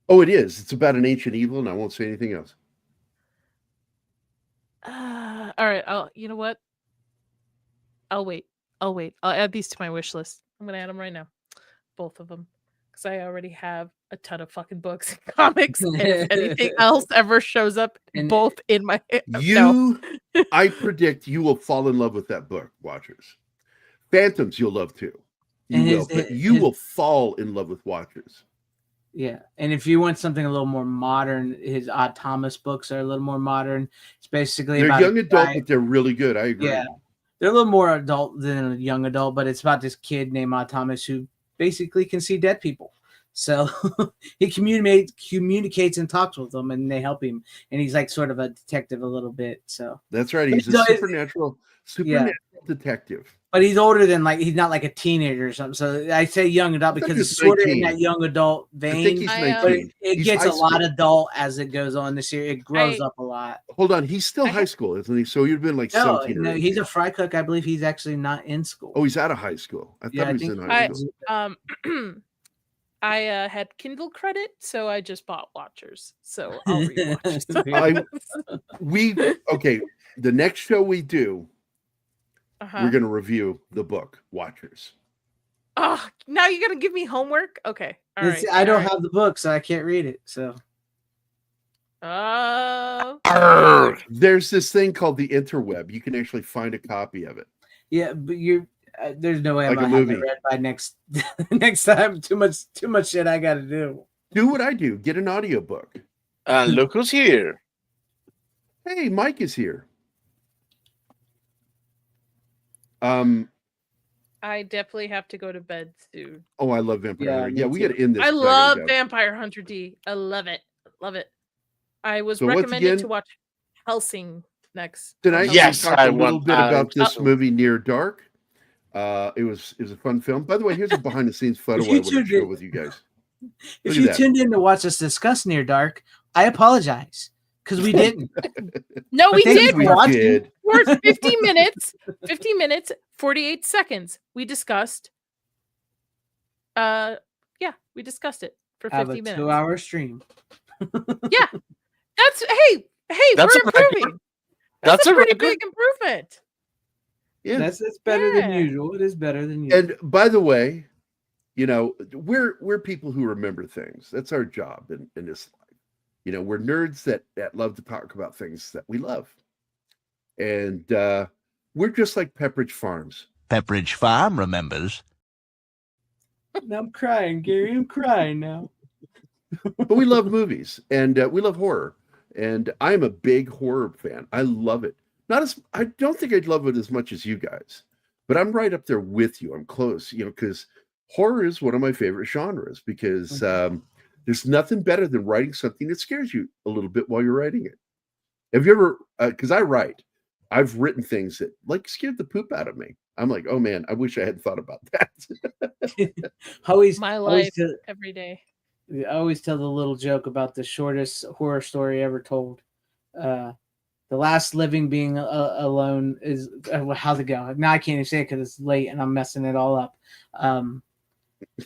Oh, it is. It's about an ancient evil, and I won't say anything else. All right. You know what? I'll wait. I'll add these to my wish list. I'm gonna add them right now, both of them, because I already have a ton of fucking books and comics. And if anything else ever shows up, And- both in my no. I predict you will fall in love with that book, Watchers. Phantoms you'll love too. You And will, his- but you his- will fall in love with Watchers. Yeah, and if you want something a little more modern, his Odd Thomas books are a little more modern. It's basically They're about young a adult, guy- but they're really good. I agree. Yeah, they're a little more adult than a young adult, but it's about this kid named Odd Thomas who basically can see dead people. So he communicates and talks with them, and they help him. And he's like sort of a detective a little bit. So, That's right. But He's a no, it's- supernatural detective. but he's older than he's not like a teenager or something. So I say young adult I think because he's it's sort of in 19. that young adult I think vein. he's I, 19. It He's gets high a lot school. adult as it goes on this year. It grows I- up a lot. Hold on, he's still I high have- school, isn't he? So you've been like No, 17 or no, 18. he's a fry cook. I believe he's actually not in school. Oh, he's out of high school. I thought Yeah, I he was think in high I- school. I had Kindle credit, so I just bought Watchers. So I'll read Watchers. Okay, the next show we do, Uh-huh. we're going to review the book Watchers. Oh, now you're gonna give me homework? Okay. All right. I don't all right. have the book, so I can't read it. So Arrgh. There's this thing called the interweb. You can actually find a copy of it. yeah, but there's no way Like I'm a gonna have it movie. read by next next time. Too much shit I got to do. Do what I do. Get an audiobook. And look who's here. Hey, Mike is here. I definitely have to go to bed soon. Oh, I love Vampire Yeah, Hunter. me Yeah, we too. got to end this. I 'cause gotta love go. Vampire Hunter D. I love it. Love it. I was So once recommended again- to watch Helsing next. Tonight, Yes, we talked I a little want bit about Alex this to- movie Near Dark. It was a fun film. By the way, here's a behind the scenes photo If I you want to tuned show in- with you guys. If Look at you that. tuned in to watch us discuss Near Dark, I apologize because we didn't. No, we thank you did. for We watching. did. For 50 minutes, 50 minutes, 48 seconds. We discussed. We discussed it for Have 50 a minutes. 2-hour stream. Yeah. That's hey, That's we're a record. improving. That's a pretty record. big improvement. Yeah. That's better than Yeah. usual. It is better than usual. And by the way, we're people who remember things. That's our job in this life. We're nerds that love to talk about things that we love. And we're just like Pepperidge Farms. Pepperidge Farm remembers. Now I'm crying, Gary. I'm crying now. But we love movies and we love horror. And I'm a big horror fan. I love it. I don't think I'd love it as much as you guys, but I'm right up there with you. I'm close, because horror is one of my favorite genres because there's nothing better than writing something that scares you a little bit while you're writing it. Have you ever, because I've written things that like scared the poop out of me. I'm like, oh man, I wish I hadn't thought about that. My life every day. I always tell the little joke about the shortest horror story ever told. The last living being alone is how's it go? Now I can't even say it because it's late and I'm messing it all up.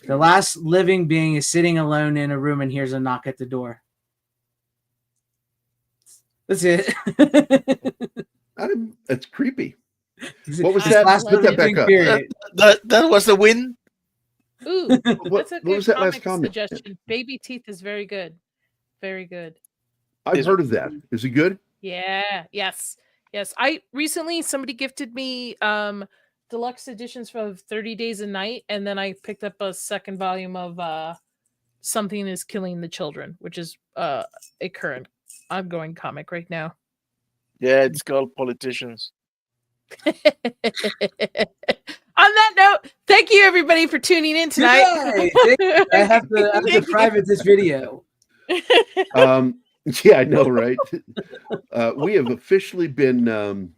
The last living being is sitting alone in a room and hears a knock at the door. That's it. That's creepy. What was that? Put that back up. That was a win. Ooh, that's a good was that last comic comment? suggestion. Baby Teeth is very good. Very good. I've heard of that. Is it good? Yeah. Yes. I recently somebody gifted me deluxe editions of 30 Days a Night, and then I picked up a second volume of Something is Killing the Children, which is a current ongoing comic right now. Yeah, it's called Politicians. On that note, thank you everybody for tuning in tonight. I have to private this video. Yeah, I know, right? We have officially been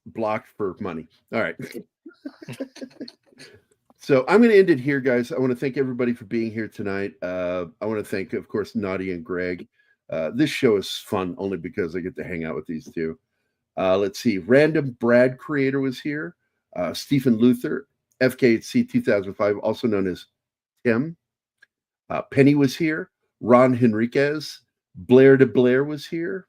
blocked for money. All right. So I'm going to end it here, guys. I want to thank everybody for being here tonight. I want to thank, of course, Nadia and Greg. This show is fun only because I get to hang out with these two. Let's see. Random Brad Creator was here. Stephen Luther, FKHC 2005, also known as Tim. Penny was here. Ron Henriquez. Blair to Blair was here.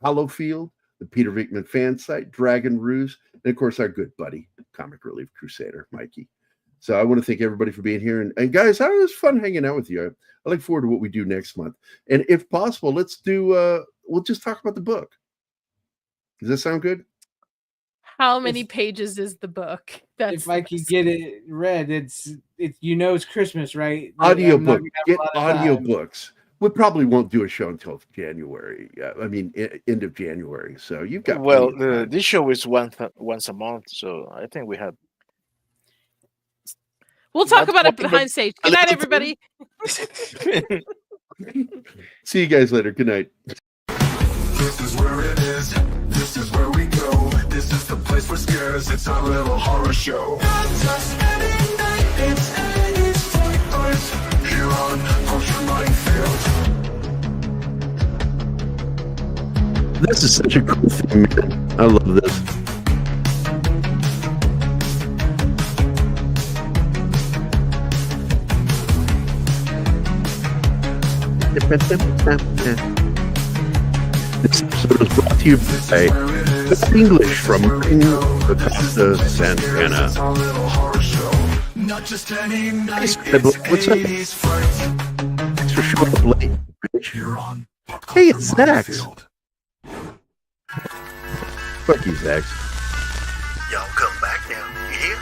Hollowfield, the Peter Venkman fan site, Dragon Ruse, and of course our good buddy, Comic Relief Crusader, Mikey. So I want to thank everybody for being here. And guys, it was fun hanging out with you. I look forward to what we do next month. And if possible, let's do, we'll just talk about the book. Does that sound good? How many pages is the book? If I can get it read, it's it's Christmas, right? Audiobook. Get audiobooks. We probably won't do a show until January. End of January. So you've got. Well, this show is once a month, so I think we have. We'll talk about it behind stage. Good night, everybody. See you guys later. Good night. This is where it is. This is where we go. This is the place for scares. It's our little horror show. Not just any night. It's 80s Fright. Here on Culture Minefield. This is such a cool thing, man. I love this. This episode is brought to you by English from Acosta Santana. What's up? Thanks for showing up late, bitch. Hey, it's Zax. Fuck you, Zax. Y'all come back now, you hear?